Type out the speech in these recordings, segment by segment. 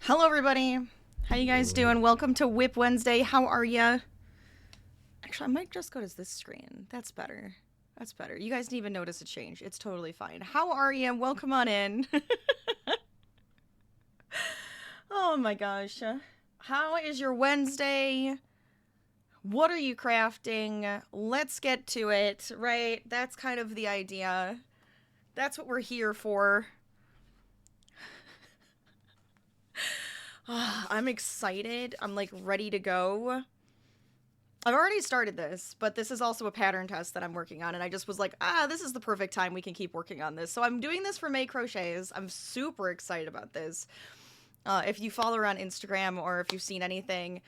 Hello, everybody. How you guys doing? Welcome to Whip Wednesday. How are ya? Actually, I might just go to this screen. That's better. That's better. You guys didn't even notice a change. It's totally fine. How are you? Welcome on in. Oh my gosh. How is your Wednesday? What are you crafting? Let's get to it, right? That's kind of the idea. That's what we're here for. I'm excited. I'm like ready to go. I've already started this, but this is also a pattern test that I'm working on, and I just was like, this is the perfect time we can keep working on this. So I'm doing this for May Crochets. I'm super excited about this. If you follow her on Instagram or if you've seen anything,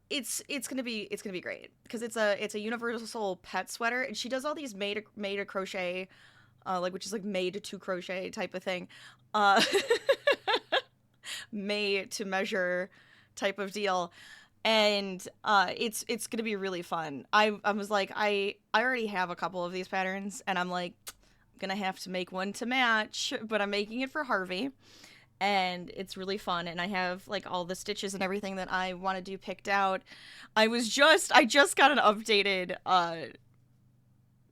it's gonna be great because it's a universal pet sweater, and she does all these made to crochet, which is like made to crochet type of thing. Made to measure type of deal, and it's gonna be really fun. I was like, I already have a couple of these patterns, and I'm like, I'm gonna have to make one to match, but I'm making it for Harvey, and it's really fun, and I have like all the stitches and everything that I want to do picked out. I just got an updated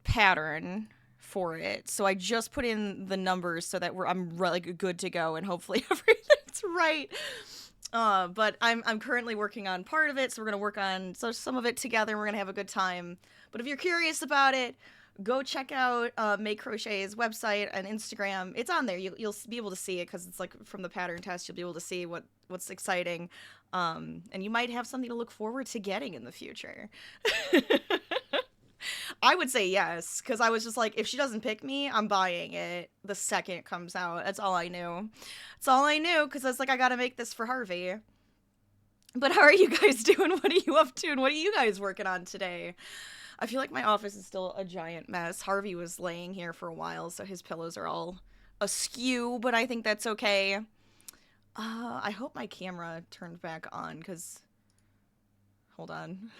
pattern for it, so I just put in the numbers so that I'm like good to go, and hopefully everything's right. But I'm currently working on part of it, so we're gonna work on some of it together, and we're gonna have a good time. But if you're curious about it, go check out Make Crochet's website and Instagram. It's on there. You'll be able to see it because it's like from the pattern test. You'll be able to see what's exciting, and you might have something to look forward to getting in the future. I would say yes, because I was just like, if she doesn't pick me, I'm buying it the second it comes out. That's all I knew. That's all I knew, because I was like, I gotta make this for Harvey. But how are you guys doing? What are you up to, and what are you guys working on today? I feel like my office is still a giant mess. Harvey was laying here for a while, so his pillows are all askew, but I think that's okay. I hope my camera turned back on, because... Hold on.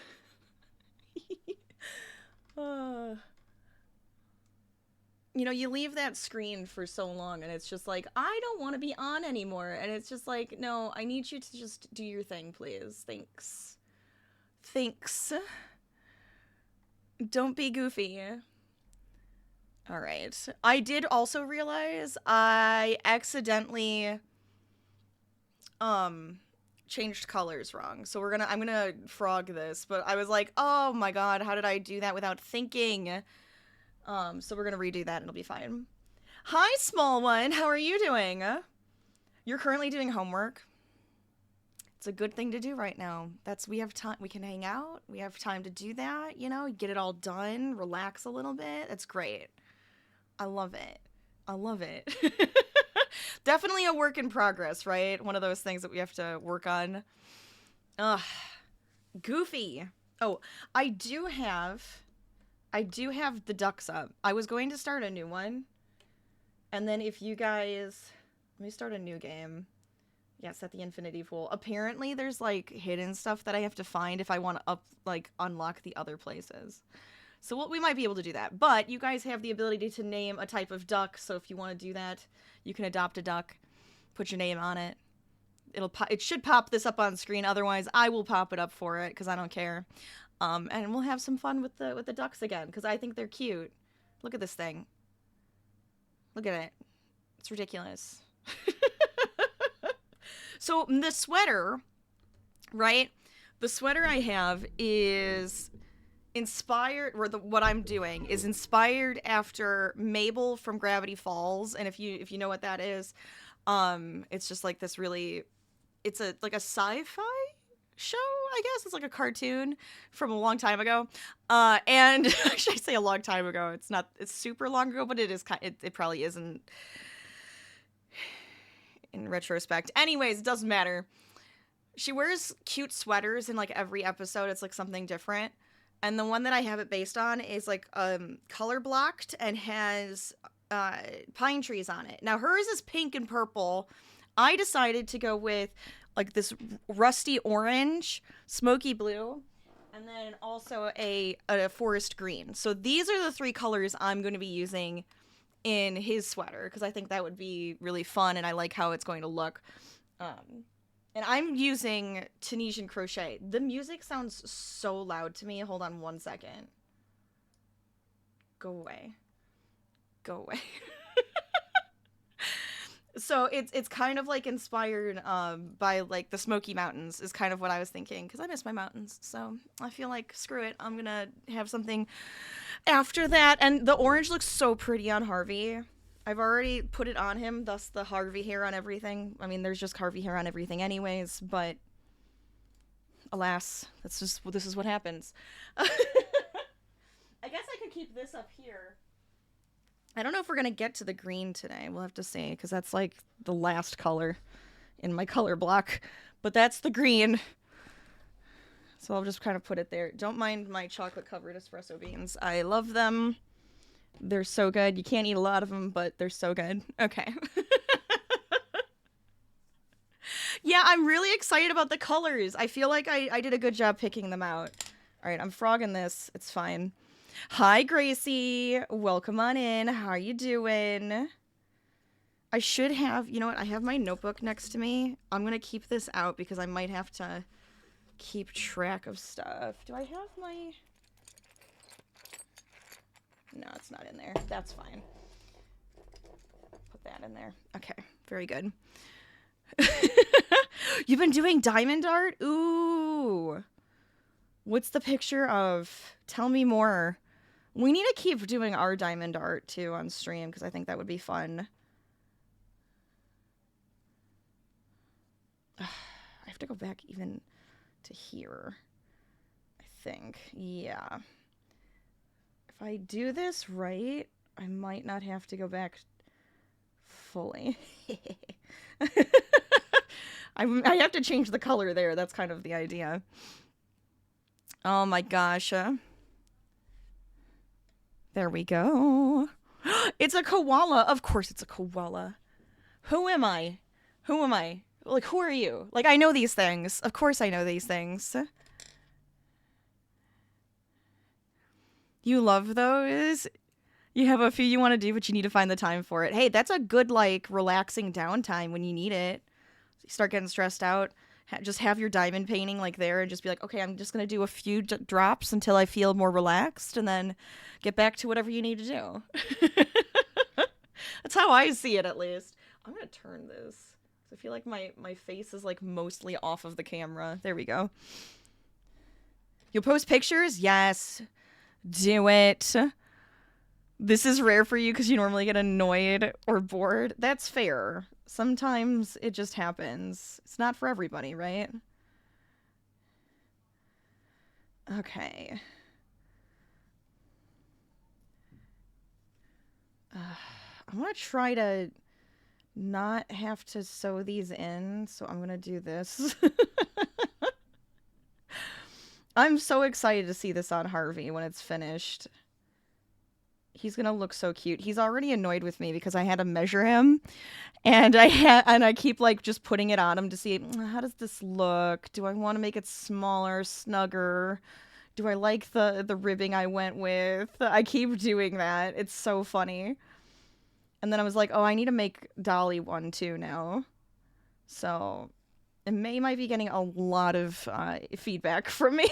You know, you leave that screen for so long, and it's just like, I don't want to be on anymore. And it's just like, no, I need you to just do your thing, please. Thanks. Thanks. Don't be goofy. All right. I did also realize I accidentally changed colors wrong. So I'm gonna frog this, but I was like, oh my god, how did I do that without thinking? So we're gonna redo that and it'll be fine. Hi, small one. How are you doing? You're currently doing homework. It's a good thing to do right now. We have time. We can hang out. We have time to do that. You know, get it all done. Relax a little bit. That's great. I love it. I love it. Definitely a work in progress, right? One of those things that we have to work on. Ugh. Goofy. Oh, I do have the ducks up. I was going to start a new one. And then if you guys... Let me start a new game. Yeah, set the infinity pool. Apparently there's like hidden stuff that I have to find if I want to unlock the other places. So we might be able to do that. But you guys have the ability to name a type of duck, so if you want to do that, you can adopt a duck, put your name on it. It should pop this up on screen, otherwise I will pop it up for it, because I don't care. And we'll have some fun with the ducks again, because I think they're cute. Look at this thing. Look at it. It's ridiculous. So the sweater, right? The sweater I have is... inspired, or what I'm doing is inspired after Mabel from Gravity Falls, and if you know what that is, it's just like this really, it's like a sci-fi show, I guess. It's like a cartoon from a long time ago, and actually I say a long time ago, it's super long ago, but it probably isn't in retrospect. Anyways, it doesn't matter. She wears cute sweaters in like every episode. It's like something different. And the one that I have it based on is like color blocked and has pine trees on it. Now hers is pink and purple. I decided to go with like this rusty orange, smoky blue, and then also a forest green. So these are the three colors I'm going to be using in his sweater, because I think that would be really fun, and I like how it's going to look. And I'm using Tunisian Crochet. The music sounds so loud to me. Hold on one second. Go away. Go away. So it's kind of like inspired by like the Smoky Mountains is kind of what I was thinking, because I miss my mountains. So I feel like screw it, I'm gonna have something after that. And the orange looks so pretty on Harvey. I've already put it on him, thus the Harvey hair on everything. I mean, there's just Harvey hair on everything anyways, but alas, this is what happens. I guess I could keep this up here. I don't know if we're gonna get to the green today. We'll have to see, because that's like the last color in my color block. But that's the green. So I'll just kind of put it there. Don't mind my chocolate-covered espresso beans. I love them. They're so good. You can't eat a lot of them, but they're so good. Okay. Yeah, I'm really excited about the colors. I feel like I did a good job picking them out. All right, I'm frogging this. It's fine. Hi, Gracie. Welcome on in. How are you doing? I should have, you know what? I have my notebook next to me. I'm going to keep this out because I might have to keep track of stuff. Do I have my... No, it's not in there. That's fine. Put that in there. Okay, very good. You've been doing diamond art? Ooh. What's the picture of? Tell me more. We need to keep doing our diamond art, too, on stream, because I think that would be fun. I have to go back even to here, I think. Yeah. If I do this right, I might not have to go back fully. I have to change the color there. That's kind of the idea. Oh my gosh. There we go. It's a koala. Of course it's a koala. Who am I? Who am I? Like, who are you? Like, I know these things. Of course I know these things. You love those? You have a few you want to do, but you need to find the time for it. Hey, that's a good, like, relaxing downtime when you need it. You start getting stressed out. Just have your diamond painting, like, there and just be like, okay, I'm just going to do a few drops until I feel more relaxed and then get back to whatever you need to do. That's how I see it, at least. I'm going to turn this. I feel like my face is, like, mostly off of the camera. There we go. You'll post pictures? Yes. Do it. This is rare for you because you normally get annoyed or bored. That's fair. Sometimes it just happens. It's not for everybody, right? Okay. I'm going to try to not have to sew these in, so I'm going to do this. I'm so excited to see this on Harvey when it's finished. He's gonna look so cute. He's already annoyed with me because I had to measure him, and I keep like just putting it on him to see how does this look. Do I want to make it smaller, snugger? Do I like the ribbing I went with? I keep doing that. It's so funny. And then I was like, oh, I need to make Dolly one too now. So it might be getting a lot of feedback from me.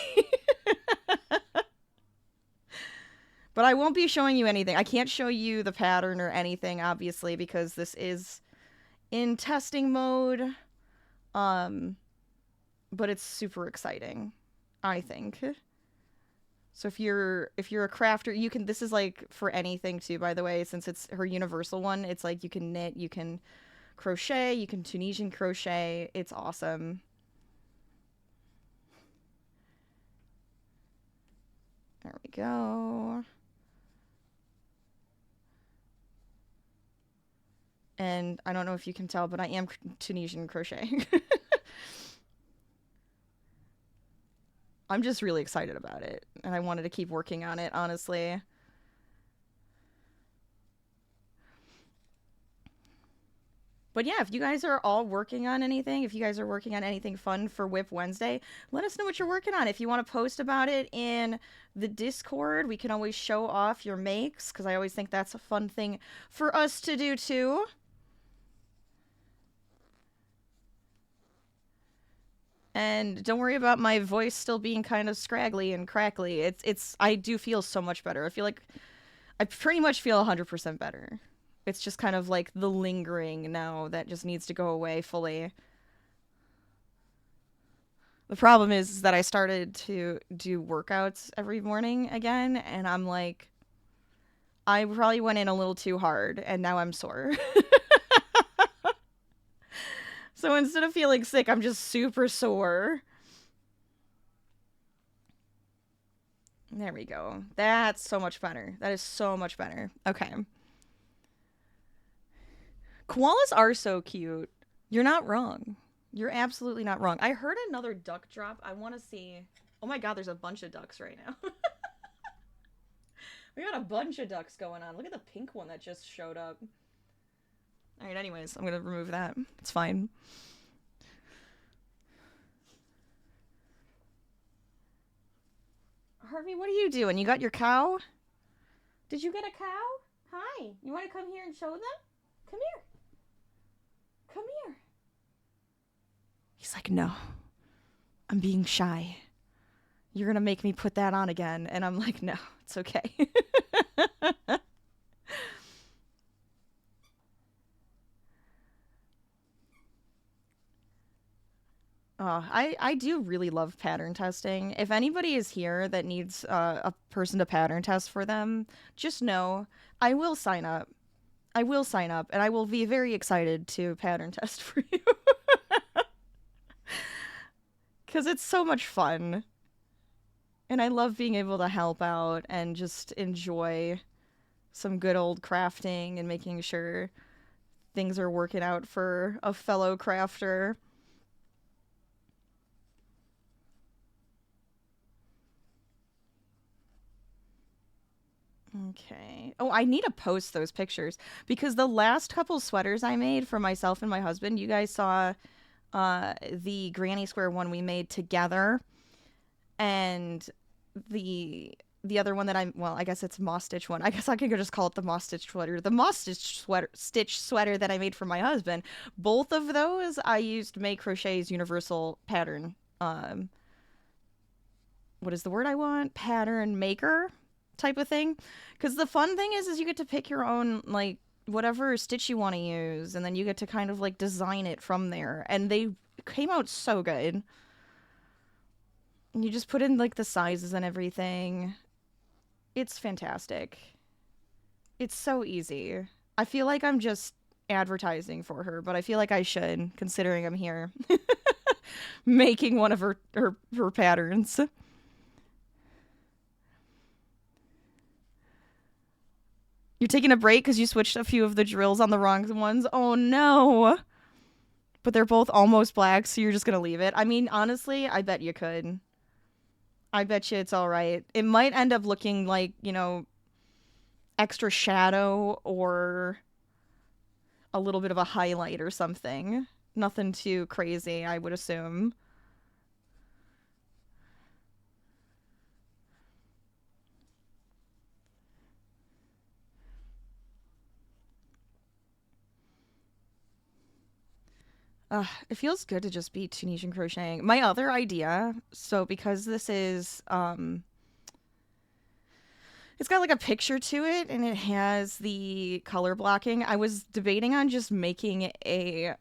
But I won't be showing you anything. I can't show you the pattern or anything, obviously, because this is in testing mode. But it's super exciting, I think. So if you're a crafter, you can, this is like for anything too, by the way, since it's her universal one. It's like you can knit, you can crochet, you can Tunisian crochet. It's awesome. There we go. And I don't know if you can tell, but I am Tunisian crocheting. I'm just really excited about it, and I wanted to keep working on it, honestly. But yeah, if you guys are all working on anything, if you guys are working on anything fun for Whip Wednesday, let us know what you're working on. If you want to post about it in the Discord, we can always show off your makes, because I always think that's a fun thing for us to do too. And don't worry about my voice still being kind of scraggly and crackly. I do feel so much better. I feel like I pretty much feel 100% better. It's just kind of like the lingering now that just needs to go away fully. The problem is that I started to do workouts every morning again, and I'm like, I probably went in a little too hard, and now I'm sore. So instead of feeling sick, I'm just super sore. There we go. That's so much better. That is so much better. Okay. Koalas are so cute. You're not wrong. You're absolutely not wrong. I heard another duck drop. I want to see. Oh my god, there's a bunch of ducks right now. We got a bunch of ducks going on. Look at the pink one that just showed up. Alright, anyways, I'm gonna remove that. It's fine. Harvey, what are you doing? You got your cow? Did you get a cow? Hi. You want to come here and show them? Come here. Come here. He's like, no. I'm being shy. You're gonna make me put that on again. And I'm like, no, it's okay. I do really love pattern testing. If anybody is here that needs a person to pattern test for them, just know I will sign up. I will sign up, and I will be very excited to pattern test for you. Because it's so much fun. And I love being able to help out and just enjoy some good old crafting and making sure things are working out for a fellow crafter. Okay. Oh, I need to post those pictures because the last couple sweaters I made for myself and my husband, you guys saw the granny square one we made together, and the other one that I guess it's moss stitch one. I guess I could just call it the moss stitch sweater. The moss stitch sweater that I made for my husband. Both of those I used May Crochet's universal pattern. What is the word I want? Pattern maker type of thing. Because the fun thing is you get to pick your own, like, whatever stitch you want to use, and then you get to kind of, like, design it from there. And they came out so good. And you just put in, like, the sizes and everything. It's fantastic. It's so easy. I feel like I'm just advertising for her, but I feel like I should, considering I'm here. Making one of her patterns. You're taking a break because you switched a few of the drills on the wrong ones? Oh no! But they're both almost black, so you're just gonna leave it? I mean, honestly, I bet you could. I bet you it's alright. It might end up looking like, you know, extra shadow or a little bit of a highlight or something. Nothing too crazy, I would assume. It feels good to just be Tunisian crocheting. My other idea, so because this is, it's got like a picture to it and it has the color blocking. I was debating on just making a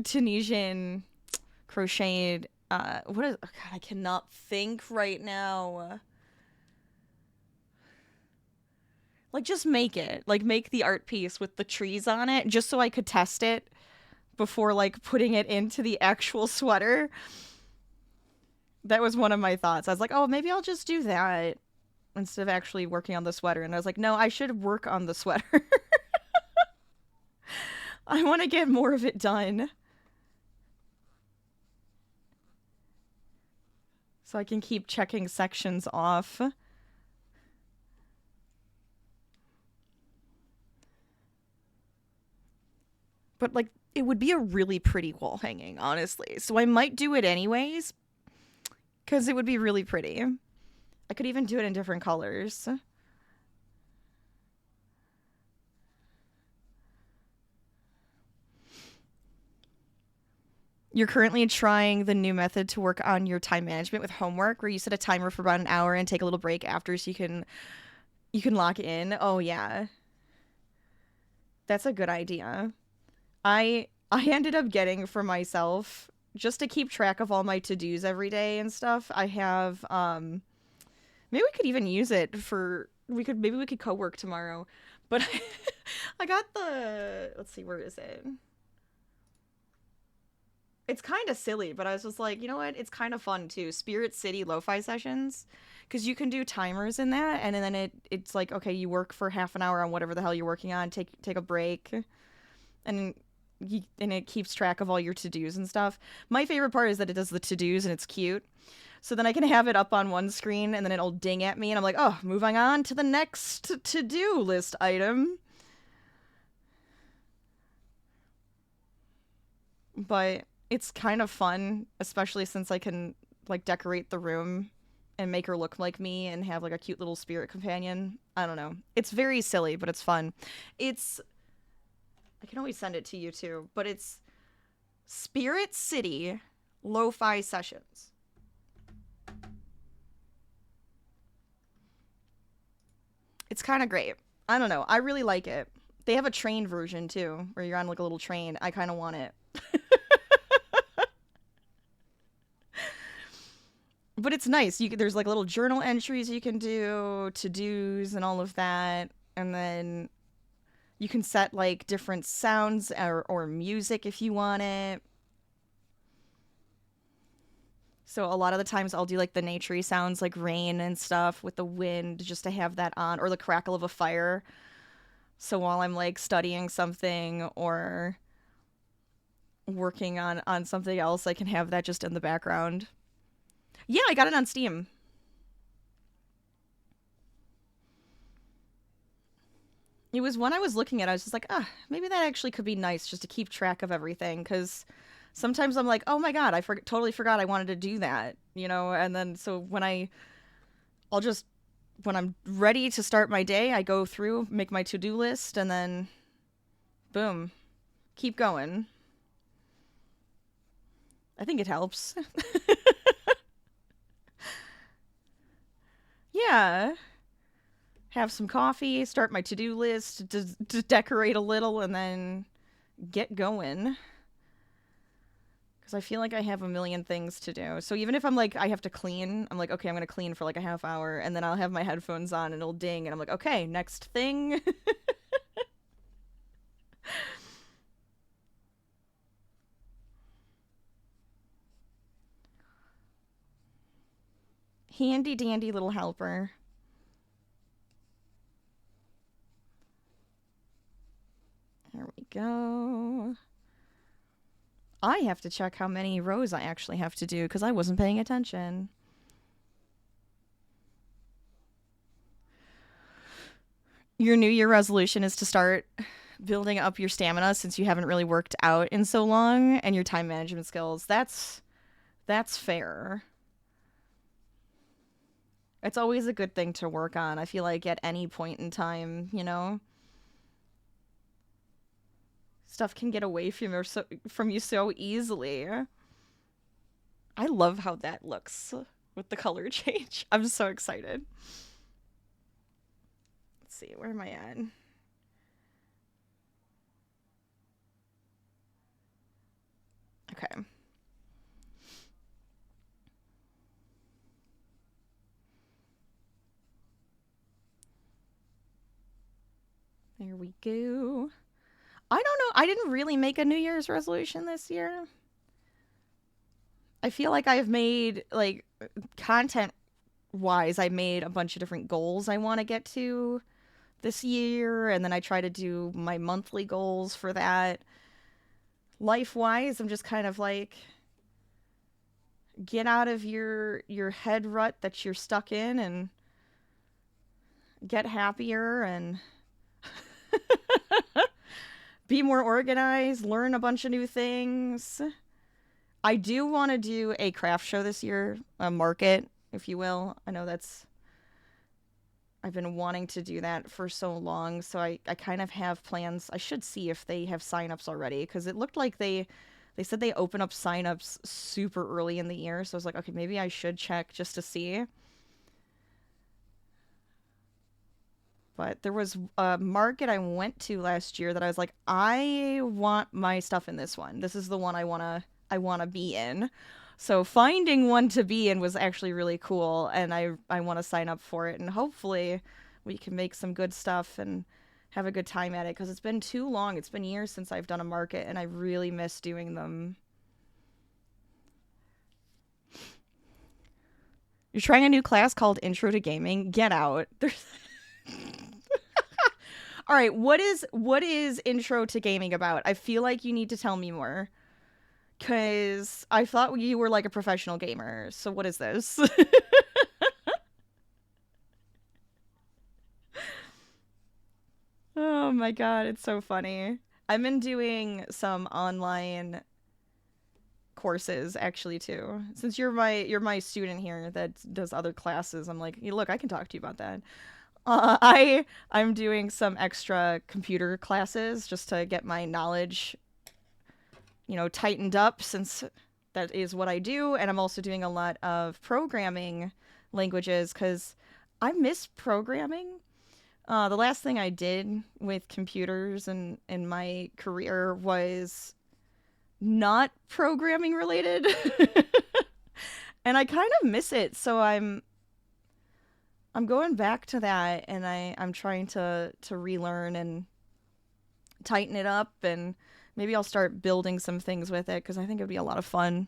Tunisian crocheted, oh God, I cannot think right now. Like, just make it. Like, make the art piece with the trees on it, just so I could test it before, like, putting it into the actual sweater. That was one of my thoughts. I was like, oh, maybe I'll just do that instead of actually working on the sweater. And I was like, no, I should work on the sweater. I want to get more of it done. So I can keep checking sections off. But, like, it would be a really pretty wall hanging, honestly. So I might do it anyways, because it would be really pretty. I could even do it in different colors. You're currently trying the new method to work on your time management with homework, where you set a timer for about an hour and take a little break after, so you can lock in. Oh yeah, that's a good idea. I ended up getting for myself, just to keep track of all my to-dos every day and stuff. I have maybe we could even use it for, maybe we could co-work tomorrow. But I got the, let's see, where is it? It's kind of silly, but I was just like, you know what? It's kind of fun too. Spirit City lo-fi sessions, because you can do timers in that, and then it's like, okay, you work for half an hour on whatever the hell you're working on. Take a break, and and it keeps track of all your to-dos and stuff. My favorite part is that it does the to-dos and it's cute. So then I can have it up on one screen, and then it'll ding at me, and I'm like, oh, moving on to the next to-do list item. But it's kind of fun, especially since I can like decorate the room and make her look like me and have like a cute little spirit companion. I don't know. It's very silly, but it's fun. It's, I can always send it to you too, but it's Spirit City Lo-Fi Sessions. It's kind of great. I don't know. I really like it. They have a train version too, where you're on like a little train. I kind of want it. But it's nice. There's like little journal entries you can do, to-dos and all of that. And then you can set like different sounds or music if you want it. So a lot of the times I'll do like the naturey sounds, like rain and stuff with the wind, just to have that on, or the crackle of a fire. So while I'm like studying something or working on something else, I can have that just in the background. Yeah, I got it on Steam. It was when I was looking at it, I was just like, maybe that actually could be nice just to keep track of everything. Because sometimes I'm like, oh my God, I totally forgot I wanted to do that, you know? And then so when I'm ready to start my day, I go through, make my to-do list, and then boom, keep going. I think it helps. Yeah. Have some coffee, start my to-do list, to decorate a little, and then get going. Because I feel like I have a million things to do. So even if I'm like, I have to clean, I'm like, okay, I'm going to clean for like a half hour, and then I'll have my headphones on, and it'll ding, and I'm like, okay, next thing. Handy dandy little helper. There we go. I have to check how many rows I actually have to do because I wasn't paying attention. Your New Year resolution is to start building up your stamina since you haven't really worked out in so long, and your time management skills. That's fair. It's always a good thing to work on. I feel like at any point in time, you know, stuff can get away from you so easily. I love how that looks with the color change. I'm so excited. Let's see, where am I at? Okay. There we go. I don't know. I didn't really make a New Year's resolution this year. I feel like I've made, like, content wise, I made a bunch of different goals I want to get to this year, and then I try to do my monthly goals for that. Life wise, I'm just kind of like, get out of your head rut that you're stuck in and get happier and be more organized, learn a bunch of new things. I do want to do a craft show this year, a market, if you will. I know I've been wanting to do that for so long, so I kind of have plans. I should see if they have signups already, because it looked like they They said they open up signups super early in the year, so I was like, okay, maybe I should check just to see. But there was a market I went to last year that I was like, I want my stuff in this one. This is the one I wanna be in. So finding one to be in was actually really cool, and I want to sign up for it, and hopefully we can make some good stuff and have a good time at it, because it's been too long. It's been years since I've done a market, and I really miss doing them. You're trying a new class called Intro to Gaming? Get out. There's All right, what is Intro to Gaming about? I feel like you need to tell me more. Cause I thought you were like a professional gamer. So what is this? Oh my god, it's so funny. I've been doing some online courses actually too. Since you're my student here that does other classes, I'm like, hey, look, I can talk to you about that. I'm doing some extra computer classes just to get my knowledge, tightened up, since that is what I do, and I'm also doing a lot of programming languages because I miss programming. The last thing I did with computers and in my career was not programming related. And I kind of miss it, so I'm going back to that, and I'm trying to relearn and tighten it up, and maybe I'll start building some things with it because I think it'd be a lot of fun.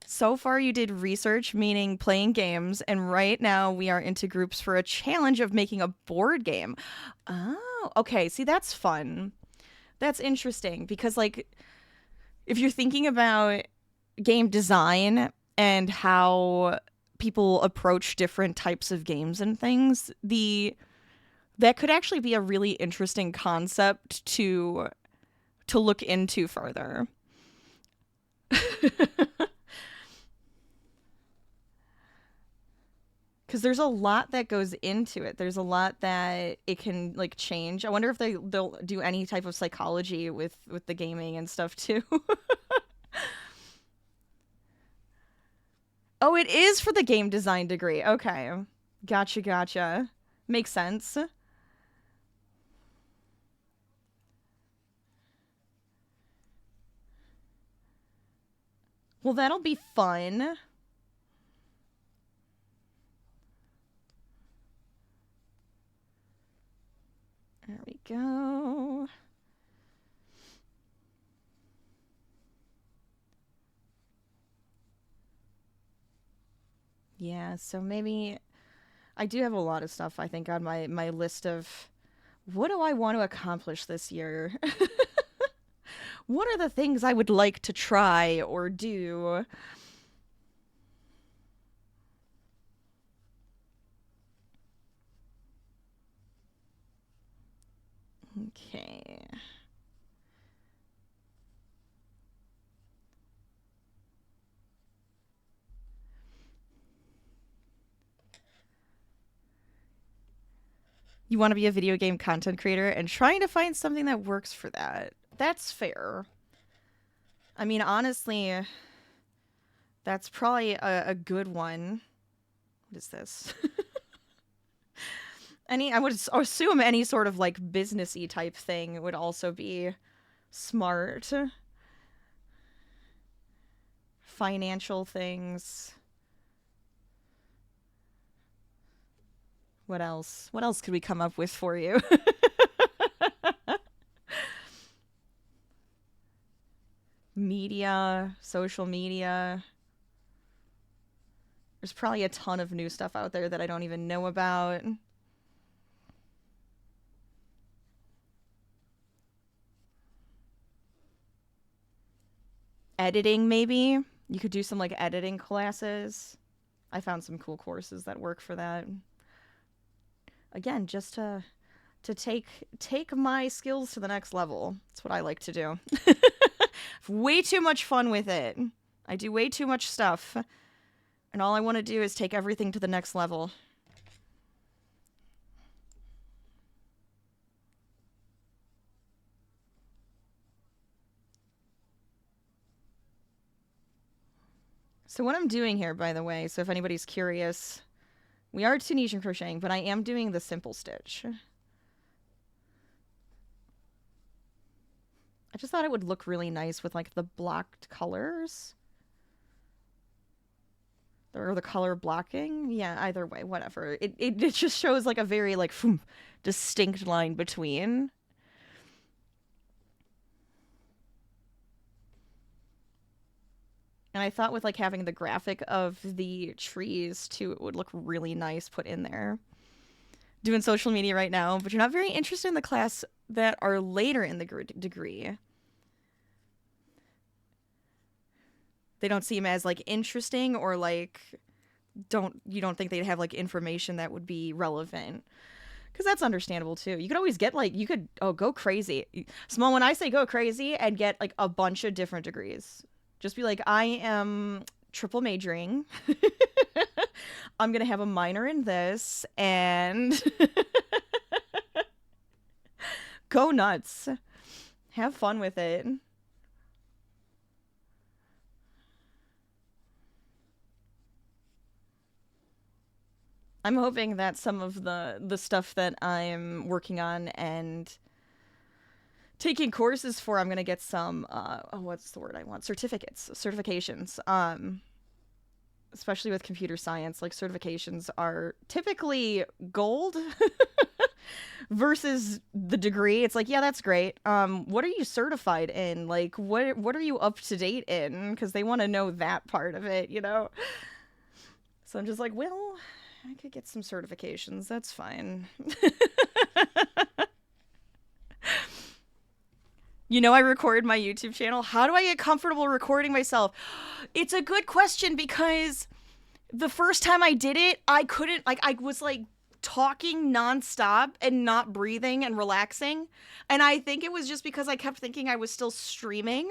So far you did research, meaning playing games, and right now we are into groups for a challenge of making a board game. Oh, okay. See, that's fun. That's interesting because, like, if you're thinking about game design and how people approach different types of games and things, that could actually be a really interesting concept to look into further. Because there's a lot that goes into it. There's a lot that it can like change. I wonder if they'll do any type of psychology with the gaming and stuff too. Oh, it is for the game design degree. Okay. Gotcha. Makes sense. Well, that'll be fun. There we go. Yeah, so maybe I do have a lot of stuff I think on my list of what do I want to accomplish this year? What are the things I would like to try or do? Okay. You want to be a video game content creator and trying to find something that works for that. That's fair. I mean, honestly, that's probably a good one. What is this? I would assume any sort of like businessy type thing would also be smart. Financial things. What else? What else could we come up with for you? Media, social media. There's probably a ton of new stuff out there that I don't even know about. Editing, maybe? You could do some like editing classes. I found some cool courses that work for that. Again, just to take my skills to the next level. That's what I like to do. Way too much fun with it. I do way too much stuff. And all I want to do is take everything to the next level. So what I'm doing here, by the way, so if anybody's curious, we are Tunisian crocheting, but I am doing the simple stitch. I just thought it would look really nice with like the blocked colors. Or the color blocking. Yeah, either way, whatever. It just shows like a very like distinct line between. And I thought with like having the graphic of the trees too, it would look really nice put in there. Doing social media right now, but you're not very interested in the class that are later in the degree. They don't seem as like interesting, or like you don't think they'd have like information that would be relevant. Because that's understandable too. You could always get like, you could go crazy. Small, when I say go crazy, and get like a bunch of different degrees. Just be like, I am triple majoring. I'm going to have a minor in this, and go nuts. Have fun with it. I'm hoping that some of the stuff that I'm working on and taking courses for, I'm going to get some, what's the word I want? Certifications. Especially with computer science, like certifications are typically gold versus the degree. It's like, yeah, that's great. What are you certified in? Like, what are you up to date in? Because they want to know that part of it, you know? So I'm just like, well, I could get some certifications. That's fine. You know, I record my YouTube channel. How do I get comfortable recording myself? It's a good question, because the first time I did it, I couldn't, like, I was like talking nonstop and not breathing and relaxing. And I think it was just because I kept thinking I was still streaming.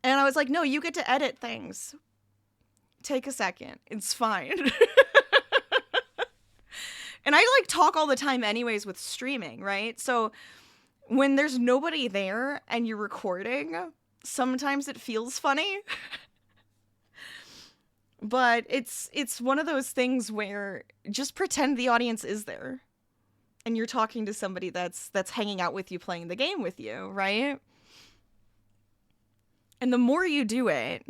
And I was like, no, you get to edit things. Take a second. It's fine. And I like talk all the time anyways with streaming, right? So when there's nobody there and you're recording, sometimes it feels funny. But it's one of those things where just pretend the audience is there and you're talking to somebody that's hanging out with you, playing the game with you, right? And the more you do it,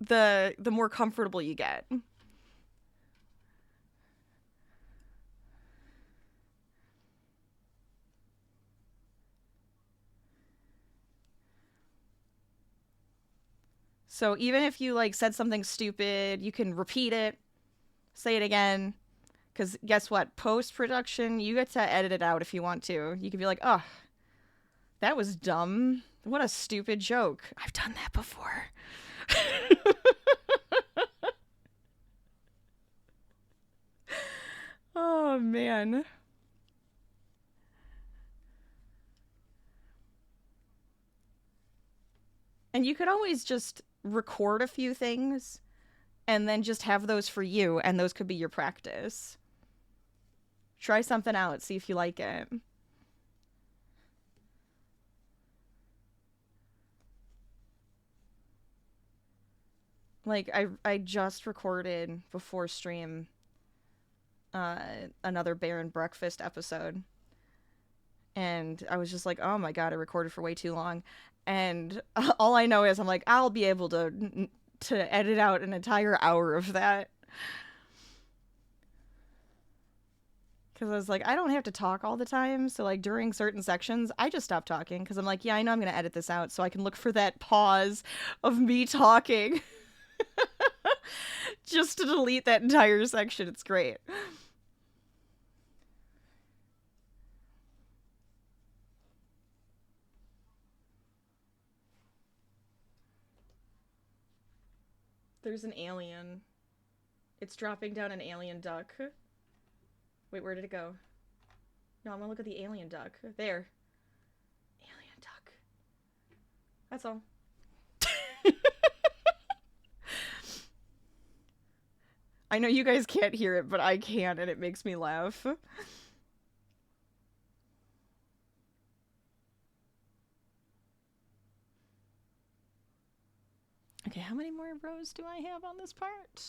the more comfortable you get. So even if you like said something stupid, you can repeat it, say it again. Because guess what? Post-production, you get to edit it out if you want to. You can be like, oh, that was dumb. What a stupid joke. I've done that before. Oh, man. And you could always just record a few things and then just have those for you, and those could be your practice. Try something out, see if you like it. Like, I just recorded before stream another Bear and Breakfast episode. And I was just like, oh my god, I recorded for way too long. And all I know is I'm like, I'll be able to edit out an entire hour of that. Because I was like, I don't have to talk all the time. So, like, during certain sections, I just stop talking. Because I'm like, yeah, I know I'm going to edit this out. So I can look for that pause of me talking. Just to delete that entire section. It's great. There's an alien. It's dropping down an alien duck. Wait, where did it go? No, I'm gonna look at the alien duck. There. Alien duck. That's all. I know you guys can't hear it, but I can, and it makes me laugh. Okay, how many more rows do I have on this part?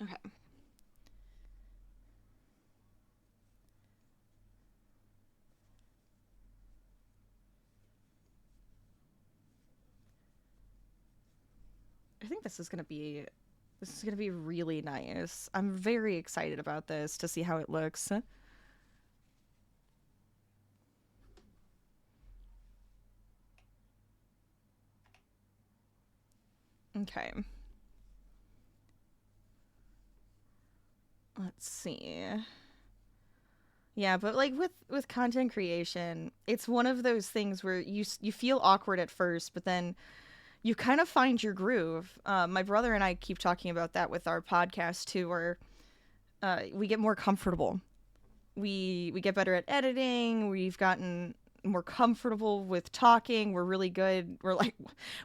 Okay. I think this is gonna be really nice. I'm very excited about this to see how it looks. Okay. Let's see. Yeah, but like with content creation, it's one of those things where you feel awkward at first, but then you kind of find your groove. My brother and I keep talking about that with our podcast too, where we get more comfortable. We get better at editing. We've gotten more comfortable with talking. We're really good. We're like,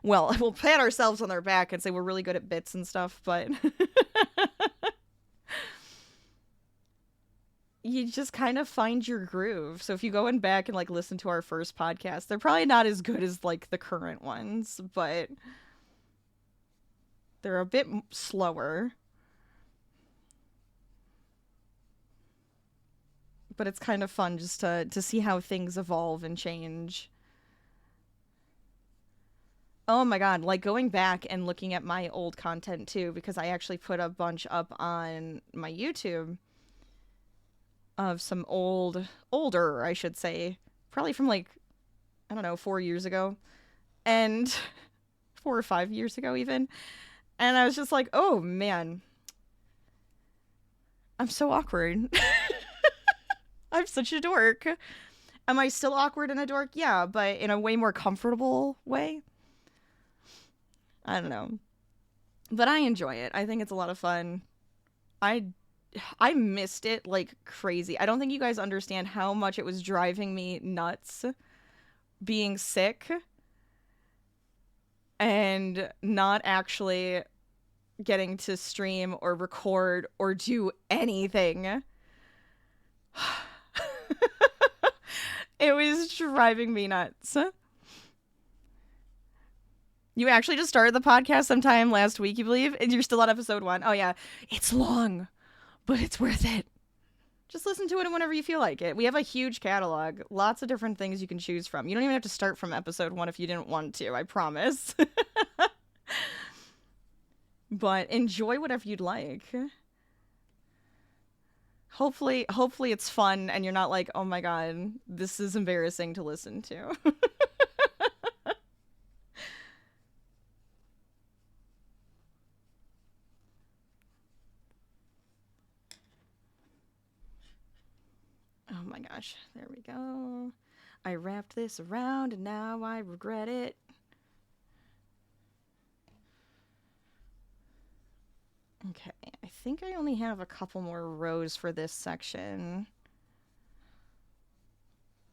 well, we'll pat ourselves on our back and say we're really good at bits and stuff, but you just kind of find your groove. So if you go in back and like listen to our first podcast, they're probably not as good as like the current ones, but they're a bit slower. But it's kind of fun just to see how things evolve and change. Oh my god, like going back and looking at my old content too, because I actually put a bunch up on my YouTube of some older, I should say, probably from like, I don't know, 4 years ago, and 4 or 5 years ago even. And I was just like, oh man, I'm so awkward. I'm such a dork. Am I still awkward and a dork? Yeah, but in a way more comfortable way. I don't know. But I enjoy it. I think it's a lot of fun. I I missed it like crazy. I don't think you guys understand how much it was driving me nuts being sick and not actually getting to stream or record or do anything. It was driving me nuts. You actually just started the podcast sometime last week, you believe? And you're still on episode 1. Oh, yeah. It's long, but it's worth it. Just listen to it whenever you feel like it. We have a huge catalog. Lots of different things you can choose from. You don't even have to start from episode 1 if you didn't want to, I promise. But enjoy whatever you'd like. Hopefully it's fun and you're not like, oh my god, this is embarrassing to listen to. Oh my gosh, there we go. I wrapped this around and now I regret it. Okay, I think I only have a couple more rows for this section.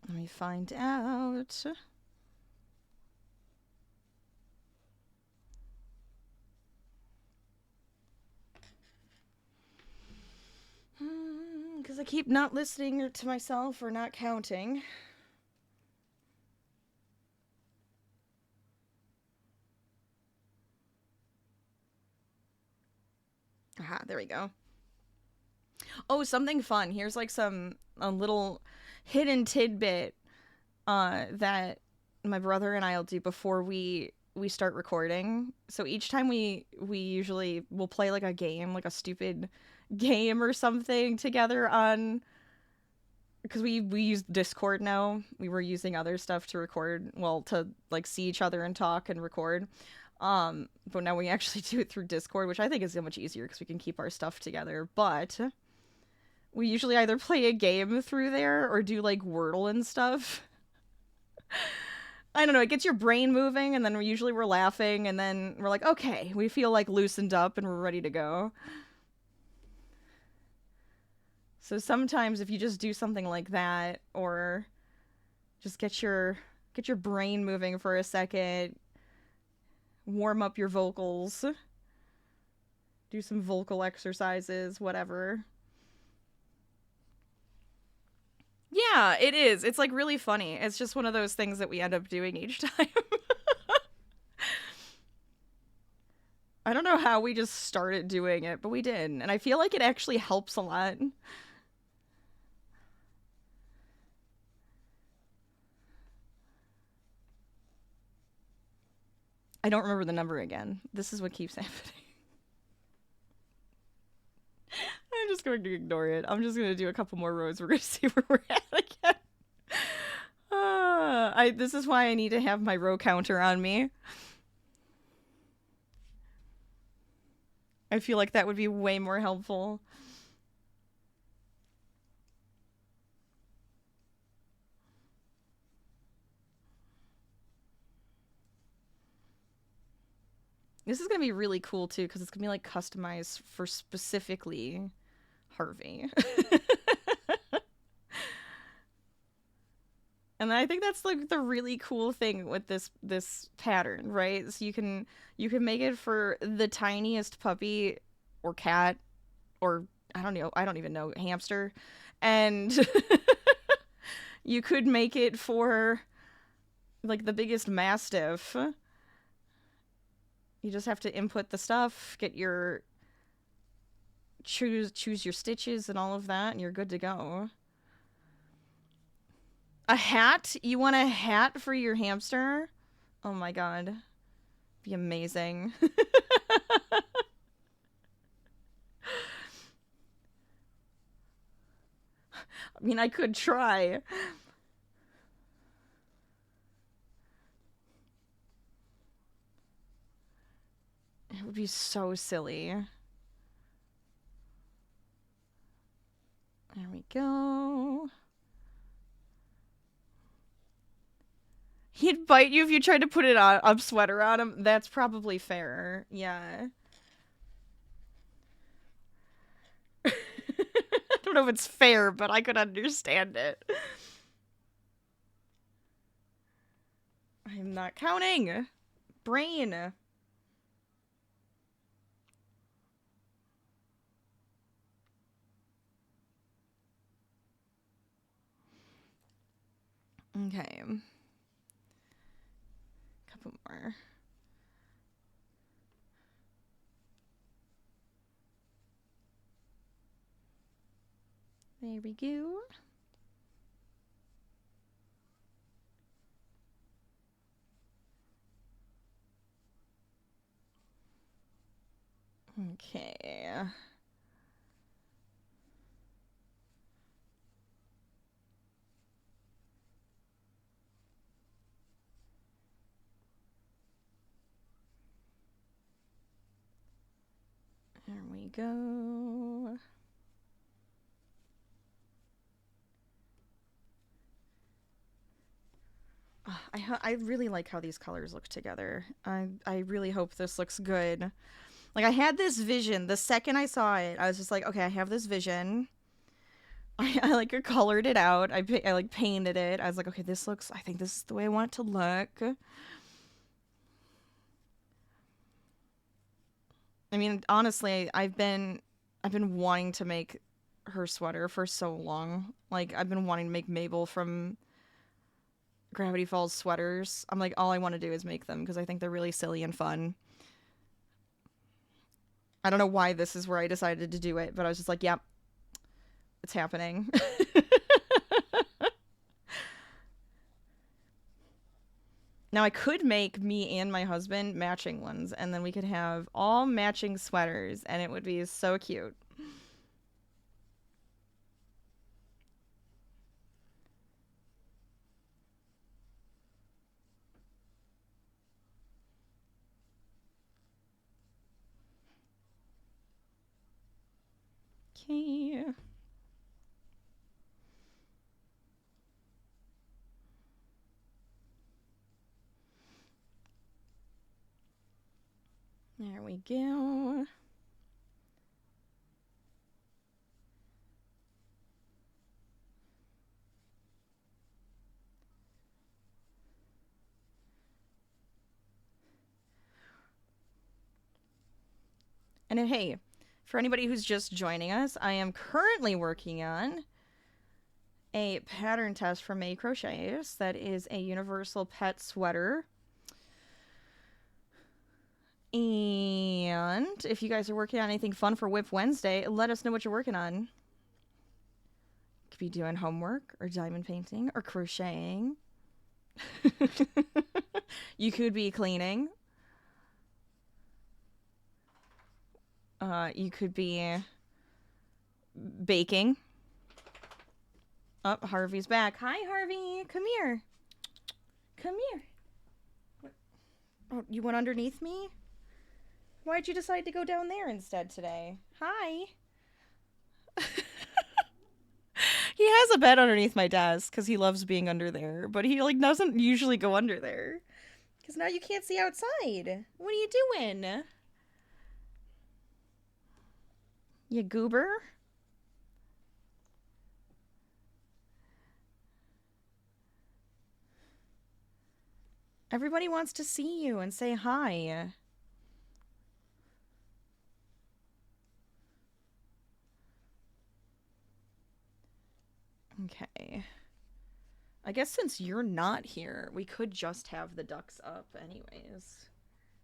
Let me find out. Because I keep not listening to myself or not counting. Aha, there we go. Oh, something fun. Here's like a little hidden tidbit that my brother and I'll do before we start recording. So each time we usually will play like a game, like a stupid game or something together on, because we use Discord now. We were using other stuff to record, well, to like see each other and talk and record. But now we actually do it through Discord, which I think is so much easier because we can keep our stuff together. But we usually either play a game through there or do like Wordle and stuff. I don't know, it gets your brain moving, and then we're laughing, and then we're like, okay, we feel like loosened up and we're ready to go. So sometimes if you just do something like that, or just get your brain moving for a second, warm up your vocals, do some vocal exercises, whatever. Yeah, it is. It's like really funny. It's just one of those things that we end up doing each time. I don't know how we just started doing it, but we did. And I feel like it actually helps a lot. I don't remember the number again. This is what keeps happening. I'm just going to ignore it. I'm just going to do a couple more rows. We're going to see where we're at again. This is why I need to have my row counter on me. I feel like that would be way more helpful. This is going to be really cool, too, because it's going to be, like, customized for specifically Harvey. And I think that's, like, the really cool thing with this pattern, right? So you can make it for the tiniest puppy or cat or, I don't even know, hamster. And you could make it for, like, the biggest mastiff. You just have to input the stuff, get your choose your stitches and all of that, and you're good to go. A hat? You want a hat for your hamster? Oh my god. Be amazing. I mean, I could try. It would be so silly. There we go. He'd bite you if you tried to put it on a sweater on him. That's probably fair. Yeah. I don't know if it's fair, but I could understand it. I'm not counting. Brain. Okay. Couple more. There we go. Okay. There we go. I really like how these colors look together. I really hope this looks good. Like, I had this vision. The second I saw it, I was just like, okay, I have this vision. I like colored it out. I like painted it. I was like, okay, I think this is the way I want it to look. I mean, honestly, I've been wanting to make her sweater for so long. Like, I've been wanting to make Mabel from Gravity Falls sweaters. I'm like, all I want to do is make them because I think they're really silly and fun. I don't know why this is where I decided to do it, but I was just like, yep, it's happening. Now, I could make me and my husband matching ones, and then we could have all matching sweaters, and it would be so cute. Okay. There we go. And hey, for anybody who's just joining us, I am currently working on a pattern test for May Crochets that is a universal pet sweater. And if you guys are working on anything fun for Whip Wednesday, let us know what you're working on. Could be doing homework or diamond painting or crocheting. You could be cleaning. You could be baking. Oh, Harvey's back. Hi, Harvey. Come here. Come here. What? Oh, you went underneath me? Why'd you decide to go down there instead today? Hi. He has a bed underneath my desk because he loves being under there, but he like doesn't usually go under there because now you can't see outside. What are you doing? You goober? Everybody wants to see you and say hi. Okay. I guess since you're not here, we could just have the ducks up anyways.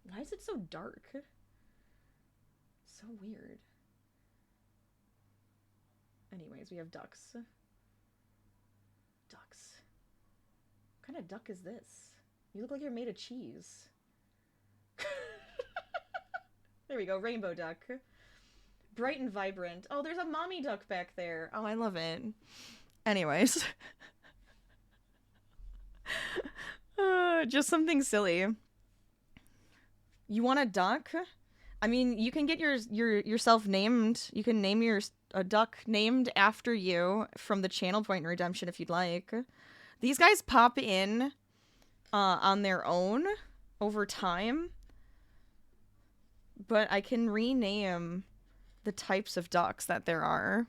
Why is it so dark? So weird. Anyways, we have ducks. Ducks. What kind of duck is this? You look like you're made of cheese. There we go, rainbow duck. Bright and vibrant. Oh, there's a mommy duck back there. Oh, I love it. Anyways. Just something silly. You want a duck? I mean, you can get yourself named. You can name a duck named after you from the channel point in Redemption if you'd like. These guys pop in on their own over time. But I can rename the types of ducks that there are.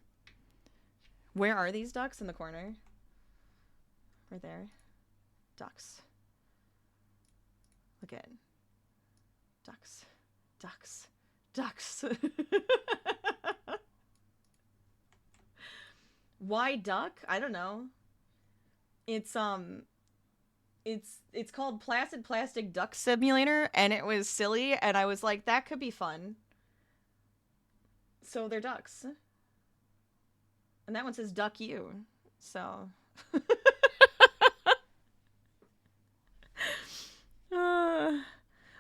Where are these ducks? In the corner. Right there. Ducks. Look at. Ducks. Ducks. Ducks. Why duck? I don't know. It's called Placid Plastic Duck Simulator, and it was silly, and I was like, that could be fun. So they're ducks. And that one says duck you. So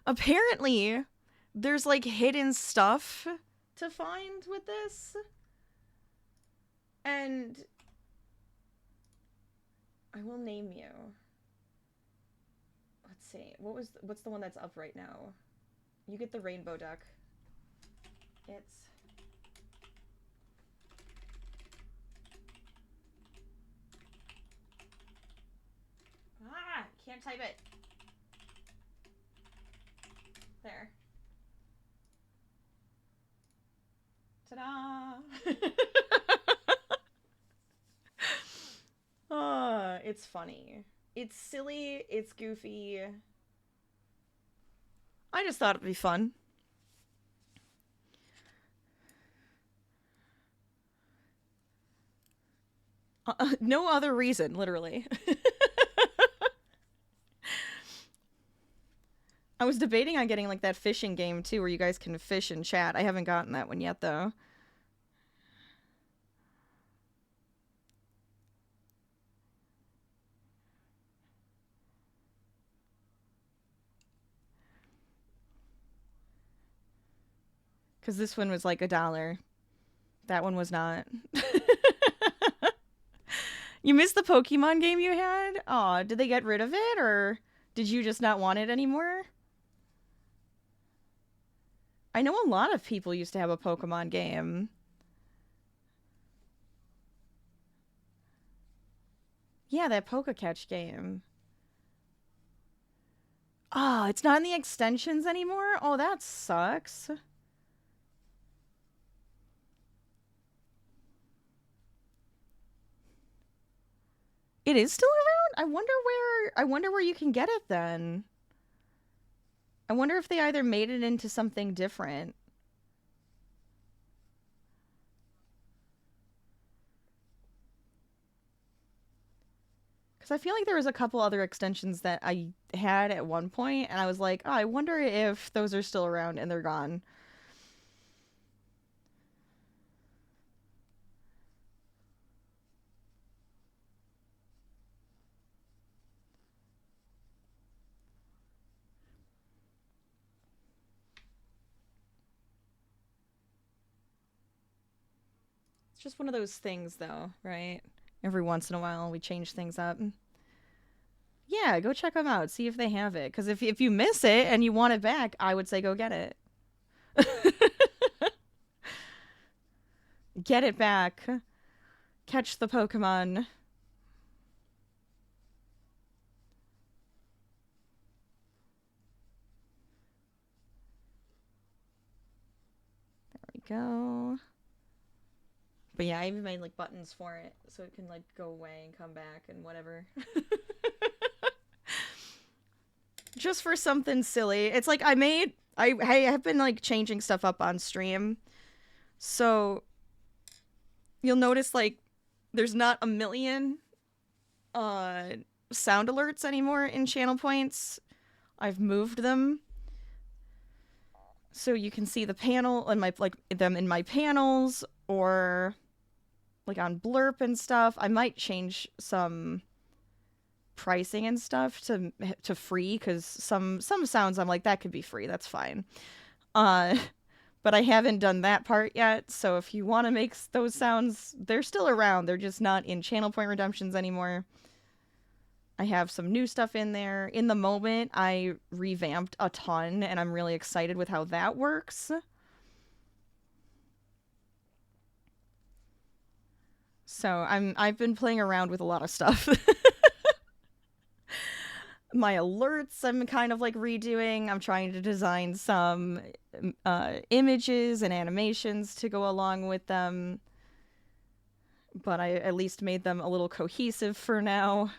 apparently there's like hidden stuff to find with this. And I will name you. Let's see. What's the one that's up right now? You get the rainbow duck. It's can't type it. There. Ta-da! It's funny. It's silly, it's goofy. I just thought it'd be fun. No other reason, literally. I was debating on getting like that fishing game too, where you guys can fish and chat. I haven't gotten that one yet though. Because this one was like $1. That one was not. You missed the Pokemon game you had? Aw, did they get rid of it, or did you just not want it anymore? I know a lot of people used to have a Pokemon game. Yeah, that Poke-Catch game. Oh, it's not in the extensions anymore? Oh, that sucks. It is still around? I wonder where you can get it then. I wonder if they either made it into something different. Because I feel like there was a couple other extensions that I had at one point, and I was like, oh, I wonder if those are still around, and they're gone. It's just one of those things, though, right? Every once in a while, we change things up. Yeah, go check them out. See if they have it. Because if you miss it and you want it back, I would say go get it. Get it back. Catch the Pokemon. There we go. But yeah, I even made like buttons for it so it can like go away and come back and whatever. Just for something silly. It's like I have been like changing stuff up on stream. So you'll notice like there's not a million sound alerts anymore in channel points. I've moved them. So you can see the panel and them in my panels or like on Blurp and stuff. I might change some pricing and stuff to free, because some sounds I'm like, that could be free, that's fine. But I haven't done that part yet, so if you want to make those sounds, they're still around, they're just not in channel point redemptions anymore. I have some new stuff in there. In the moment, I revamped a ton, and I'm really excited with how that works. So I've been playing around with a lot of stuff. My alerts I'm kind of like redoing. I'm trying to design some images and animations to go along with them. But I at least made them a little cohesive for now,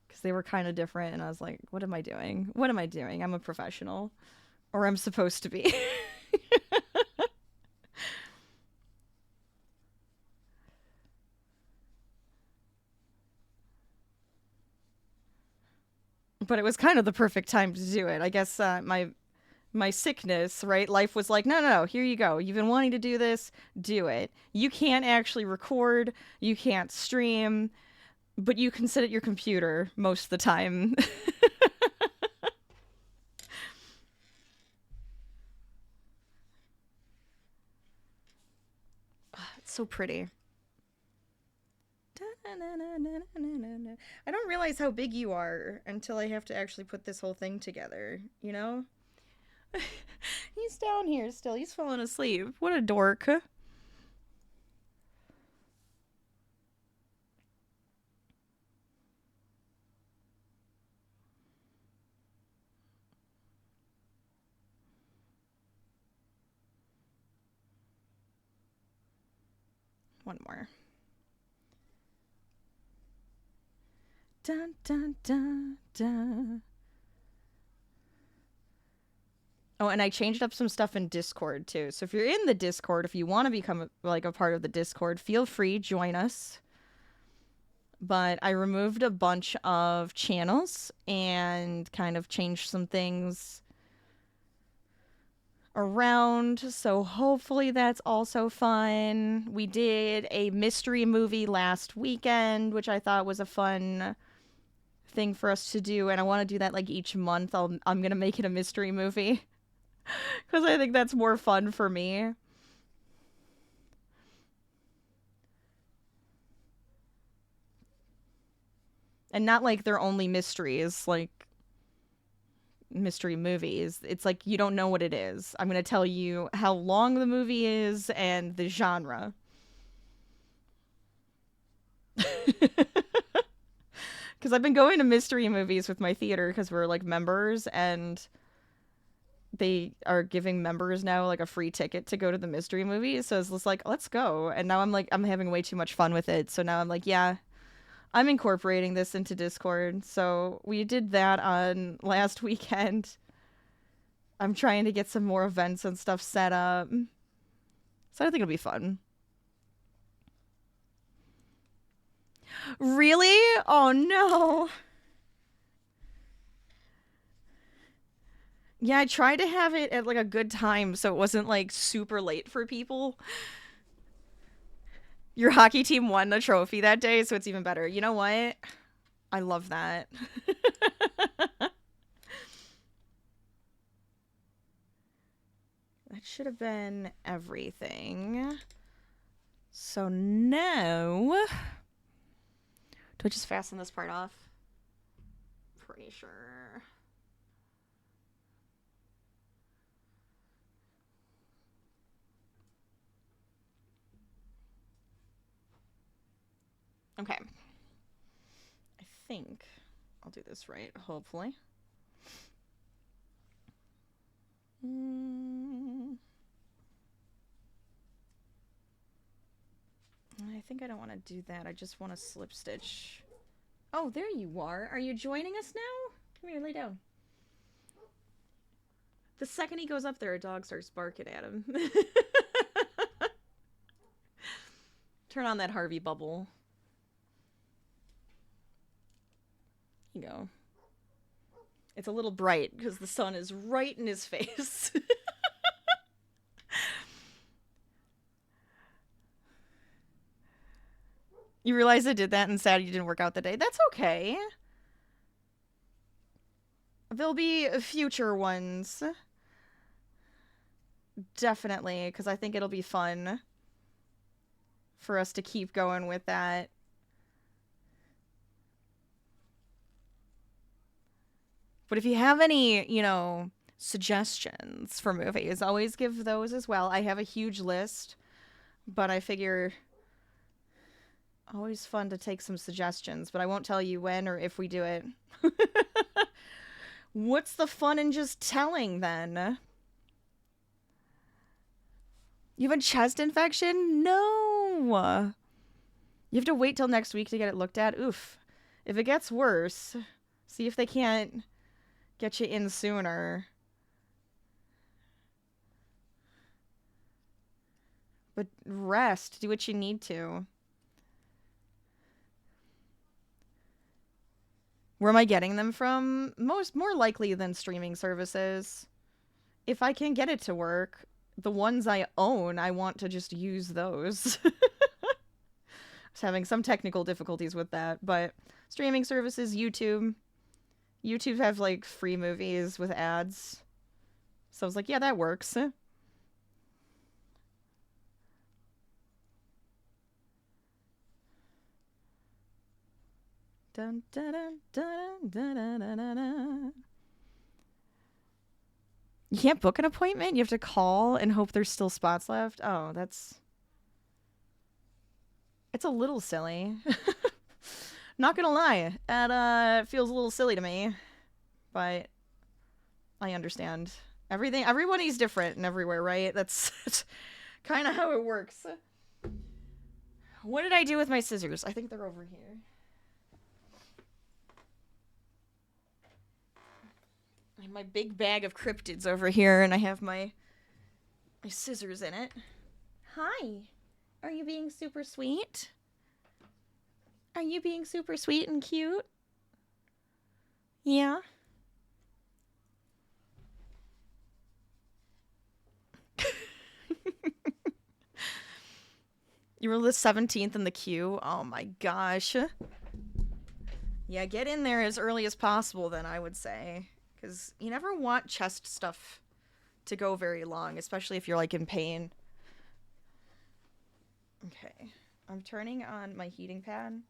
because they were kind of different, and I was like, what am I doing? What am I doing? I'm a professional. Or I'm supposed to be. But it was kind of the perfect time to do it. I guess my sickness, right? Life was like, no, here you go. You've been wanting to do this, do it. You can't actually record, you can't stream, but you can sit at your computer most of the time. It's so pretty. I don't realize how big you are until I have to actually put this whole thing together, you know? He's down here still. He's falling asleep. What a dork. One more. Dun, dun, dun, dun. Oh, and I changed up some stuff in Discord, too. So if you're in the Discord, if you want to become, like, a part of the Discord, feel free, join us. But I removed a bunch of channels and kind of changed some things around, so hopefully that's also fun. We did a mystery movie last weekend, which I thought was a fun thing for us to do, and I want to do that, like, each month. I'm gonna make it a mystery movie. Because I think that's more fun for me. And not like they're only mysteries, like mystery movies. It's like you don't know what it is. I'm going to tell you how long the movie is and the genre. Because I've been going to mystery movies with my theater because we're like members, and they are giving members now like a free ticket to go to the mystery movie. So it's just like, let's go. And now I'm having way too much fun with it. So now I'm like, yeah, I'm incorporating this into Discord. So we did that on last weekend. I'm trying to get some more events and stuff set up. So I think it'll be fun. Really? Oh no. Yeah, I tried to have it at like a good time so it wasn't like super late for people. Your hockey team won the trophy that day, so it's even better. You know what? I love that. That should have been everything. So now... Do I just fasten this part off? Pretty sure. Okay. I think I'll do this right, hopefully. I think I don't want to do that. I just want to slip stitch. Oh, there you are. Are you joining us now? Come here, lay down. The second he goes up there, a dog starts barking at him. Turn on that Harvey bubble. Here you go. It's a little bright because the sun is right in his face. You realize I did that and sad you didn't work out the day. That's okay. There'll be future ones. Definitely, because I think it'll be fun for us to keep going with that. But if you have any, you know, suggestions for movies, always give those as well. I have a huge list, but I figure always fun to take some suggestions, but I won't tell you when or if we do it. What's the fun in just telling then? You have a chest infection? No. You have to wait till next week to get it looked at? Oof. If it gets worse, see if they can't get you in sooner. But rest. Do what you need to. Where am I getting them from? More likely than streaming services. If I can get it to work, the ones I own, I want to just use those. I was having some technical difficulties with that, but streaming services, YouTube. YouTube have like free movies with ads. So I was like, yeah, that works. Dun, dun, dun, dun, dun, dun, dun, dun, dun. You can't book an appointment? You have to call and hope there's still spots left? Oh, that's... It's a little silly. Not gonna lie. That feels a little silly to me. But I understand. Everybody's different and everywhere, right? That's kind of how it works. What did I do with my scissors? I think they're over here. I have my big bag of cryptids over here, and I have my scissors in it. Hi. Are you being super sweet? Are you being super sweet and cute? Yeah. You were the 17th in the queue? Oh my gosh. Yeah, get in there as early as possible then, I would say. Because you never want chest stuff to go very long, especially if you're like in pain. Okay. I'm turning on my heating pad.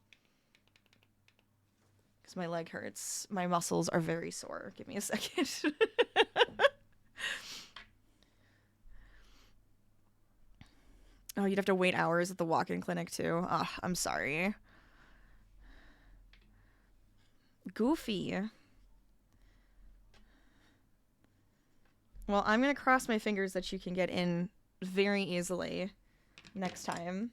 Because my leg hurts. My muscles are very sore. Give me a second. Oh, you'd have to wait hours at the walk-in clinic too. Oh, I'm sorry. Goofy. Well, I'm going to cross my fingers that you can get in very easily next time.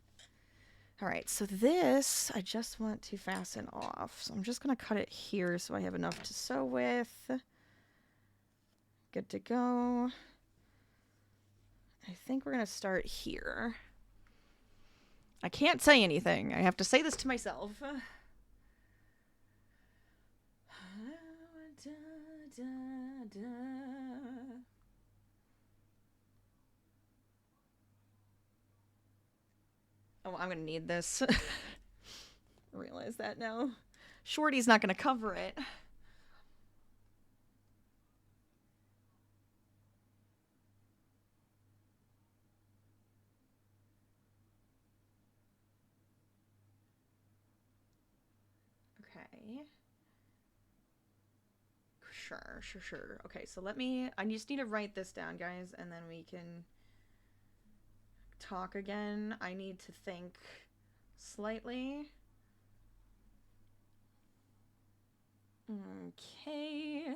All right, so this I just want to fasten off. So I'm just going to cut it here so I have enough to sew with. Good to go. I think we're going to start here. I can't say anything. I have to say this to myself. Oh, I'm gonna need this. I realize that now. Shorty's not gonna cover it. Okay. Sure. Okay, so I just need to write this down, guys, and then we can talk again. I need to think slightly. Okay.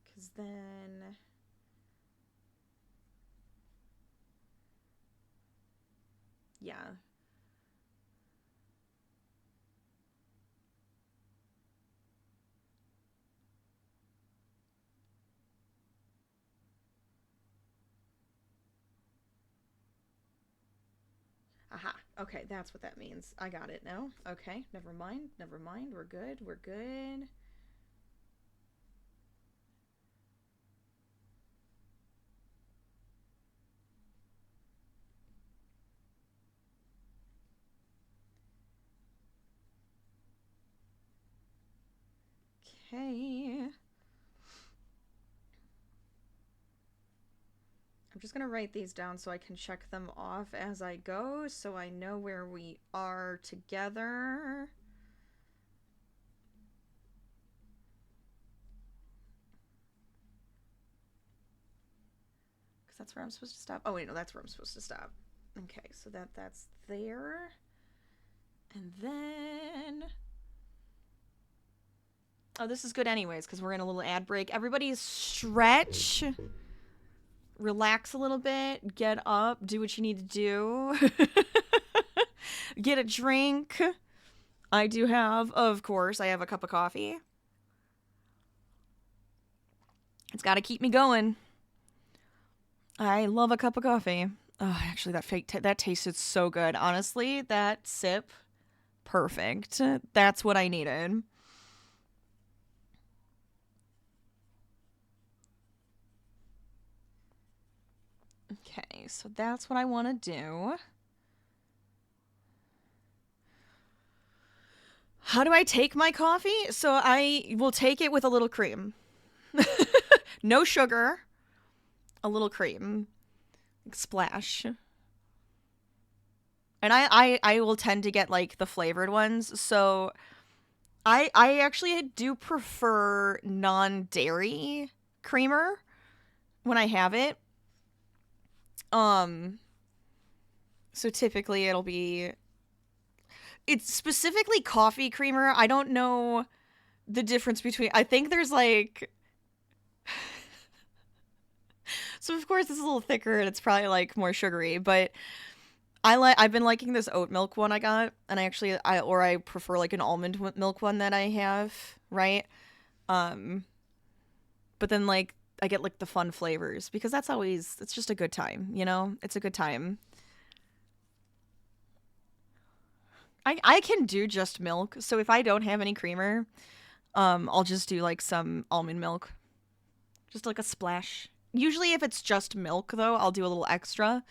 Because then... Yeah. Aha. Okay, that's what that means. I got it now. Okay, never mind. We're good. Okay. I'm just gonna write these down so I can check them off as I go, so I know where we are together. Because that's where I'm supposed to stop. Oh wait, no, that's where I'm supposed to stop. Okay, so that's there. And then... Oh, this is good anyways, because we're in a little ad break. Everybody stretch. Relax a little bit. Get up. Do what you need to do. Get a drink. I do have, of course, I have a cup of coffee. It's got to keep me going. I love a cup of coffee. Oh, actually, that tasted so good. Honestly, that sip, perfect. That's what I needed. Okay, so that's what I want to do. How do I take my coffee? So I will take it with a little cream. No sugar. A little cream. Splash. And I will tend to get like the flavored ones. So I actually do prefer non-dairy creamer when I have it. So typically it's specifically coffee creamer. I don't know the difference between, I think there's like, so of course it's a little thicker and it's probably like more sugary, but I've been liking this oat milk one I got, and I prefer like an almond milk one that I have, right? But then like I get like the fun flavors because it's just a good time, you know? It's a good time. I can do just milk, so if I don't have any creamer, I'll just do like some almond milk. Just like a splash. Usually if it's just milk though, I'll do a little extra.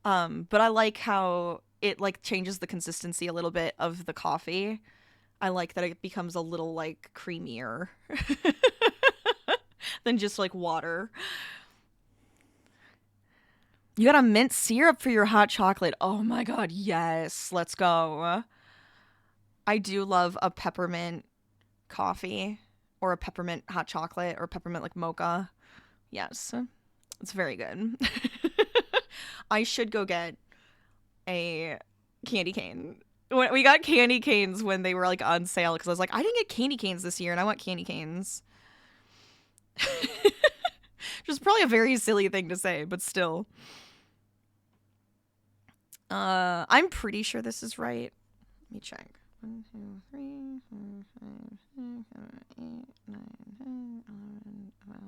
But I like how it like changes the consistency a little bit of the coffee. I like that it becomes a little like creamier than just like water. You got a mint syrup for your hot chocolate. Oh my god, yes. Let's go. I do love a peppermint coffee or a peppermint hot chocolate or peppermint like mocha. Yes. It's very good. I should go get a candy cane. We got candy canes when they were like on sale because I was like, I didn't get candy canes this year and I want candy canes. Which is probably a very silly thing to say, but still. I'm pretty sure this is right. Let me check. 1, 2, 3, 4, 5, 6, 7, 8, 9, 10, 11, 12.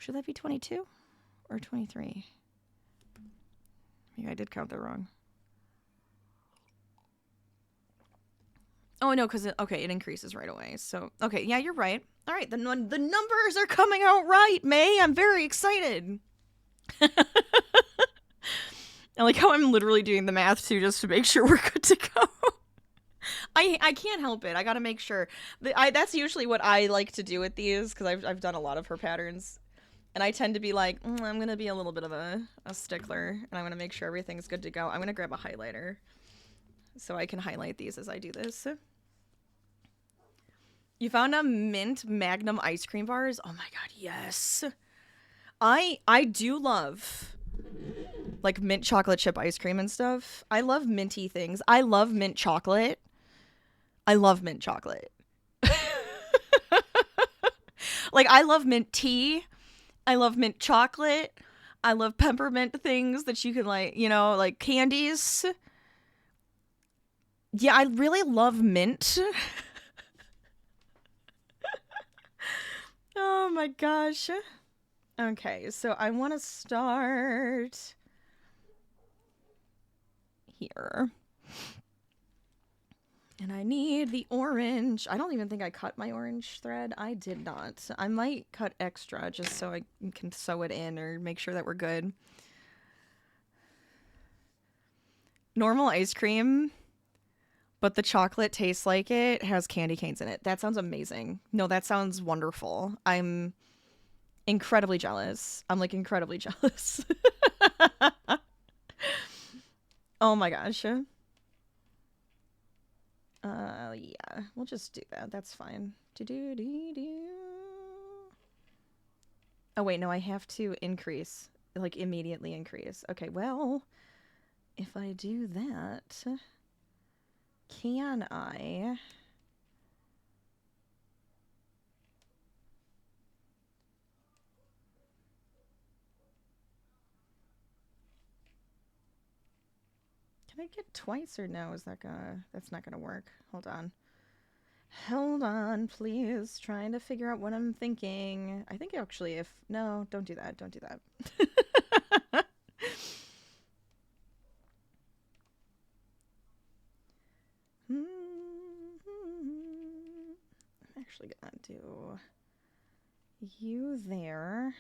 Should that be 22 or 23? Maybe I did count that wrong. Oh, no, because it increases right away. So, okay, yeah, you're right. All right, the numbers are coming out right, May. I'm very excited. I like how I'm literally doing the math, too, just to make sure we're good to go. I can't help it. I gotta make sure. That's usually what I like to do with these, because I've done a lot of her patterns. And I tend to be like, I'm going to be a little bit of a stickler, and I'm going to make sure everything's good to go. I'm going to grab a highlighter so I can highlight these as I do this. You found a mint Magnum ice cream bars? Oh my god, yes. I do love like mint chocolate chip ice cream and stuff. I love minty things. I love mint chocolate. I love mint chocolate. Like, I love mint tea. I love mint chocolate. I love peppermint things that you can, like, you know, like candies. Yeah, I really love mint. Oh my gosh. Okay, so I want to start here. And I need the orange. I don't even think I cut my orange thread. I did not. I might cut extra just so I can sew it in or make sure that we're good. Normal ice cream, but the chocolate tastes like it has candy canes in it. That sounds amazing. No, that sounds wonderful. I'm incredibly jealous. I'm like incredibly jealous. Oh my gosh. Yeah, we'll just do that. That's fine. Oh, wait, no, I have to increase. Like, immediately increase. Okay, well, if I do that, can I... Can I get twice or no? Is that gonna... That's not gonna work. Hold on. Hold on, please. Trying to figure out what I'm thinking. I think actually if... No, don't do that. Don't do that. I'm actually gonna do you there.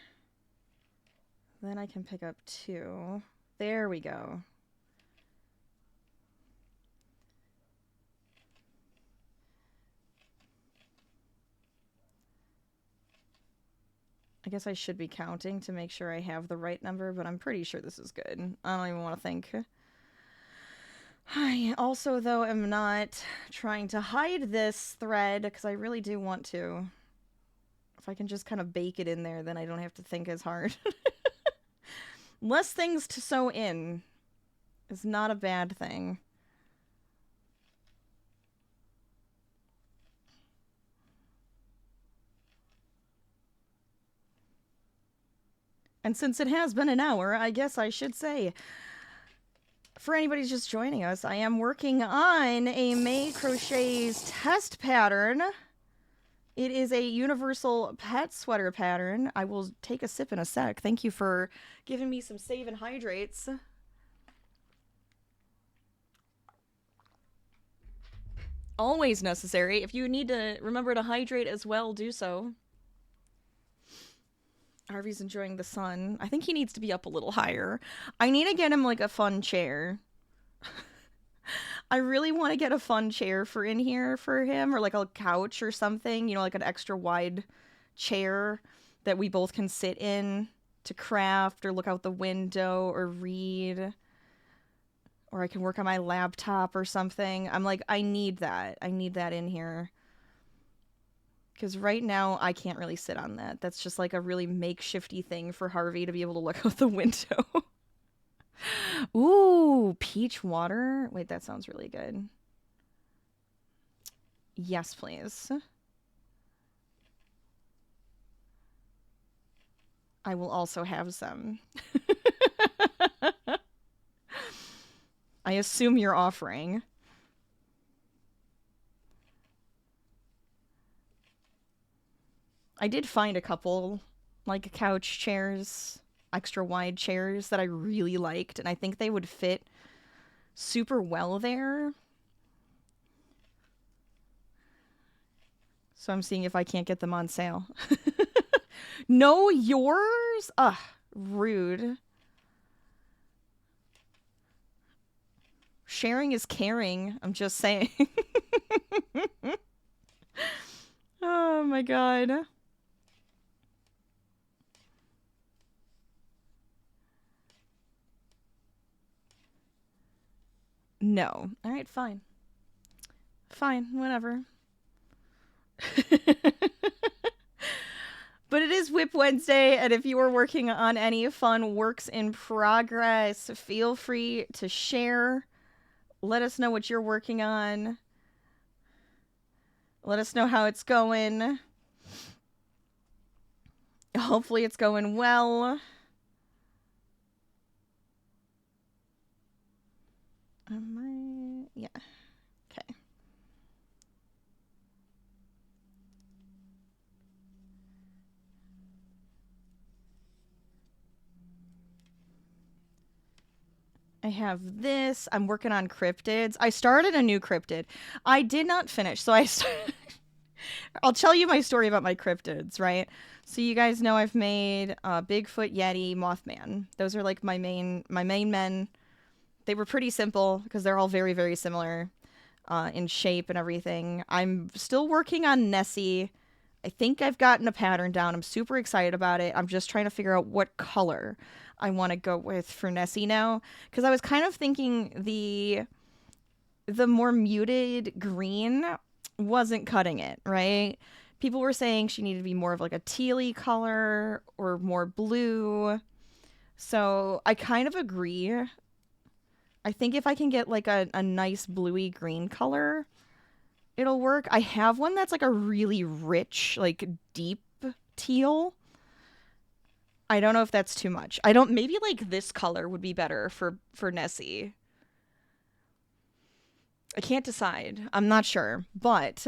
Then I can pick up 2. There we go. I guess I should be counting to make sure I have the right number, but I'm pretty sure this is good. I don't even want to think. I also, though, am not trying to hide this thread, because I really do want to. If I can just kind of bake it in there, then I don't have to think as hard. Less things to sew in is not a bad thing. And since it has been an hour, I guess I should say, for anybody who's just joining us, I am working on a May Crochet's test pattern. It is a universal pet sweater pattern. I will take a sip in a sec. Thank you for giving me some save and hydrates. Always necessary. If you need to remember to hydrate as well, do so. Harvey's enjoying the sun. I think he needs to be up a little higher. I need to get him, like, a fun chair. I really want to get a fun chair for in here for him, or, like, a couch or something. You know, like an extra wide chair that we both can sit in to craft or look out the window or read. Or I can work on my laptop or something. I'm like, I need that. I need that in here. Because right now, I can't really sit on that. That's just like a really makeshifty thing for Harvey to be able to look out the window. Ooh, peach water. Wait, that sounds really good. Yes, please. I will also have some. I assume you're offering. I did find a couple like couch chairs, extra wide chairs that I really liked, and I think they would fit super well there. So I'm seeing if I can't get them on sale. No, yours? Ugh, rude. Sharing is caring. I'm just saying. Oh my god. No. Alright, fine. Fine, whatever. But it is Whip Wednesday, and if you are working on any fun works in progress, feel free to share. Let us know what you're working on. Let us know how it's going. Hopefully it's going well. Yeah. Okay. I have this. I'm working on cryptids. I started a new cryptid. I did not finish, so I'll tell you my story about my cryptids, right? So you guys know I've made Bigfoot, Yeti, Mothman. Those are like my main men. They were pretty simple because they're all very, very similar in shape and everything. I'm still working on Nessie. I think I've gotten a pattern down. I'm super excited about it. I'm just trying to figure out what color I want to go with for Nessie now, because I was kind of thinking the more muted green wasn't cutting it, right? People were saying she needed to be more of like a tealy color or more blue. So I kind of agree. I think if I can get like a nice bluey green color, it'll work. I have one that's like a really rich, like deep teal. I don't know if that's too much. Maybe like this color would be better for Nessie. I can't decide. I'm not sure, but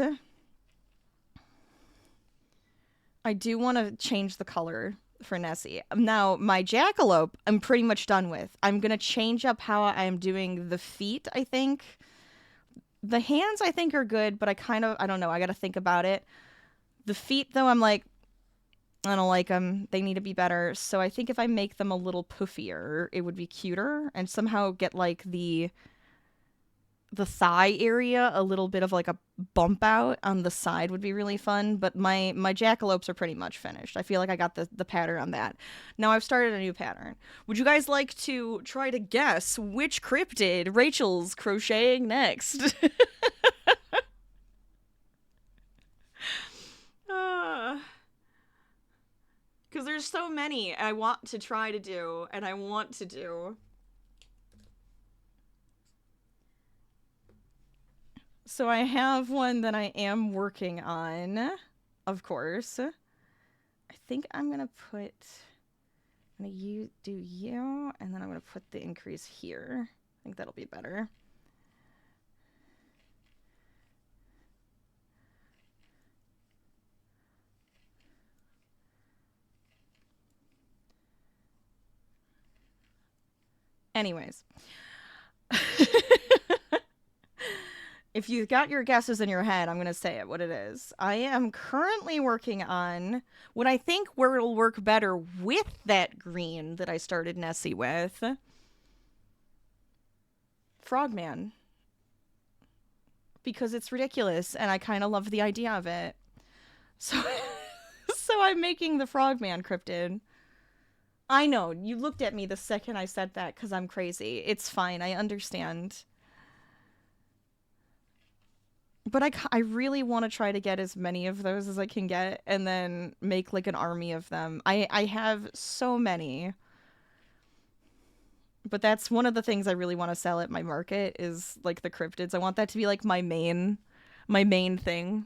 I do want to change the color for Nessie. Now, my jackalope, I'm pretty much done with. I'm going to change up how I'm doing the feet, I think. The hands, I think, are good, but I don't know. I got to think about it. The feet, though, I'm like, I don't like them. They need to be better. So I think if I make them a little poofier, it would be cuter, and somehow get like the thigh area a little bit of like a bump out on the side would be really fun. But my jackalopes are pretty much finished. I feel like I got the pattern on that. Now I've started a new pattern. Would you guys like to try to guess which cryptid Rachel's crocheting next? Because there's so many I want to try to do, and I want to do. So I have one that I am working on, of course. I think I'm going to do you, and then I'm going to put the increase here. I think that'll be better. Anyways. If you got your guesses in your head, I'm going to say it, what it is. I am currently working on what I think where it'll work better with that green that I started Nessie with. Frogman. Because it's ridiculous, and I kind of love the idea of it. So, so I'm making the Frogman cryptid. I know, you looked at me the second I said that because I'm crazy. It's fine, I understand. But I really want to try to get as many of those as I can get and then make like an army of them. I have so many. But that's one of the things I really want to sell at my market is like the cryptids. I want that to be like my main thing.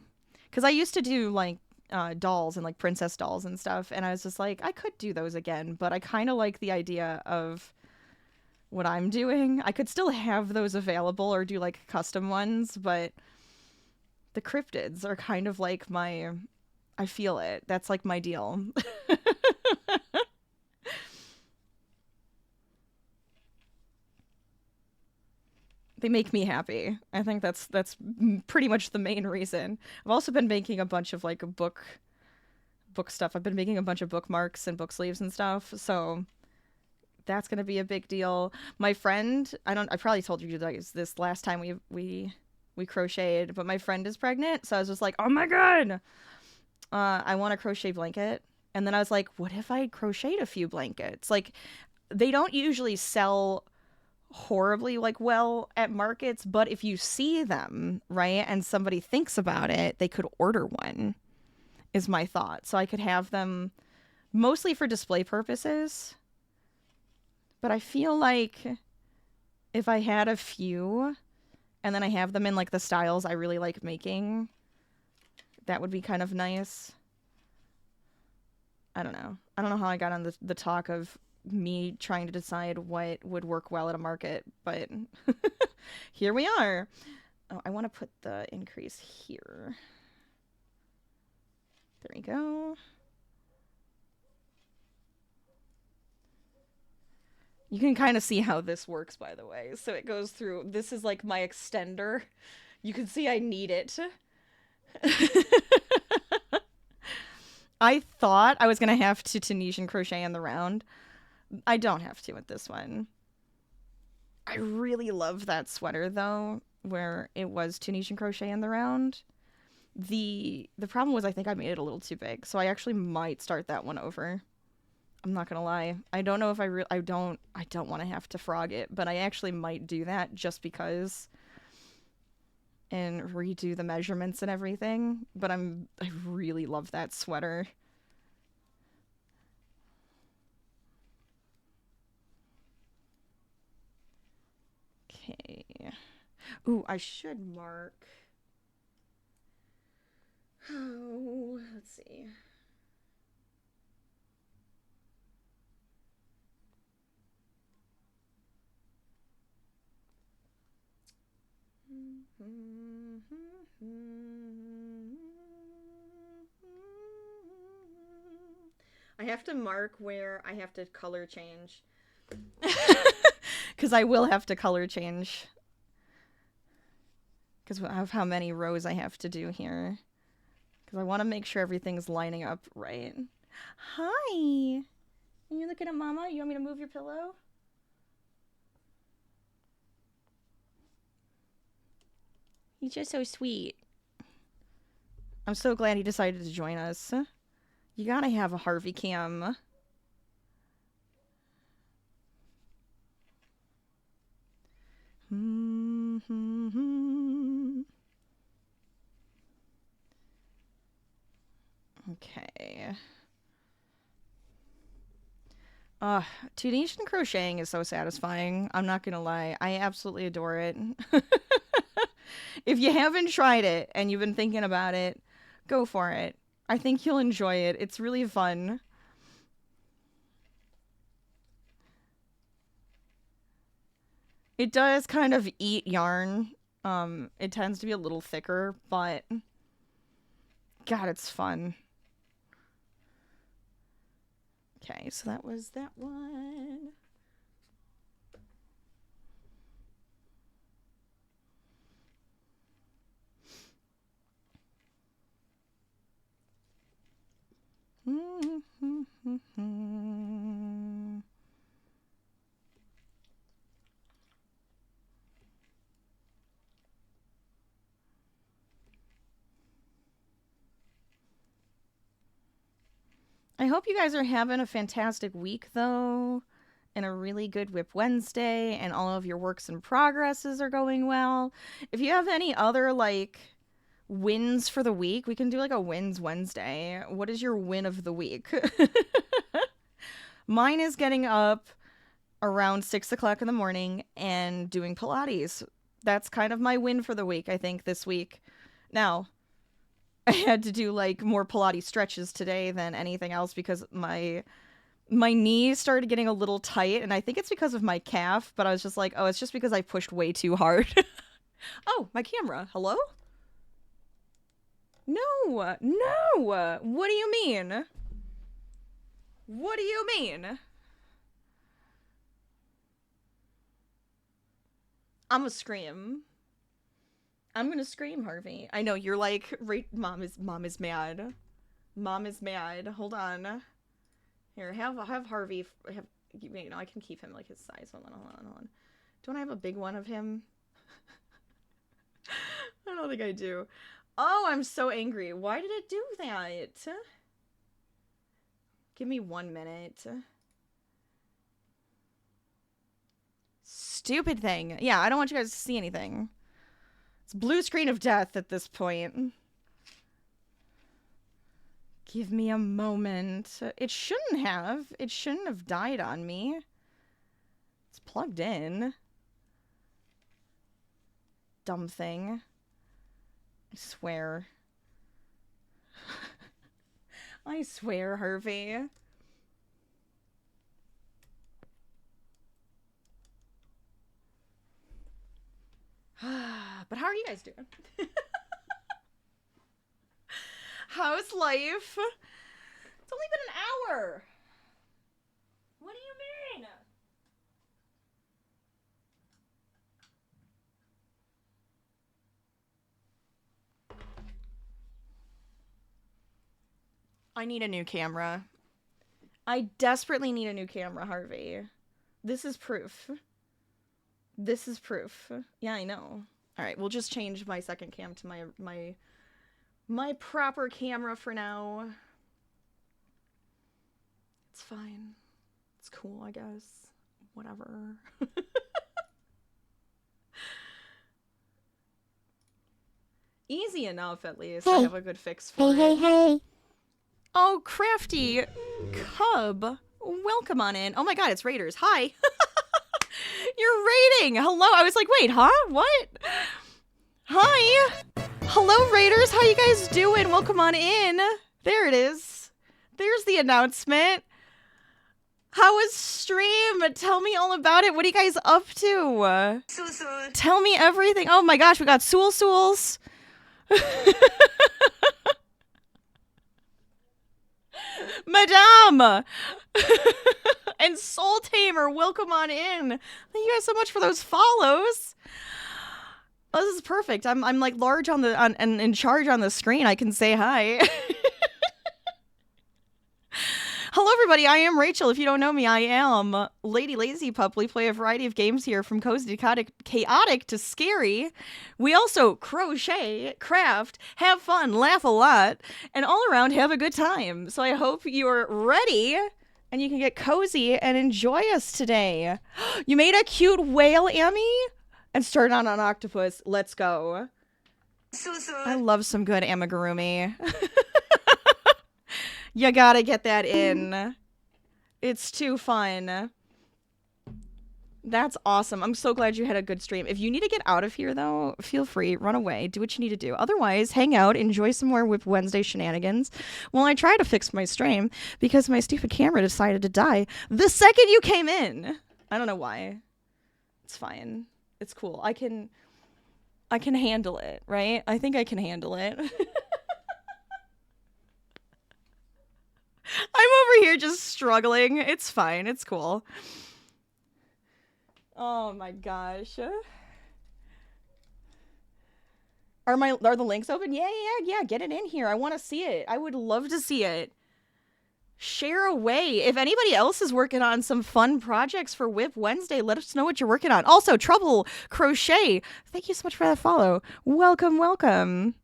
Because I used to do like dolls and like princess dolls and stuff. And I was just like, I could do those again. But I kind of like the idea of what I'm doing. I could still have those available or do like custom ones, but the cryptids are kind of like I feel it. That's like my deal. They make me happy. I think that's pretty much the main reason. I've also been making a bunch of like book stuff. I've been making a bunch of bookmarks and book sleeves and stuff. So that's gonna be a big deal. My friend, I probably told you guys this last time we crocheted, but my friend is pregnant, so I was just like, oh my god, I want a crochet blanket. And then I was like, what if I crocheted a few blankets? Like, they don't usually sell horribly like well at markets, but if you see them, right, and somebody thinks about it, they could order one, is my thought. So I could have them mostly for display purposes. But I feel like if I had a few and then I have them in like the styles I really like making, that would be kind of nice. I don't know. I don't know how I got on the talk of me trying to decide what would work well at a market, but here we are. Oh, I want to put the increase here. There we go. You can kind of see how this works, by the way. So it goes through, this is like my extender. You can see I need it. I thought I was going to have to Tunisian crochet in the round. I don't have to with this one. I really love that sweater, though, where it was Tunisian crochet in the round. The problem was I think I made it a little too big, so I actually might start that one over. I'm not gonna lie. I don't know if I don't want to have to frog it, but I actually might do that just because and redo the measurements and everything. But I really love that sweater. Okay. Ooh, I should mark. Oh, let's see. I have to mark where I have to color change. Because I will have to color change. Because of how many rows I have to do here. Because I want to make sure everything's lining up right. Hi! Are you looking at Mama? You want me to move your pillow? He's just so sweet. I'm so glad he decided to join us. You gotta have a Harvey cam. Okay. Tunisian crocheting is so satisfying. I'm not gonna lie. I absolutely adore it. If you haven't tried it and you've been thinking about it, go for it. I think you'll enjoy it. It's really fun. It does kind of eat yarn. It tends to be a little thicker, but God, it's fun. Okay, so that was that one. I hope you guys are having a fantastic week, though, and a really good Whip Wednesday, and all of your works and progresses are going well. If you have any other, like, wins for the week, we can do, like, a Wins Wednesday. What is your win of the week? Mine is getting up around 6 o'clock in the morning and doing Pilates. That's kind of my win for the week, I think, this week. Now, I had to do like more Pilates stretches today than anything else because my knee started getting a little tight, and I think it's because of my calf, but I was just like, oh, it's just because I pushed way too hard. Oh, my camera. Hello? No. What do you mean? What do you mean? I'm gonna scream. I'm gonna scream, Harvey. I know you're like, right, mom is mad. Mom is mad. Hold on. Here, have Harvey. You know, I can keep him like his size. Hold on. Don't I have a big one of him? I don't think I do. Oh, I'm so angry. Why did it do that? Give me 1 minute. Stupid thing. Yeah, I don't want you guys to see anything. It's blue screen of death at this point. Give me a moment. It shouldn't have. It shouldn't have died on me. It's plugged in. Dumb thing. I swear. I swear, Harvey. But how are you guys doing? How's life? It's only been an hour. What do you mean? I need a new camera. I desperately need a new camera, Harvey. This is proof. This is proof. Yeah, I know. All right, we'll just change my second cam to my proper camera for now. It's fine. It's cool, I guess. Whatever. Easy enough, at least. I have a good fix for it. Hey. Oh, Crafty Cub. Welcome on in. Oh my god, it's Raiders. Hi. You're raiding. Hello. I was like, wait, huh? What? Hi. Hello, Raiders. How you guys doing? Welcome on in. There it is. There's the announcement. How was stream? Tell me all about it. What are you guys up to? Tell me everything. Oh my gosh, we got Sools. Madame and Soul Tamer, welcome on in. Thank you guys so much for those follows. Oh, this is perfect. I'm like large on and in charge on the screen. I can say hi. Hello, everybody. I am Rachel. If you don't know me, I am LadyLazyPup. We play a variety of games here, from cozy to chaotic to scary. We also crochet, craft, have fun, laugh a lot, and all around have a good time. So I hope you're ready and you can get cozy and enjoy us today. You made a cute whale, Amy, and started on an octopus. Let's go. I love some good amigurumi. You gotta get that in. It's too fun. That's awesome. I'm so glad you had a good stream. If you need to get out of here, though, feel free. Run away. Do what you need to do. Otherwise, hang out. Enjoy some more Whip Wednesday shenanigans while I try to fix my stream because my stupid camera decided to die the second you came in. I don't know why. It's fine. It's cool. I can handle it, right? I think I can handle it. I'm over here just struggling. It's fine. It's cool. Oh my gosh. Are the links open? Yeah. Get it in here. I want to see it. I would love to see it. Share away. If anybody else is working on some fun projects for Whip Wednesday, let us know what you're working on. Also, Trouble Crochet. Thank you so much for that follow. Welcome.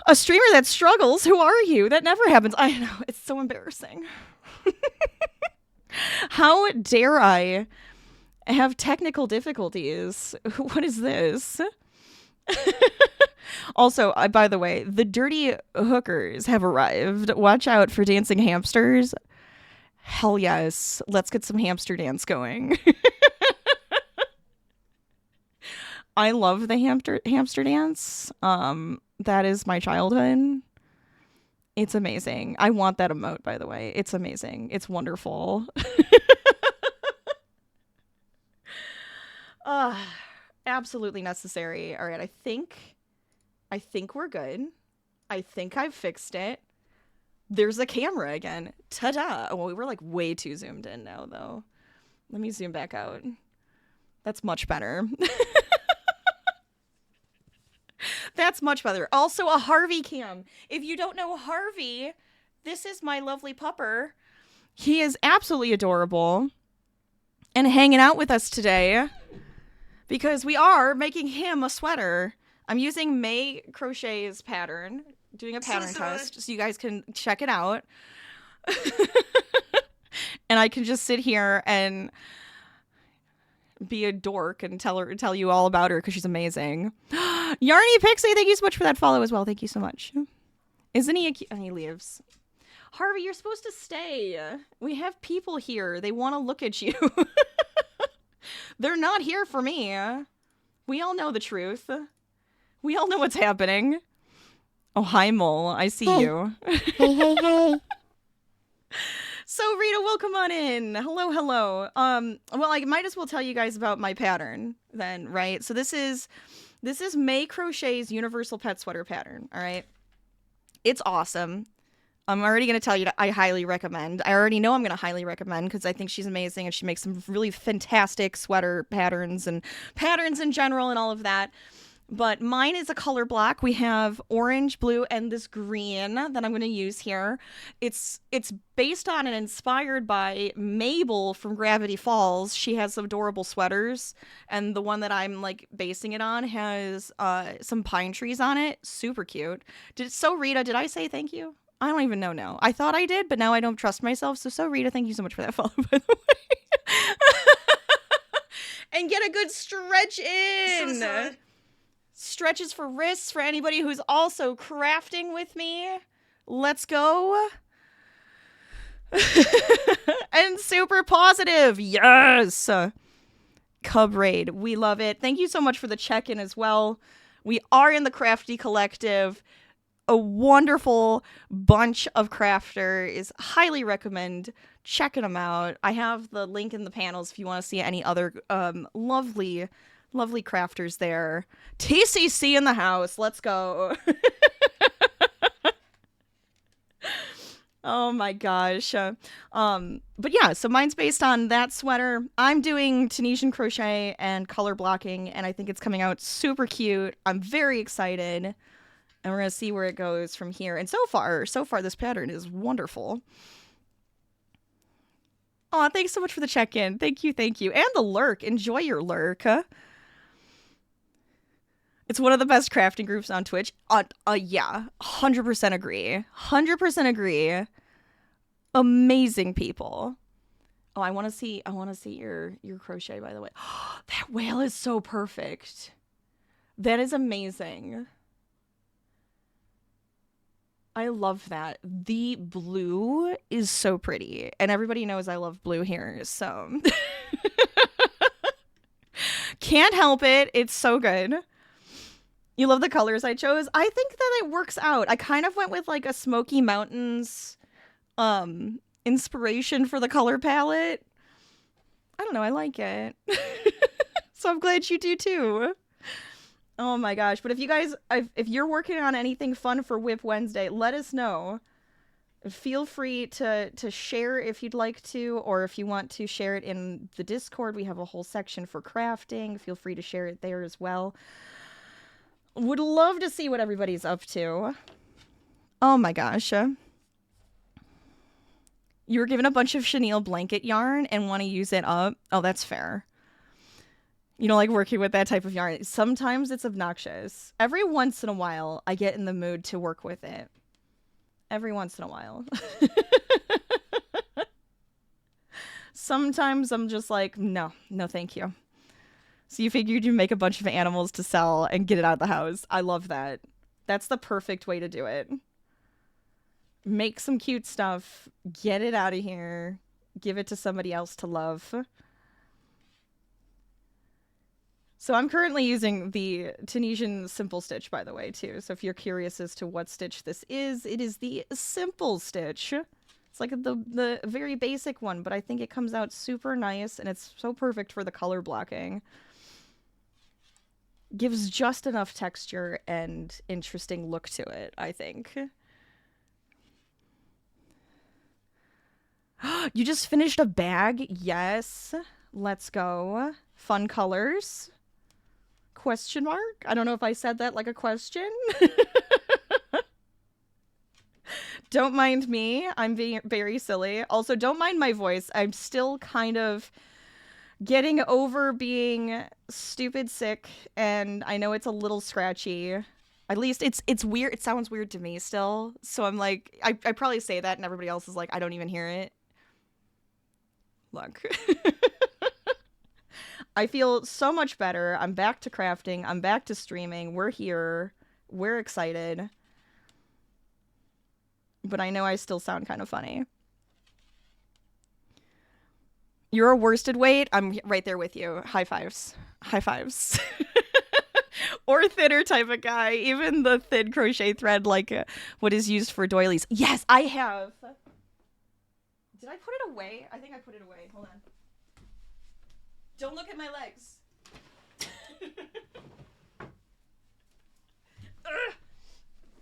A streamer that struggles? Who are you? That never happens. I know. It's so embarrassing. How dare I have technical difficulties? What is this? Also, by the way, the dirty hookers have arrived. Watch out for dancing hamsters. Hell yes. Let's get some hamster dance going. I love the hamster dance. That is my childhood. It's amazing. I want that emote, by the way. It's amazing. It's wonderful. Absolutely necessary. All right, I think we're good. I think I've fixed it. There's a camera again. Ta-da! Oh, we're like way too zoomed in now, though. Let me zoom back out. That's much better. That's much better. Also, a Harvey cam. If you don't know Harvey, this is my lovely pupper. He is absolutely adorable and hanging out with us today because we are making him a sweater. I'm using May Crochet's pattern, doing a pattern test, so you guys can check it out. And I can just sit here and be a dork and tell you all about her because she's amazing. Yarny Pixie, thank you so much for that follow as well. Thank you so much. Isn't he and he leaves. Harvey, you're supposed to stay. We have people here. They want to look at you. They're not here for me. We all know the truth. We all know what's happening. Oh, hi, Mole. I see you. Hey. So, Rita, welcome on in. Hello. Well, I might as well tell you guys about my pattern then, right? So this is May Crochet's Universal Pet Sweater pattern, all right? It's awesome. I'm already going to tell you that I highly recommend. I already know I'm going to highly recommend because I think she's amazing and she makes some really fantastic sweater patterns and patterns in general and all of that. But mine is a color block. We have orange, blue, and this green that I'm going to use here. It's based on and inspired by Mabel from Gravity Falls. She has some adorable sweaters, and the one that I'm like basing it on has some pine trees on it. Super cute. Rita, did I say thank you? I don't even know now. I thought I did, but now I don't trust myself. So Rita, thank you so much for that follow, by the way. And get a good stretch in. So Stretches for wrists for anybody who's also crafting with me. Let's go. And super positive. Yes. Cub Raid. We love it. Thank you so much for the check-in as well. We are in the Crafty Collective. A wonderful bunch of crafters. Highly recommend checking them out. I have the link in the panels if you want to see any other lovely crafters there. TCC in the house. Let's go. Oh my gosh. But yeah, so mine's based on that sweater. I'm doing Tunisian crochet and color blocking, and I think it's coming out super cute. I'm very excited. And we're going to see where it goes from here. And so far, this pattern is wonderful. Oh, thanks so much for the check-in. Thank you. And the lurk. Enjoy your lurk. It's one of the best crafting groups on Twitch. Yeah, 100% agree. 100% agree. Amazing people. Oh, I want to see your crochet, by the way. That whale is so perfect. That is amazing. I love that. The blue is so pretty. And everybody knows I love blue here, so. Can't help it. It's so good. You love the colors I chose? I think that it works out. I kind of went with like a Smoky Mountains inspiration for the color palette. I don't know. I like it. So I'm glad you do too. Oh my gosh. But if you guys, if you're working on anything fun for Whip Wednesday, let us know. Feel free to share if you'd like to, or if you want to share it in the Discord, we have a whole section for crafting. Feel free to share it there as well. Would love to see what everybody's up to. Oh my gosh. You were given a bunch of chenille blanket yarn and want to use it up. Oh, that's fair. You don't like working with that type of yarn. Sometimes it's obnoxious. Every once in a while, I get in the mood to work with it. Every once in a while. Sometimes I'm just like, no, thank you. So you figured you'd make a bunch of animals to sell and get it out of the house. I love that. That's the perfect way to do it. Make some cute stuff, get it out of here, give it to somebody else to love. So I'm currently using the Tunisian Simple Stitch, by the way, too. So if you're curious as to what stitch this is, it is the Simple Stitch. It's like the very basic one, but I think it comes out super nice, and it's so perfect for the color blocking. Gives just enough texture and interesting look to it, I think. You just finished a bag? Yes. Let's go. Fun colors? Question mark? I don't know if I said that like a question. Don't mind me. I'm being very silly. Also, don't mind my voice. I'm still kind of getting over being stupid sick, and I know it's a little scratchy. At least it's weird. It sounds weird to me still. So I'm like, I probably say that, and everybody else is like, I don't even hear it. Look. I feel so much better. I'm back to crafting. I'm back to streaming. We're here. We're excited. But I know I still sound kind of funny. You're a worsted weight. I'm right there with you. High fives. High fives. Or thinner type of guy. Even the thin crochet thread, like what is used for doilies. Yes, I have. Did I put it away? I think I put it away. Hold on. Don't look at my legs.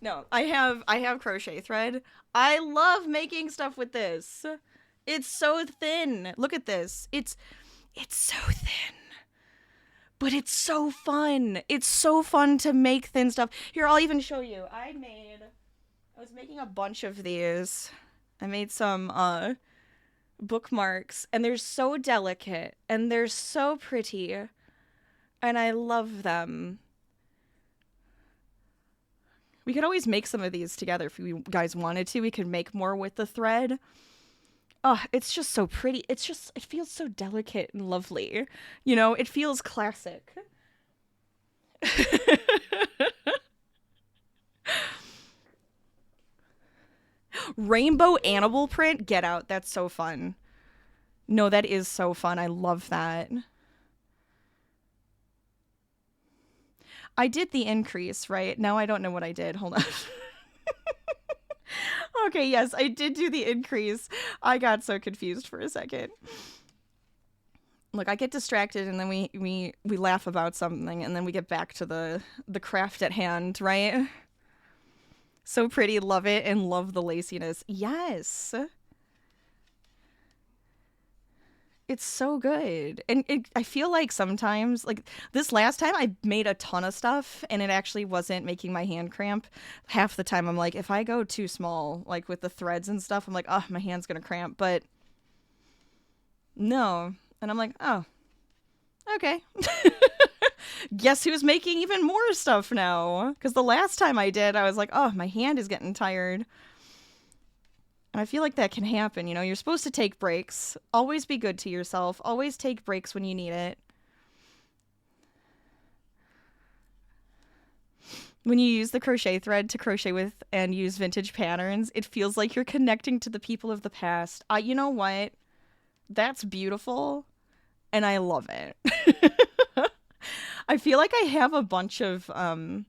No, I have crochet thread. I love making stuff with this. It's so thin. Look at this. It's so thin. But it's so fun. It's so fun to make thin stuff. Here, I'll even show you. I was making a bunch of these. I made some bookmarks, and they're so delicate, and they're so pretty, and I love them. We could always make some of these together if you guys wanted to. We could make more with the thread. Oh, it's just so pretty. It feels so delicate and lovely. You know, it feels classic. Rainbow animal print? Get out. That's so fun. No, that is so fun. I love that. I did the increase, right? Now I don't know what I did. Hold on. Okay, yes, I did do the increase. I got so confused for a second. Look, I get distracted, and then we laugh about something, and then we get back to the craft at hand, right? So pretty, love it, and love the laciness. Yes. It's so good. And I feel like sometimes, like this last time, I made a ton of stuff and it actually wasn't making my hand cramp. Half the time I'm like, if I go too small, like with the threads and stuff, I'm like, oh, my hand's gonna cramp. But no. And I'm like, oh, okay. Guess who's making even more stuff now? Because the last time I did, I was like, oh, my hand is getting tired. And I feel like that can happen, you know? You're supposed to take breaks. Always be good to yourself. Always take breaks when you need it. When you use the crochet thread to crochet with and use vintage patterns, it feels like you're connecting to the people of the past. You know what? That's beautiful, and I love it. I feel like I have a bunch of, I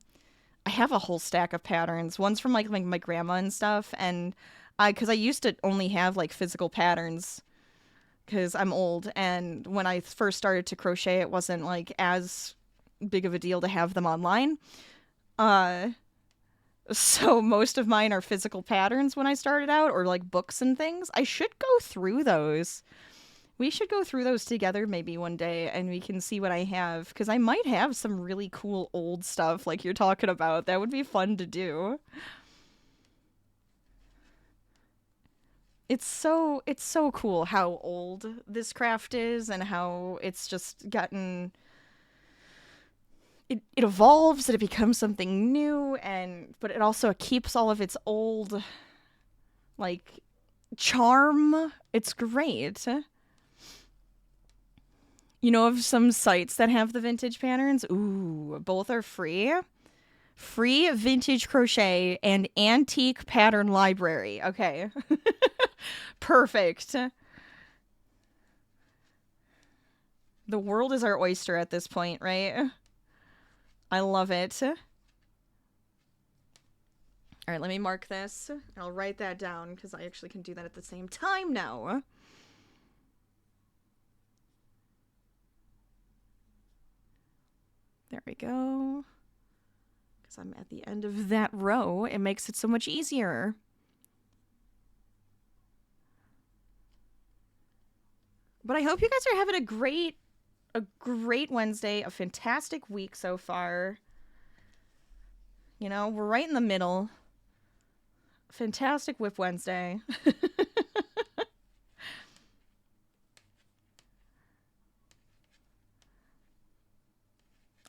have a whole stack of patterns. One's from like my grandma and stuff, and because I used to only have like physical patterns because I'm old, and when I first started to crochet, it wasn't like as big of a deal to have them online. So most of mine are physical patterns when I started out, or like books and things. I should go through those. We should go through those together maybe one day, and we can see what I have, because I might have some really cool old stuff like you're talking about. That would be fun to do. It's so cool how old this craft is and how it's just gotten it evolves and it becomes something new, and but it also keeps all of its old like charm. It's great. You know of some sites that have the vintage patterns? Ooh, both are free. Free Vintage Crochet and Antique Pattern Library. Okay. Perfect. The world is our oyster at this point, right? I love it. All right, let me mark this. I'll write that down because I actually can do that at the same time now. There we go. Because I'm at the end of that row, it makes it so much easier. But I hope you guys are having a great Wednesday, a fantastic week so far. You know, we're right in the middle. Fantastic Whip Wednesday.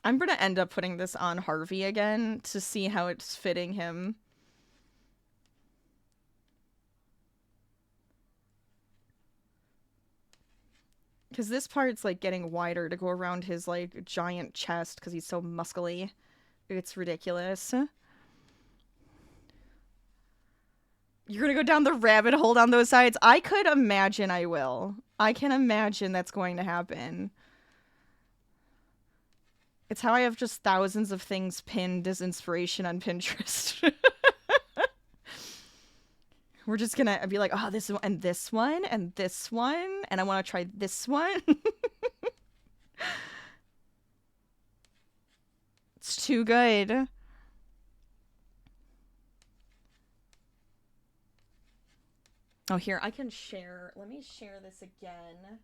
I'm going to end up putting this on Harvey again to see how it's fitting him. Because this part's, like, getting wider to go around his, like, giant chest because he's so muscly. It's ridiculous. You're gonna go down the rabbit hole on those sides? I could imagine I will. I can imagine that's going to happen. It's how I have just thousands of things pinned as inspiration on Pinterest. We're just gonna be like, oh, this one, and this one, and this one, and I want to try this one. It's too good. Oh, here, I can share. Let me share this again.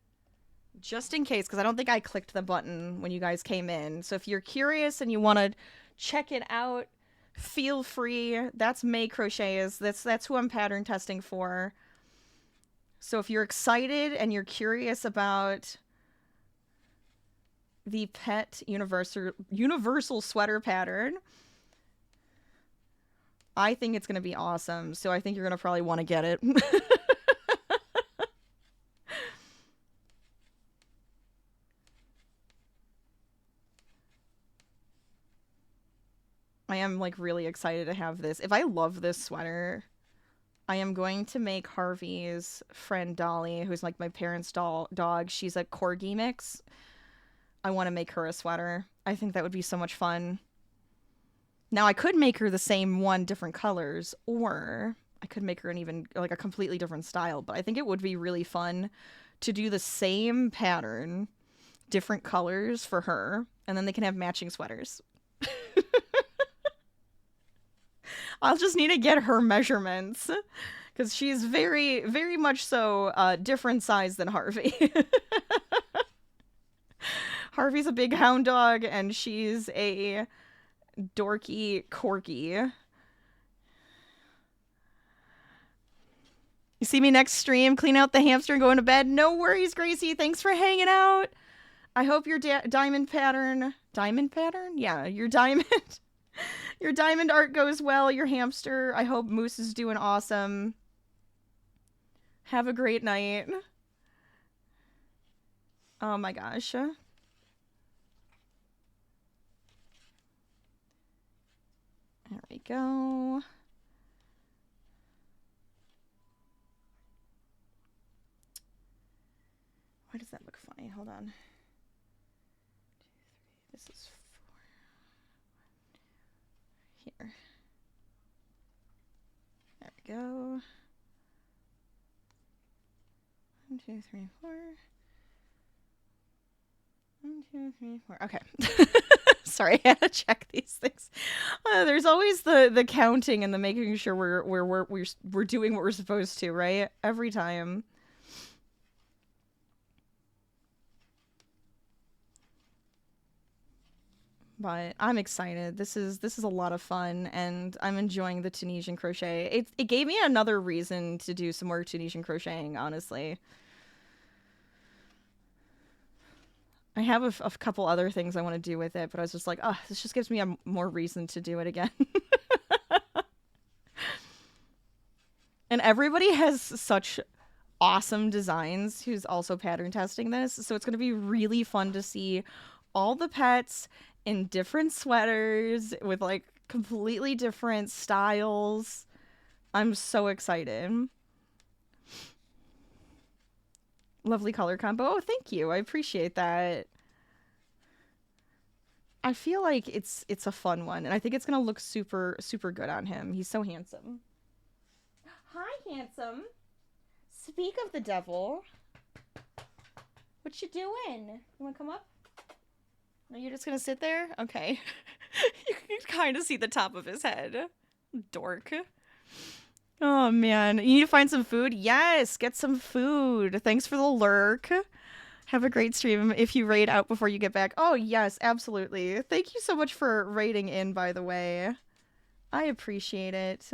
Just in case, because I don't think I clicked the button when you guys came in. So if you're curious and you want to check it out, feel free. That's May Crochets. That's who I'm pattern testing for. So if you're excited and you're curious about the Pet Universal Sweater pattern, I think it's going to be awesome. So I think you're going to probably want to get it. I am, like, really excited to have this. If I love this sweater, I am going to make Harvey's friend Dolly, who's, like, my parents' dog. She's a corgi mix. I want to make her a sweater. I think that would be so much fun. Now, I could make her the same one, different colors, or I could make her an even, like, a completely different style. But I think it would be really fun to do the same pattern, different colors for her, and then they can have matching sweaters. I'll just need to get her measurements because she's very, very much so different size than Harvey. Harvey's a big hound dog and she's a dorky corgi. You see me next stream, clean out the hamster and go into bed? No worries, Gracie. Thanks for hanging out. I hope your diamond pattern... Diamond pattern? Yeah, your diamond... Your diamond art goes well. Your hamster. I hope Moose is doing awesome. Have a great night. Oh my gosh. There we go. Why does that look funny? Hold on. This is... Here. There we go. 1, 2, 3, 4. 1, 2, 3, 4. Okay. Sorry, I had to check these things. There's always the counting and the making sure we're doing what we're supposed to, right? Every time. But I'm excited. This is a lot of fun, and I'm enjoying the Tunisian crochet. It gave me another reason to do some more Tunisian crocheting, honestly. I have a couple other things I want to do with it, but I was just like, oh, this just gives me a more reason to do it again. And everybody has such awesome designs who's also pattern testing this, so it's going to be really fun to see all the pets in different sweaters with, like, completely different styles. I'm so excited. Lovely color combo. Oh, thank you. I appreciate that. I feel like it's a fun one, and I think it's gonna look super, super good on him. He's so handsome. Hi, handsome. Speak of the devil. What you doing? You wanna come up? No, you're just gonna sit there? Okay. You can kind of see the top of his head. Dork. Oh, man. You need to find some food? Yes, get some food. Thanks for the lurk. Have a great stream if you raid out before you get back. Oh, yes, absolutely. Thank you so much for raiding in, by the way. I appreciate it.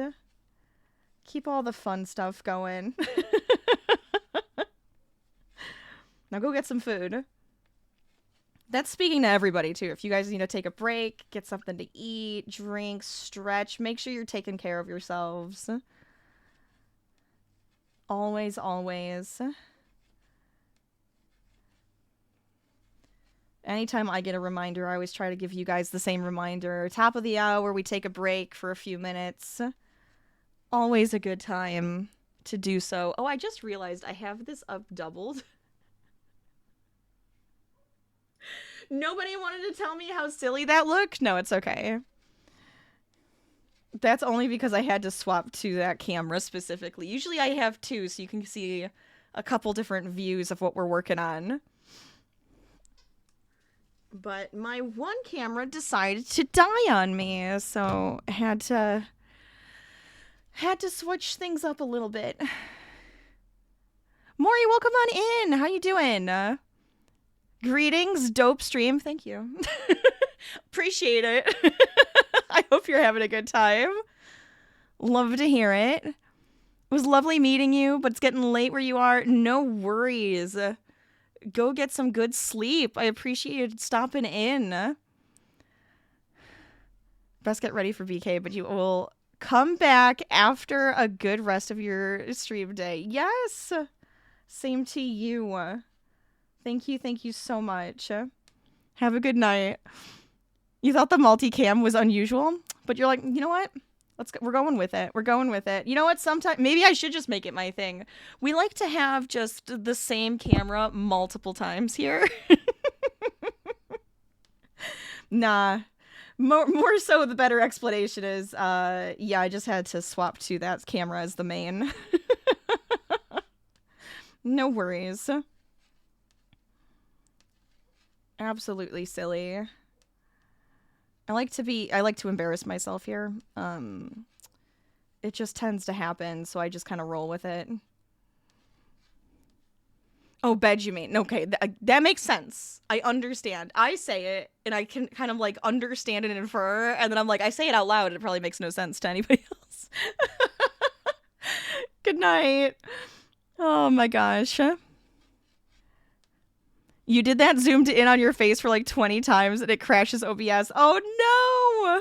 Keep all the fun stuff going. Now go get some food. That's speaking to everybody, too. If you guys need to take a break, get something to eat, drink, stretch, make sure you're taking care of yourselves. Always, always. Anytime I get a reminder, I always try to give you guys the same reminder. Top of the hour, we take a break for a few minutes. Always a good time to do so. Oh, I just realized I have this up doubled. Nobody wanted to tell me how silly that looked? No, it's okay. That's only because I had to swap to that camera specifically. Usually I have two, so you can see a couple different views of what we're working on. But my one camera decided to die on me, so I had to switch things up a little bit. Maury, welcome on in. How you doing? Greetings, dope stream. Thank you. Appreciate it. I hope you're having a good time. Love to hear it. It was lovely meeting you, but it's getting late where you are. No worries. Go get some good sleep. I appreciate you stopping in. Best get ready for BK, but you will come back after a good rest of your stream day. Yes. Same to you. Thank you so much. Have a good night. You thought the multicam was unusual, but you're like, you know what? We're going with it. We're going with it. You know what? Sometimes maybe I should just make it my thing. We like to have just the same camera multiple times here. Nah. More so the better explanation is yeah, I just had to swap to that camera as the main. No worries. Absolutely silly. I like to embarrass myself here. It just tends to happen, so I just kind of roll with it. Oh, bed, you mean? Okay, that makes sense. I understand. I say it, and I can kind of, like, understand and infer, and then I'm like, I say it out loud, and it probably makes no sense to anybody else. Good night. Oh, my gosh. You did that zoomed in on your face for, like, 20 times, and it crashes OBS. Oh,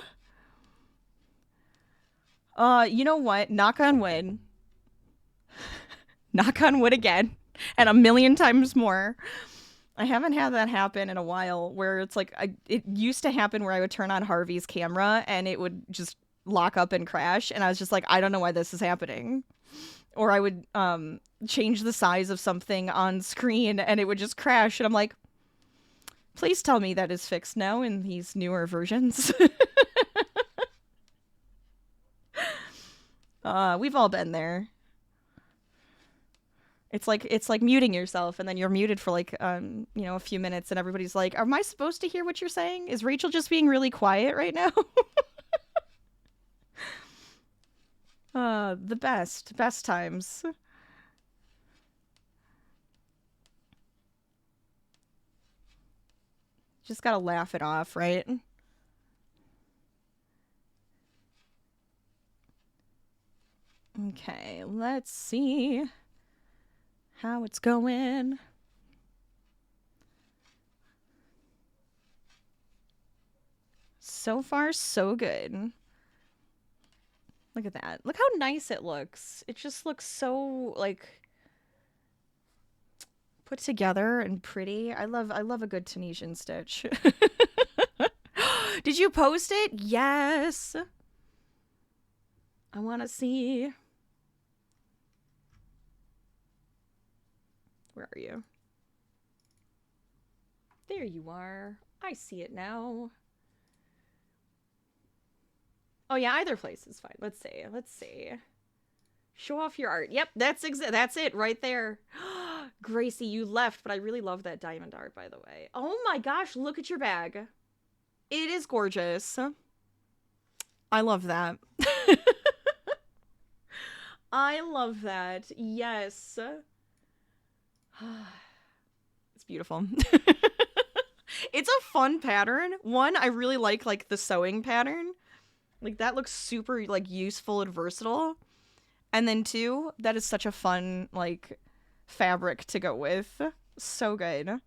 no! You know what? Knock on wood. Knock on wood again. And a million times more. I haven't had that happen in a while, where it's like, it used to happen where I would turn on Harvey's camera and it would just lock up and crash, and I was just like, I don't know why this is happening. Or I would change the size of something on screen and it would just crash, and I'm like, please tell me that is fixed now in these newer versions. We've all been there. It's like muting yourself, and then you're muted for like you know, a few minutes, and everybody's like, am I supposed to hear what you're saying? Is Rachel just being really quiet right now? The best times. Just gotta laugh it off, right? Okay, let's see how it's going. So far, so good. Look at that. Look how nice it looks. It just looks so, like, put together and pretty. I love a good Tunisian stitch. Did you post it? Yes. I want to see. Where are you? There you are. I see it now. Oh yeah, either place is fine. Let's see. Show off your art. Yep, that's it right there. Gracie, you left, but I really love that diamond art, by the way. Oh my gosh, look at your bag. It is gorgeous. I love that. I love that. Yes. It's beautiful. It's a fun pattern. One, I really like the sewing pattern. Like, that looks super, like, useful and versatile. And then two, that is such a fun, like, fabric to go with. So good.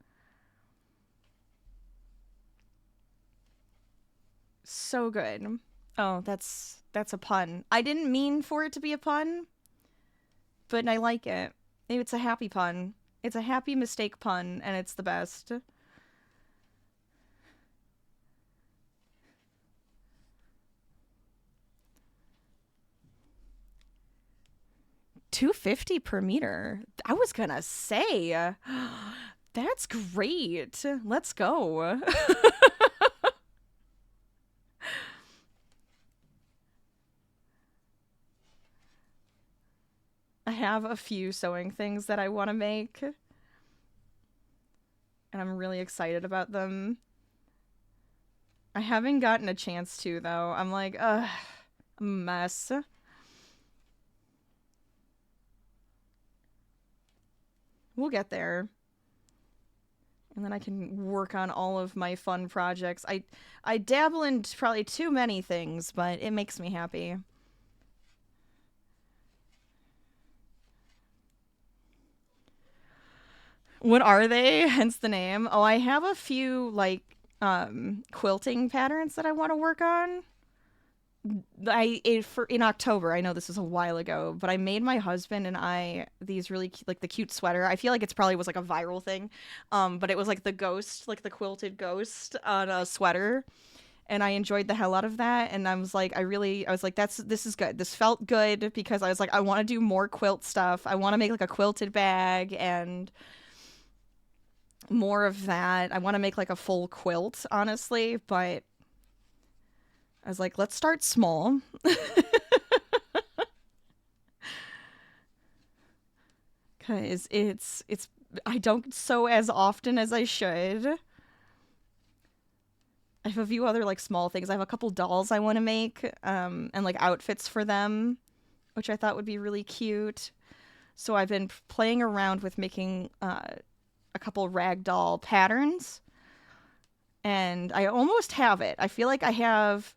So good. Oh, that's a pun. I didn't mean for it to be a pun, but I like it. It's a happy pun. It's a happy mistake pun, and it's the best. $250 per meter. I was gonna say, that's great. Let's go. I have a few sewing things that I want to make, and I'm really excited about them. I haven't gotten a chance to, though. I'm like, ugh, a mess. We'll get there. And then I can work on all of my fun projects. I dabble in probably too many things, but it makes me happy. What are they? Hence the name. Oh, I have a few, like, quilting patterns that I want to work on. In October, I know this was a while ago, but I made my husband and I these really like the cute sweater. I feel like it's probably was like a viral thing, but it was like the ghost, like the quilted ghost on a sweater, and I enjoyed the hell out of that. And I was like, I was like, this is good. This felt good because I was like, I want to do more quilt stuff. I want to make like a quilted bag and more of that. I want to make like a full quilt, honestly, but I was like, let's start small. Because I don't sew as often as I should. I have a few other like small things. I have a couple dolls I want to make, and like outfits for them, which I thought would be really cute. So I've been playing around with making a couple ragdoll patterns, and I almost have it. I feel like I have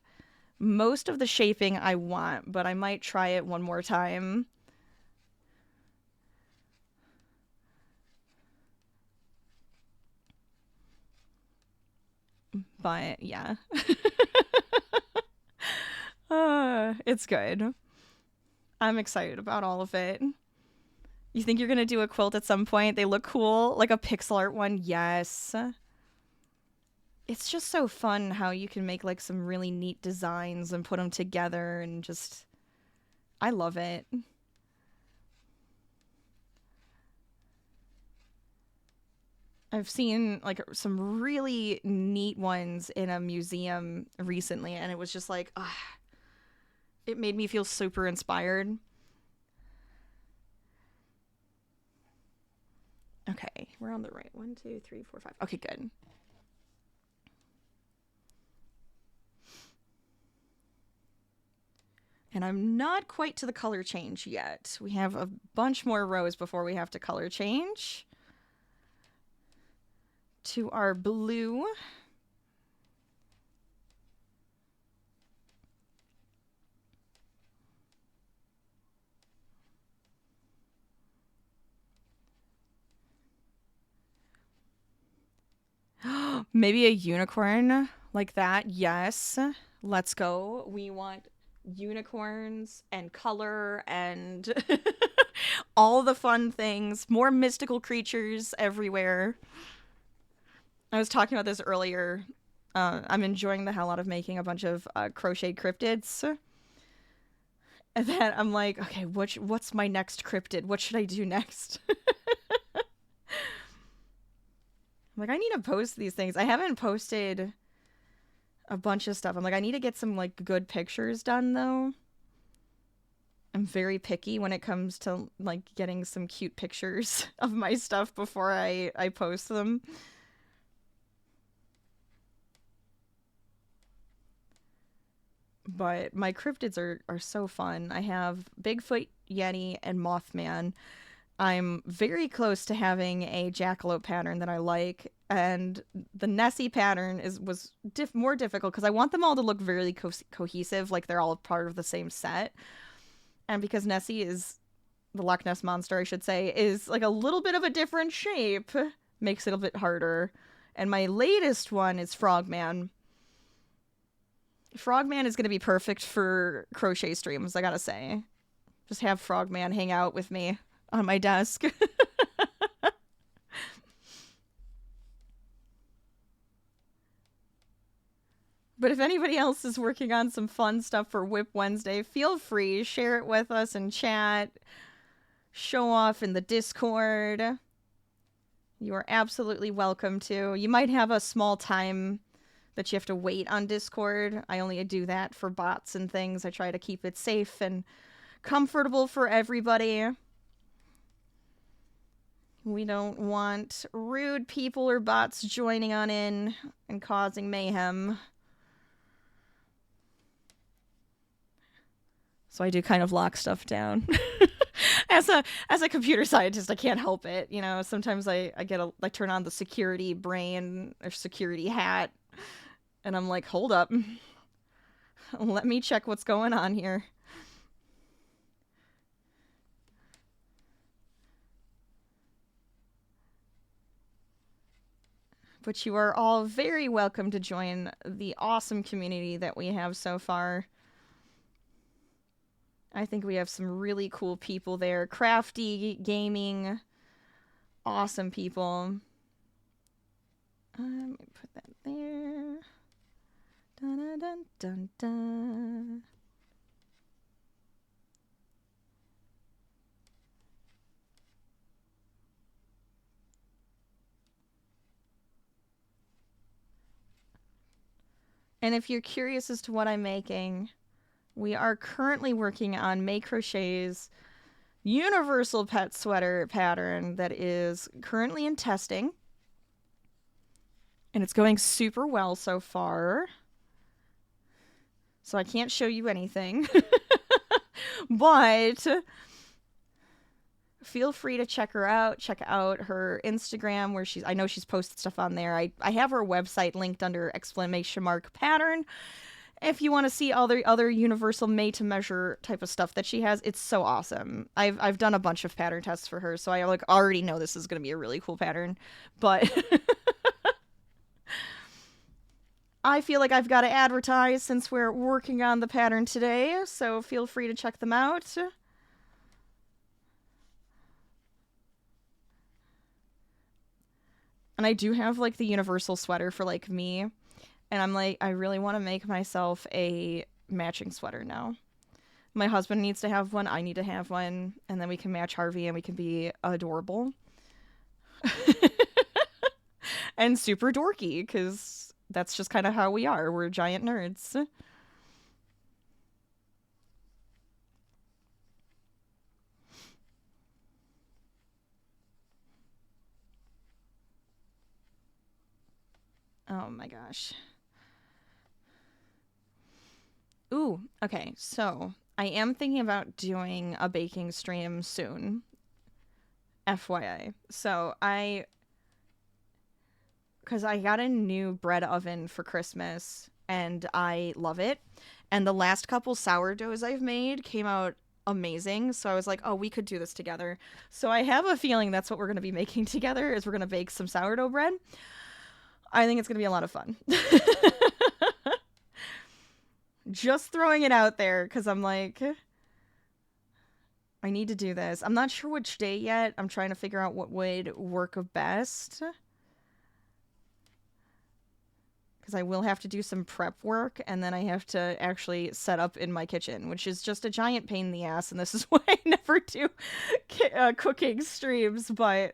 most of the shaping I want, but I might try it one more time. But yeah. It's good. I'm excited about all of it. You think you're gonna do a quilt at some point? They look cool. Like a pixel art one? Yes. It's just so fun how you can make like some really neat designs and put them together and just... I love it. I've seen like some really neat ones in a museum recently, and it was just like, it made me feel super inspired. Okay, we're on the right. 1, 2, 3, 4, 5. Okay, good. And I'm not quite to the color change yet. We have a bunch more rows before we have to color change to our blue. Maybe a unicorn like that. Yes. Let's go. We want unicorns and color and all the fun things. More mystical creatures everywhere. I was talking about this earlier. I'm enjoying the hell out of making a bunch of crocheted cryptids. And then I'm like, okay, what's my next cryptid? What should I do next? I'm like, I need to post these things. I haven't posted a bunch of stuff. I'm like, I need to get some like good pictures done though. I'm very picky when it comes to like getting some cute pictures of my stuff before I post them. But my cryptids are so fun. I have Bigfoot, Yeti, and Mothman. I'm very close to having a jackalope pattern that I like, and the Nessie pattern was more difficult because I want them all to look very cohesive, like they're all part of the same set. And because Nessie is the Loch Ness monster, I should say, is like a little bit of a different shape, makes it a bit harder. And my latest one is Frogman. Frogman is going to be perfect for crochet streams, I gotta say. Just have Frogman hang out with me on my desk. But if anybody else is working on some fun stuff for Whip Wednesday, feel free, share it with us in chat, show off in the Discord. You are absolutely welcome to. You might have a small time that you have to wait on Discord. I only do that for bots and things. I try to keep it safe and comfortable for everybody. We don't want rude people or bots joining on in and causing mayhem. So I do kind of lock stuff down. As a computer scientist, I can't help it. You know, sometimes I turn on the security brain or security hat, and I'm like, hold up. Let me check what's going on here. But you are all very welcome to join the awesome community that we have so far. I think we have some really cool people there. Crafty, gaming, awesome people. Let me put that there. Dun dun dun dun dun. And if you're curious as to what I'm making, we are currently working on May Crochet's Universal Pet Sweater pattern that is currently in testing. And it's going super well so far. So I can't show you anything. But feel free to check her out. Check out her Instagram where I know she's posted stuff on there. I have her website linked under !pattern. If you want to see all the other universal made to measure type of stuff that she has, it's so awesome. I've done a bunch of pattern tests for her, so I like already know this is going to be a really cool pattern. But I feel like I've got to advertise since we're working on the pattern today, so feel free to check them out. And I do have like the universal sweater for like me. And I'm like, I really want to make myself a matching sweater now. My husband needs to have one. I need to have one. And then we can match Harvey and we can be adorable. And super dorky, because that's just kind of how we are. We're giant nerds. Oh my gosh. Ooh, okay, so I am thinking about doing a baking stream soon. FYI. So because I got a new bread oven for Christmas and I love it. And the last couple sourdoughs I've made came out amazing. So I was like, oh, we could do this together. So I have a feeling that's what we're going to be making together is we're going to bake some sourdough bread. I think it's going to be a lot of fun. Just throwing it out there because I'm like, I need to do this. I'm not sure which day yet. I'm trying to figure out what would work best. Because I will have to do some prep work and then I have to actually set up in my kitchen, which is just a giant pain in the ass. And this is why I never do cooking streams. But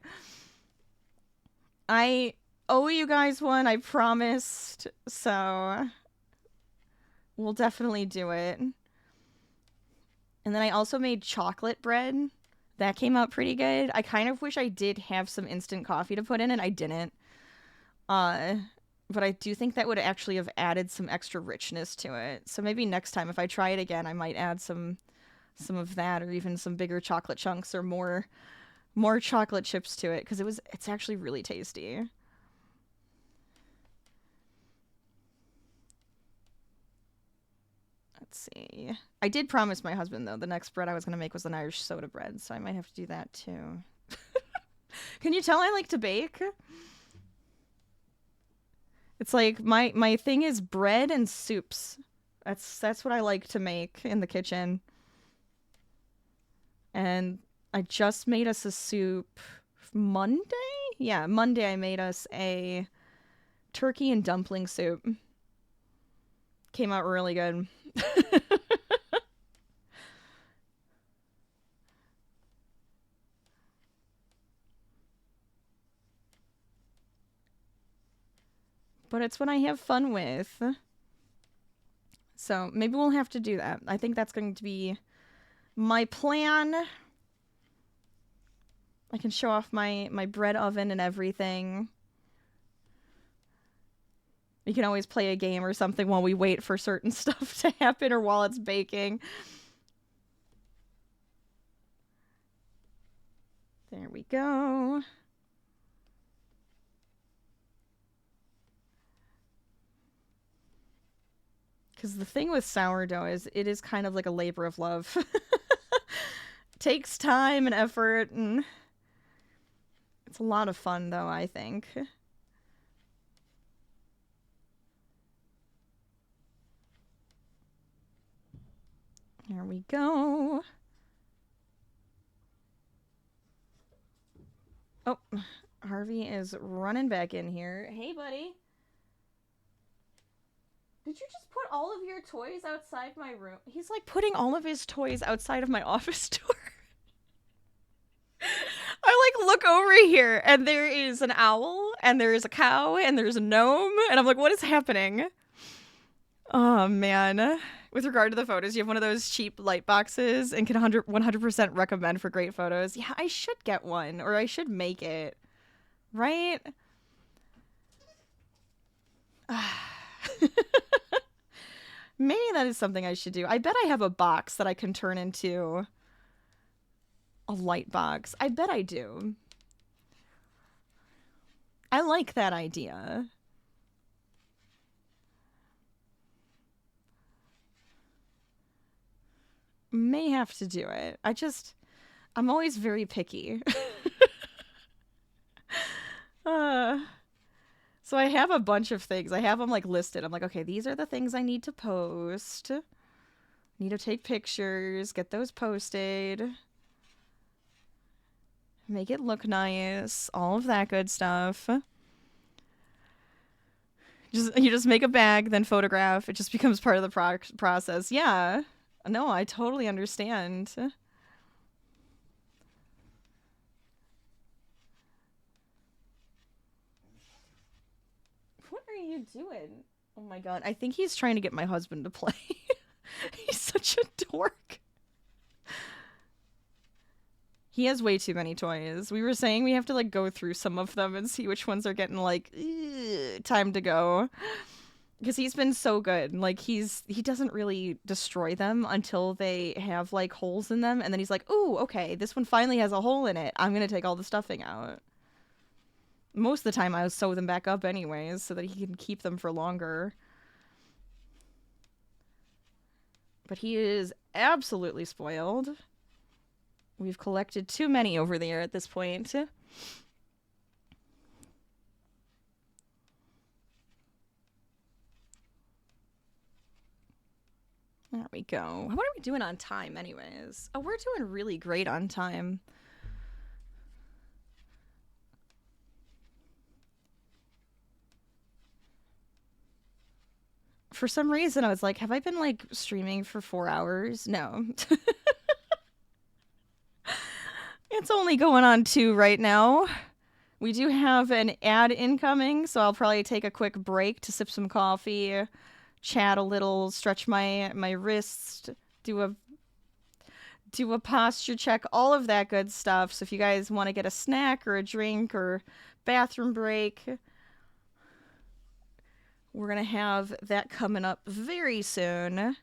I owe you guys one. I promised. So we'll definitely do it. And then I also made chocolate bread. That came out pretty good. I kind of wish I did have some instant coffee to put in, and I didn't. But I do think that would actually have added some extra richness to it. So maybe next time, if I try it again, I might add some of that, or even some bigger chocolate chunks, or more more chocolate chips to it because it's actually really tasty. Let's see. I did promise my husband, though, the next bread I was going to make was an Irish soda bread, so I might have to do that, too. Can you tell I like to bake? It's like, my thing is bread and soups. That's what I like to make in the kitchen. And I just made us a soup Monday? Yeah, Monday I made us a turkey and dumpling soup. Came out really good. But it's what I have fun with. So maybe we'll have to do that. I think that's going to be my plan. I can show off my bread oven and everything. We can always play a game or something while we wait for certain stuff to happen or while it's baking. There we go. Because the thing with sourdough is it is kind of like a labor of love. Takes time and effort, and it's a lot of fun, though, I think. There we go. Oh, Harvey is running back in here. Hey, buddy. Did you just put all of your toys outside my room? He's like putting all of his toys outside of my office door. I like look over here and there is an owl and there is a cow and there's a gnome and I'm like, what is happening? Oh man. With regard to the photos, you have one of those cheap light boxes and can 100% recommend for great photos. Yeah, I should get one or I should make it. Right? Maybe that is something I should do. I bet I have a box that I can turn into a light box. I bet I do. I like that idea. May have to do it. I'm always very picky. So I have a bunch of things. I have them like listed. I'm like, okay, these are the things I need to post. Need to take pictures, get those posted. Make it look nice. All of that good stuff. You just make a bag, then photograph. It just becomes part of the process. Yeah. No, I totally understand. What are you doing? Oh my god. I think he's trying to get my husband to play. He's such a dork. He has way too many toys. We were saying we have to like go through some of them and see which ones are getting like time to go. Because he's been so good. Like he doesn't really destroy them until they have like holes in them, and then he's like, "Ooh, okay, this one finally has a hole in it. I'm going to take all the stuffing out." Most of the time I sew them back up anyways so that he can keep them for longer. But he is absolutely spoiled. We've collected too many over there at this point. There we go. What are we doing on time anyways? Oh, we're doing really great on time. For some reason, I was like, have I been like streaming for 4 hours? No. It's only going on 2 right now. We do have an ad incoming, so I'll probably take a quick break to sip some coffee, chat a little, stretch my wrists, do a posture check, all of that good stuff. So if you guys want to get a snack or a drink or bathroom break, we're going to have that coming up very soon.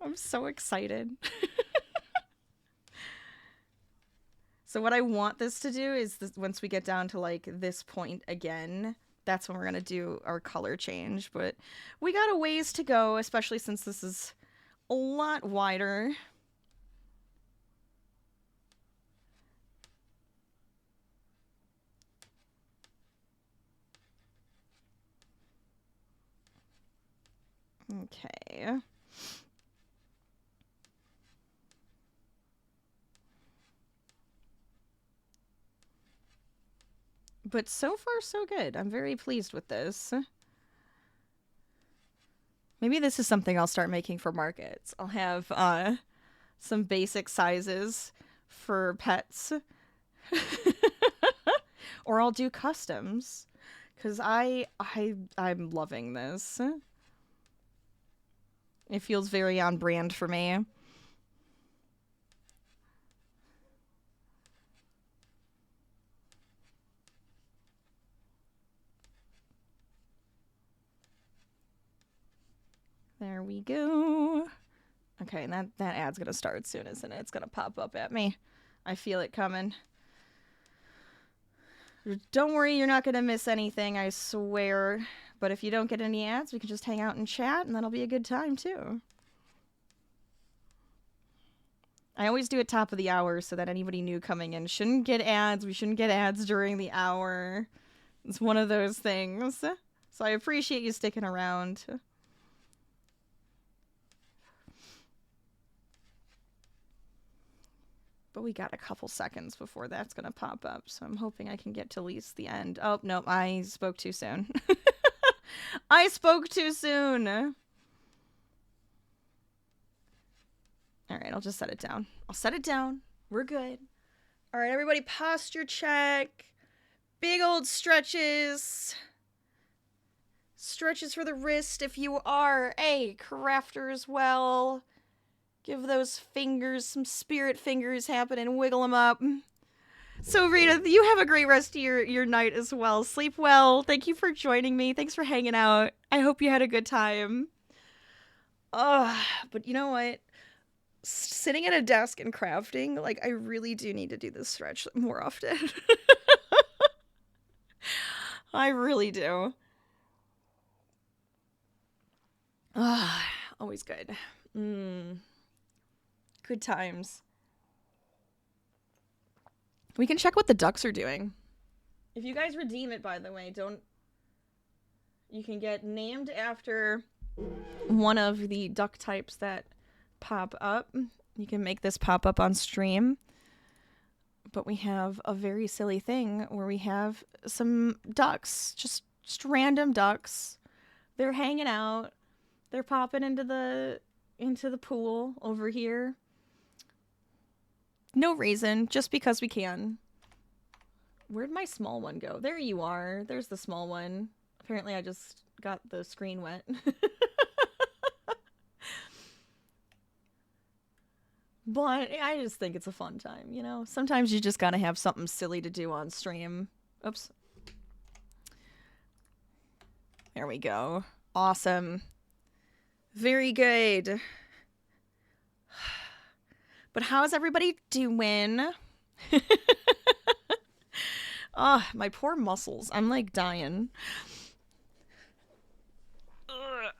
I'm so excited. So what I want this to do is this, once we get down to like this point again, that's when we're going to do our color change. But we got a ways to go, especially since this is a lot wider. Okay. But so far, so good. I'm very pleased with this. Maybe this is something I'll start making for markets. I'll have some basic sizes for pets. Or I'll do customs. Because I'm loving this. It feels very on brand for me. There we go. Okay, and that ad's gonna start soon, isn't it? It's gonna pop up at me. I feel it coming. Don't worry, you're not gonna miss anything, I swear. But if you don't get any ads, we can just hang out and chat, and that'll be a good time, too. I always do it top of the hour so that anybody new coming in shouldn't get ads. We shouldn't get ads during the hour. It's one of those things. So I appreciate you sticking around. But we got a couple seconds before that's going to pop up, so I'm hoping I can get to at least the end. Oh, no, I spoke too soon. I spoke too soon. All right, I'll just set it down. I'll set it down. We're good. All right, everybody, posture check. Big old stretches. Stretches for the wrist if you are a crafter as well. Give those fingers some spirit fingers happening. Wiggle them up. So, Rita, you have a great rest of your night as well. Sleep well. Thank you for joining me. Thanks for hanging out. I hope you had a good time. But you know what? Sitting at a desk and crafting, like, I really do need to do this stretch more often. I really do. Always good. Good times. We can check what the ducks are doing. If you guys redeem it, by the way, you can get named after one of the duck types that pop up. You can make this pop up on stream. But we have a very silly thing where we have some ducks, just random ducks. They're hanging out. They're popping into the pool over here. No reason, just because we can. Where'd my small one go? There you are. There's the small one. Apparently I just got the screen wet. But I just think it's a fun time, you know? Sometimes you just gotta have something silly to do on stream. Oops. There we go. Awesome. Very good. But how's everybody doing? Oh, my poor muscles. I'm like dying.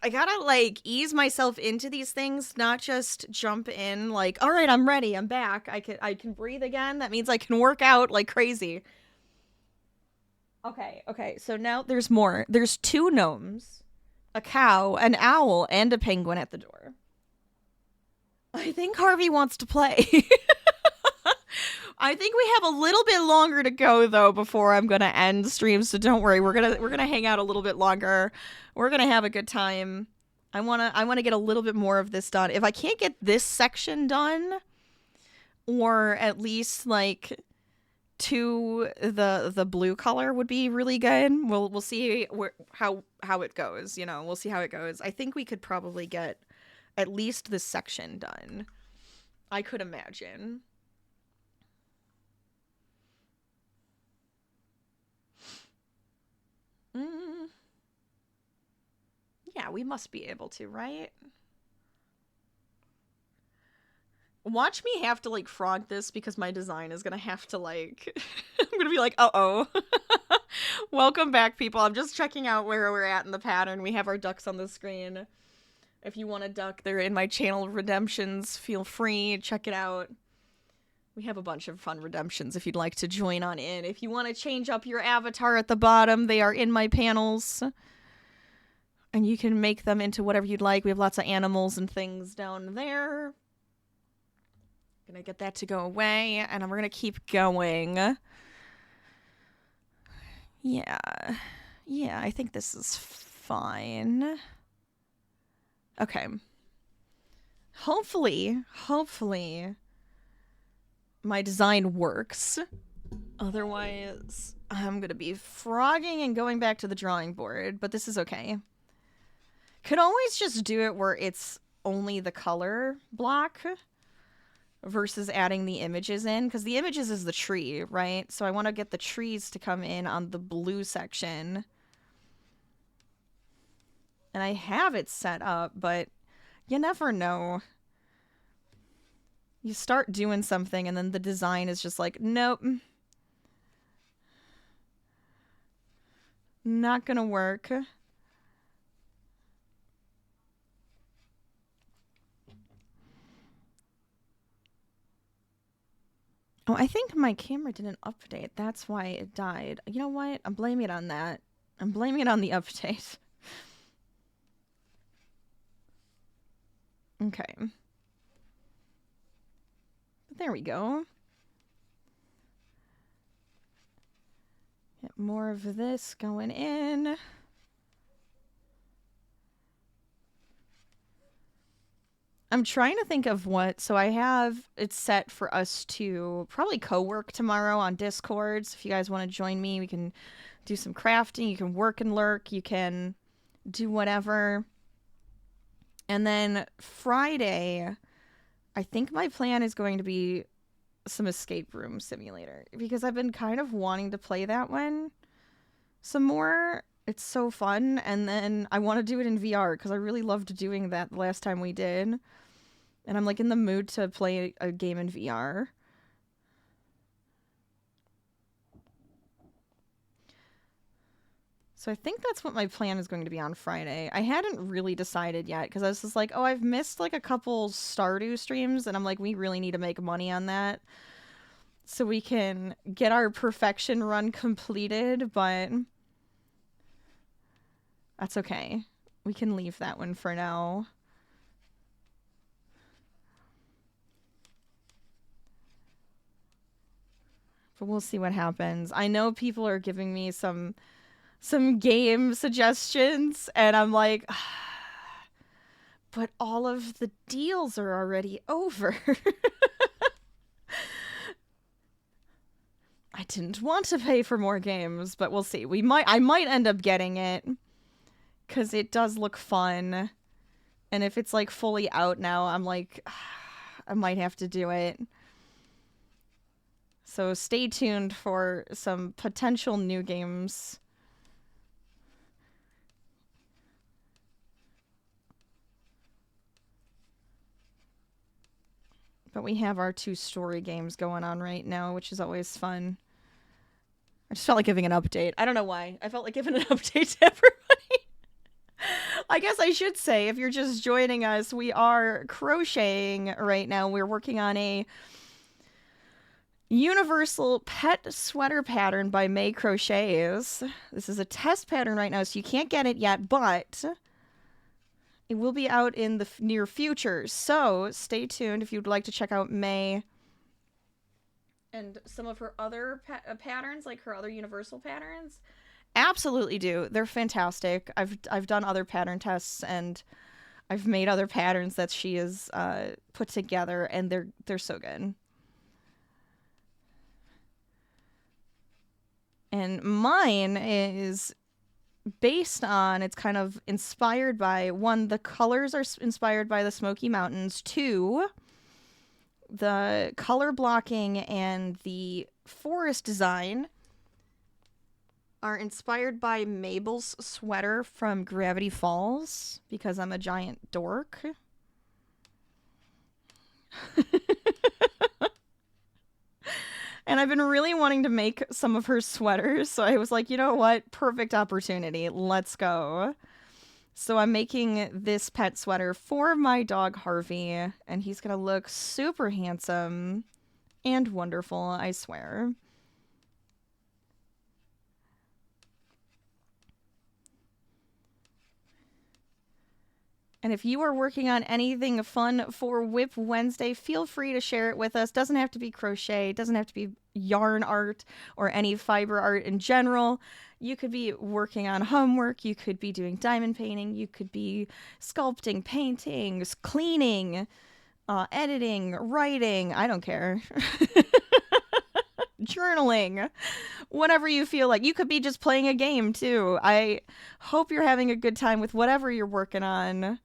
I gotta like ease myself into these things, not just jump in like, all right, I'm ready, I'm back. I can breathe again. That means I can work out like crazy. Okay, so now there's more. There's 2 gnomes, a cow, an owl, and a penguin at the door. I think Harvey wants to play. I think we have a little bit longer to go though before I'm gonna end stream, so don't worry. We're gonna hang out a little bit longer. We're gonna have a good time. I wanna get a little bit more of this done. If I can't get this section done, or at least like to the blue color would be really good. We'll see how it goes. You know, we'll see how it goes. I think we could probably get at least this section done. I could imagine. Yeah, we must be able to, right? Watch me have to, like, frog this because my design is gonna have to, like... I'm gonna be like, uh-oh. Welcome back, people. I'm just checking out where we're at in the pattern. We have our ducks on the screen. If you want a duck, they're in my channel redemptions. Feel free, check it out. We have a bunch of fun redemptions if you'd like to join on in. If you want to change up your avatar at the bottom, they are in my panels. And you can make them into whatever you'd like. We have lots of animals and things down there. Gonna get that to go away, and we're gonna keep going. Yeah, I think this is fine. Okay. Hopefully, my design works. Otherwise, I'm gonna be frogging and going back to the drawing board, but this is okay. Could always just do it where it's only the color block versus adding the images in, because the images is the tree, right? So I want to get the trees to come in on the blue section. And I have it set up, but you never know. You start doing something and then the design is just like, nope. Not gonna work. Oh, I think my camera didn't update. That's why it died. You know what? I'm blaming it on that. I'm blaming it on the update. Okay. There we go. Get more of this going in. I'm trying to think of what, so I have it set for us to probably co-work tomorrow on Discord. So if you guys want to join me, we can do some crafting. You can work and lurk. You can do whatever. And then Friday, I think my plan is going to be some escape room simulator, because I've been kind of wanting to play that one some more. It's so fun. And then I want to do it in VR because I really loved doing that the last time we did. And I'm like in the mood to play a game in VR. So I think that's what my plan is going to be on Friday. I hadn't really decided yet because I was just like, oh, I've missed like a couple Stardew streams, and I'm like, we really need to make money on that so we can get our perfection run completed, but that's okay. We can leave that one for now. But we'll see what happens. I know people are giving me some game suggestions, and I'm like, but all of the deals are already over. I didn't want to pay for more games, but we'll see. I might end up getting it because it does look fun. And if it's like fully out now, I'm like, I might have to do it. So stay tuned for some potential new games. But we have our 2 story games going on right now, which is always fun. I just felt like giving an update. I don't know why. I felt like giving an update to everybody. I guess I should say, if you're just joining us, we are crocheting right now. We're working on a universal pet sweater pattern by May Crochets. This is a test pattern right now, so you can't get it yet, but it will be out in the near future. So stay tuned if you'd like to check out May and some of her other patterns, like her other universal patterns. Absolutely do. They're fantastic. I've done other pattern tests, and I've made other patterns that she has put together, and they're so good. And mine is based on, it's kind of inspired by, 1, the colors are inspired by the Smoky Mountains. 2, the color blocking and the forest design are inspired by Mabel's sweater from Gravity Falls, because I'm a giant dork. And I've been really wanting to make some of her sweaters, so I was like, you know what? Perfect opportunity. Let's go. So I'm making this pet sweater for my dog Harvey, and he's gonna look super handsome and wonderful, I swear. And if you are working on anything fun for Whip Wednesday, feel free to share it with us. Doesn't have to be crochet, doesn't have to be yarn art or any fiber art in general. You could be working on homework, you could be doing diamond painting, you could be sculpting, painting, cleaning, editing, writing, I don't care. Journaling, whatever you feel like. You could be just playing a game too. I hope you're having a good time with whatever you're working on.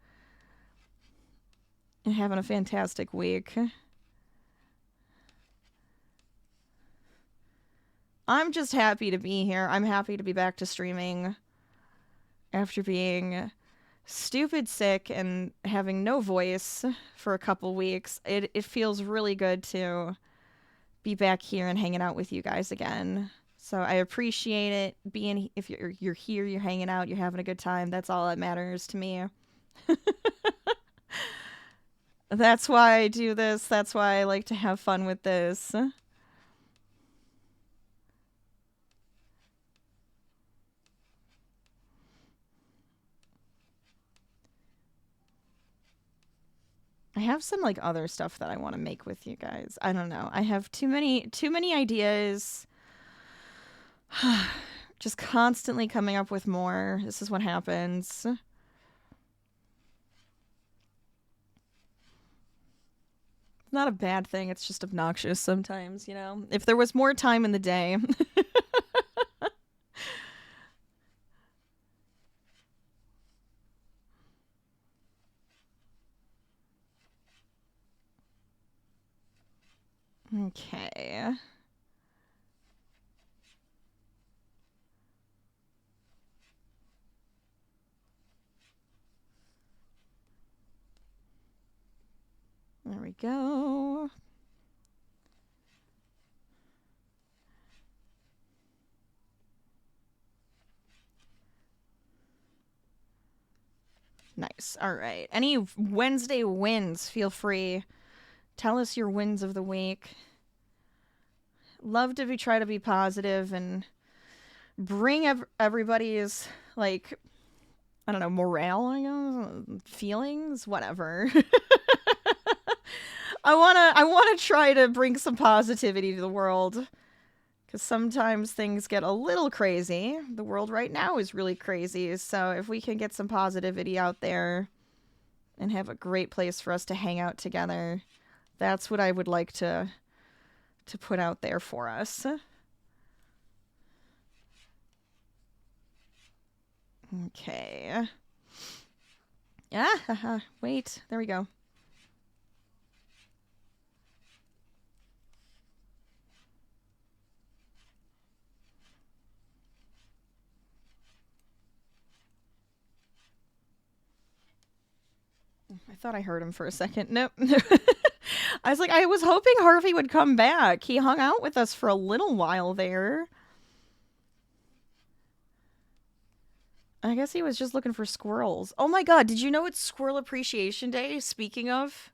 And having a fantastic week. I'm just happy to be here. I'm happy to be back to streaming after being stupid sick and having no voice for a couple weeks. It feels really good to be back here and hanging out with you guys again. So I appreciate it. Being, if you're here, you're hanging out, you're having a good time. That's all that matters to me. That's why I do this. That's why I like to have fun with this. I have some like other stuff that I want to make with you guys. I don't know. I have too many ideas. Just constantly coming up with more. This is what happens. Not a bad thing. It's just obnoxious sometimes, you know? If there was more time in the day. Okay. There we go. Nice. All right. Any Wednesday wins, feel free. Tell us your wins of the week. Love to try to be positive and bring everybody's, like, I don't know, morale, I guess, feelings, whatever. I wanna try to bring some positivity to the world, because sometimes things get a little crazy. The world right now is really crazy, so if we can get some positivity out there and have a great place for us to hang out together, that's what I would like to put out there for us. Okay. Ah, wait, there we go. I thought I heard him for a second. Nope. I was like, I was hoping Harvey would come back. He hung out with us for a little while there. I guess he was just looking for squirrels. Oh my god, did you know it's Squirrel Appreciation Day? Speaking of,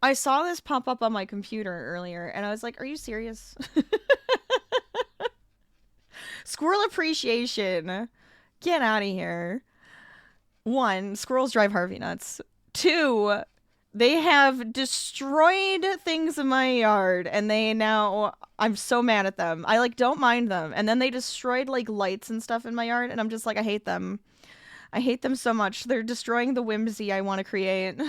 I saw this pop up on my computer earlier, and I was like, are you serious? Squirrel Appreciation. Get out of here. 1, squirrels drive Harvey nuts. 2, they have destroyed things in my yard, and I'm so mad at them. I, like, don't mind them. And then they destroyed, like, lights and stuff in my yard, and I'm just like, I hate them. I hate them so much. They're destroying the whimsy I want to create.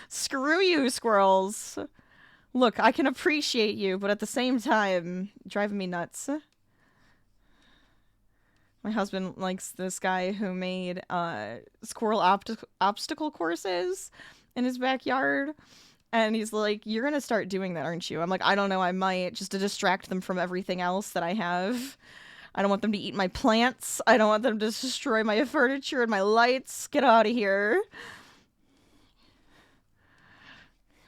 Screw you, squirrels. Look, I can appreciate you, but at the same time, driving me nuts. My husband likes this guy who made squirrel obstacle courses in his backyard. And he's like, you're going to start doing that, aren't you? I'm like, I don't know, I might, just to distract them from everything else that I have. I don't want them to eat my plants. I don't want them to destroy my furniture and my lights. Get out of here.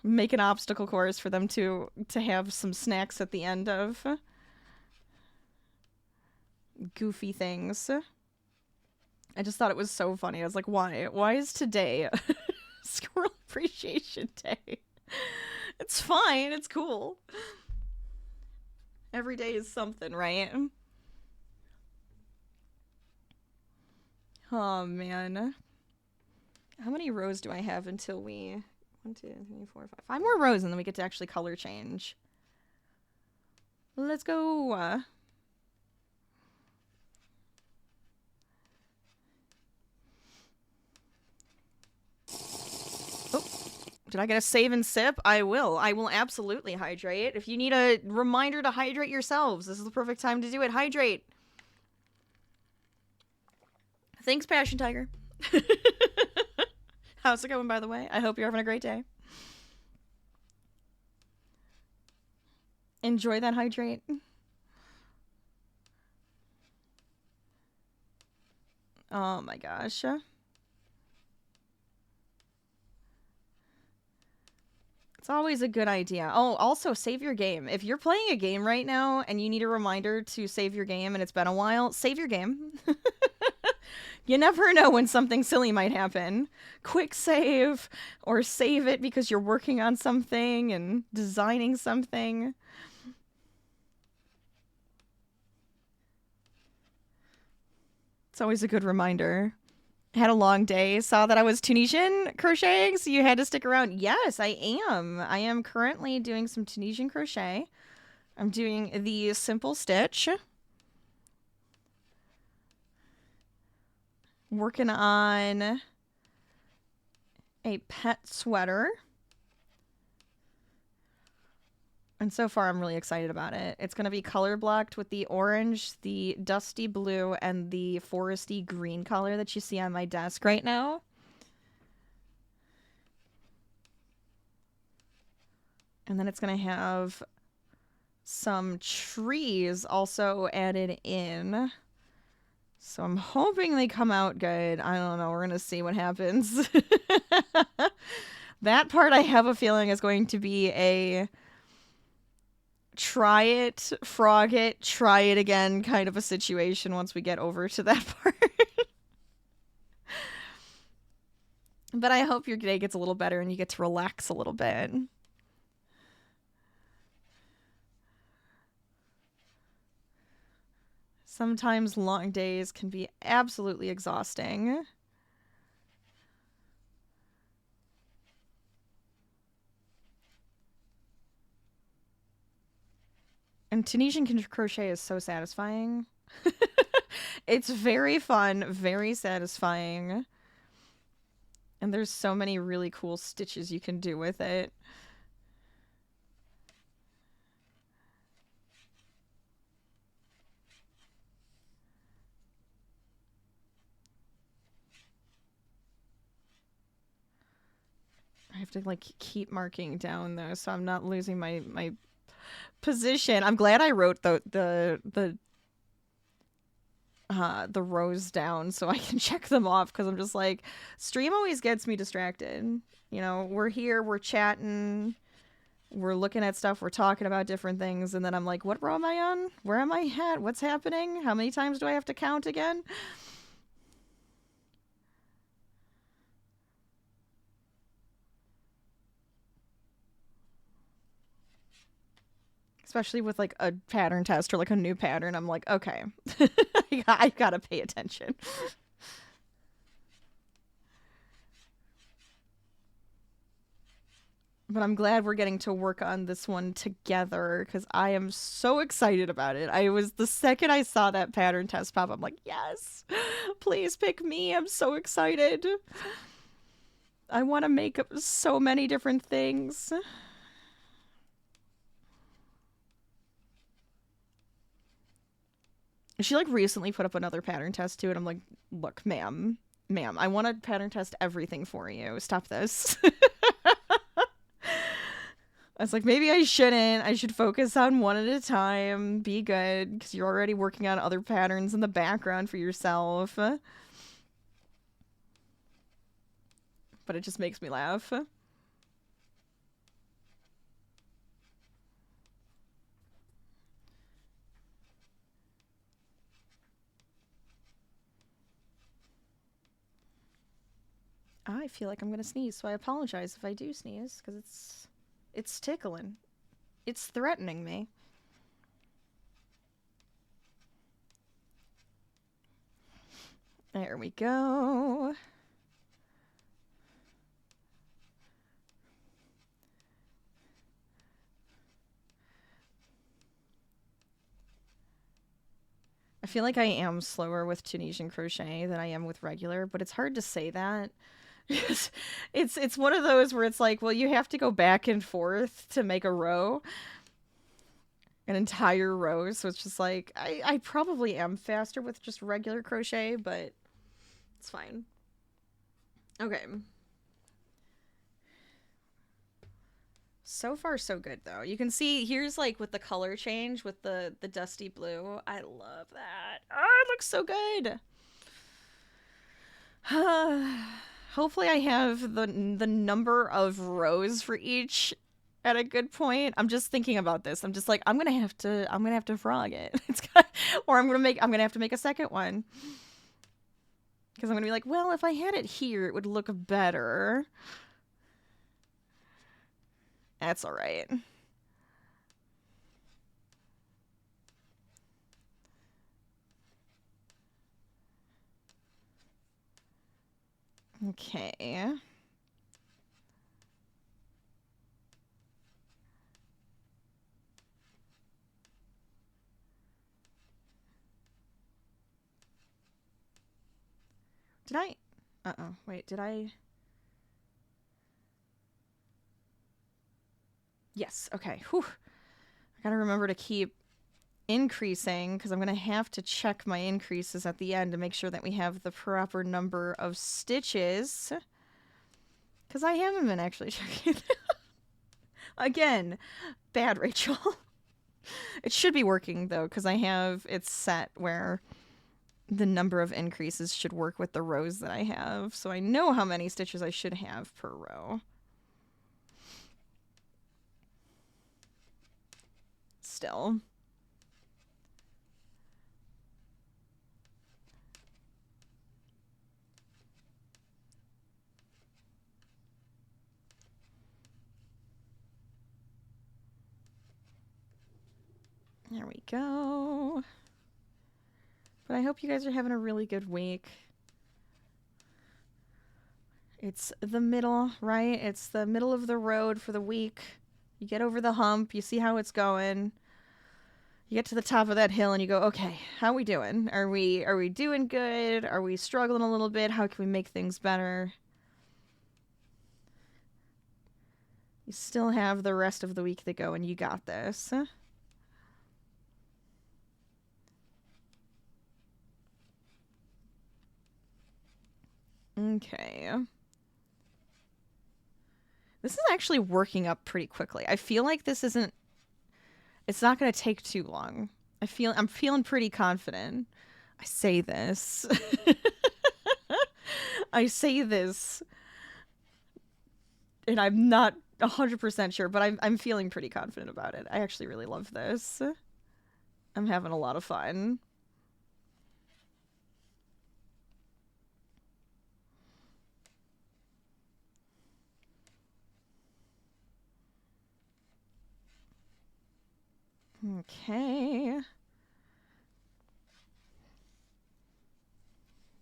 make an obstacle course for them to have some snacks at the end of. Goofy things. I just thought it was so funny. I was like, why? Why is today Squirrel Appreciation Day? It's fine. It's cool. Every day is something, right? Oh, man. How many rows do I have until we... 1, 2, 3, 4, 5. 5 more rows and then we get to actually color change. Let's go. Oh, did I get a save and sip? I will. I will absolutely hydrate. If you need a reminder to hydrate yourselves, this is the perfect time to do it. Hydrate. Thanks, Passion Tiger. How's it going, by the way? I hope you're having a great day. Enjoy that hydrate. Oh my gosh. It's always a good idea. Oh, also, save your game. If you're playing a game right now and you need a reminder to save your game and it's been a while, save your game. You never know when something silly might happen. Quick save, or save it because you're working on something and designing something. It's always a good reminder. Had a long day, saw that I was Tunisian crocheting, so you had to stick around. Yes, I am. I am currently doing some Tunisian crochet. I'm doing the simple stitch. Working on a pet sweater. And so far, I'm really excited about it. It's going to be color blocked with the orange, the dusty blue, and the foresty green color that you see on my desk right now. And then it's going to have some trees also added in. So I'm hoping they come out good. I don't know. We're going to see what happens. That part I have a feeling is going to be a try it, frog it, try it again kind of a situation once we get over to that part. But I hope your day gets a little better and you get to relax a little bit. Sometimes long days can be absolutely exhausting. And Tunisian crochet is so satisfying. It's very fun, very satisfying. And there's so many really cool stitches you can do with it. I have to like keep marking down though, so I'm not losing my position. I'm glad I wrote the rows down so I can check them off, because I'm just like, stream always gets me distracted. You know, we're here, we're chatting, we're looking at stuff, we're talking about different things, and then I'm like, what row am I on? Where am I at? What's happening? How many times do I have to count again? Especially with like a pattern test or like a new pattern, I'm like, okay, I gotta pay attention. But I'm glad we're getting to work on this one together, because I am so excited about it. I was, the second I saw that pattern test pop, I'm like, yes, please pick me. I'm so excited. I want to make up so many different things. She like recently put up another pattern test too, and I'm like, look, ma'am, I want to pattern test everything for you. Stop this. I was like, maybe I shouldn't. I should focus on one at a time. Be good, because you're already working on other patterns in the background for yourself. But it just makes me laugh. I feel like I'm gonna sneeze, so I apologize if I do sneeze, because it's tickling. It's threatening me. There we go. I feel like I am slower with Tunisian crochet than I am with regular, but it's hard to say that. It's one of those where it's like, well, you have to go back and forth to make a row, an entire row. So it's just like I probably am faster with just regular crochet, but it's fine. Okay. So far, so good, though. You can see here's like with the color change with the dusty blue. I love that. Oh, it looks so good. Hopefully, I have the number of rows for each at a good point. I'm just thinking about this. I'm just like I'm gonna have to frog it. Or I'm gonna have to make a second one because I'm gonna be like, well, if I had it here, it would look better. That's all right. Okay. Did I? Uh-oh. Wait, did I? Yes. Okay. Whew. I gotta remember to keep increasing because I'm gonna have to check my increases at the end to make sure that we have the proper number of stitches. Because I haven't been actually checking. Again, bad Rachel. It should be working though because I have it set where the number of increases should work with the rows that I have. So I know how many stitches I should have per row. Still. There we go. But I hope you guys are having a really good week. It's the middle, right? It's the middle of the road for the week. You get over the hump, you see how it's going. You get to the top of that hill and you go, okay, how are we doing? Are we doing good? Are we struggling a little bit? How can we make things better? You still have the rest of the week to go and you got this. Okay. This is actually working up pretty quickly. I feel like this isn't... It's not going to take too long. I'm feeling pretty confident. I say this. I say this. And I'm not 100% sure, but I'm feeling pretty confident about it. I actually really love this. I'm having a lot of fun. Okay.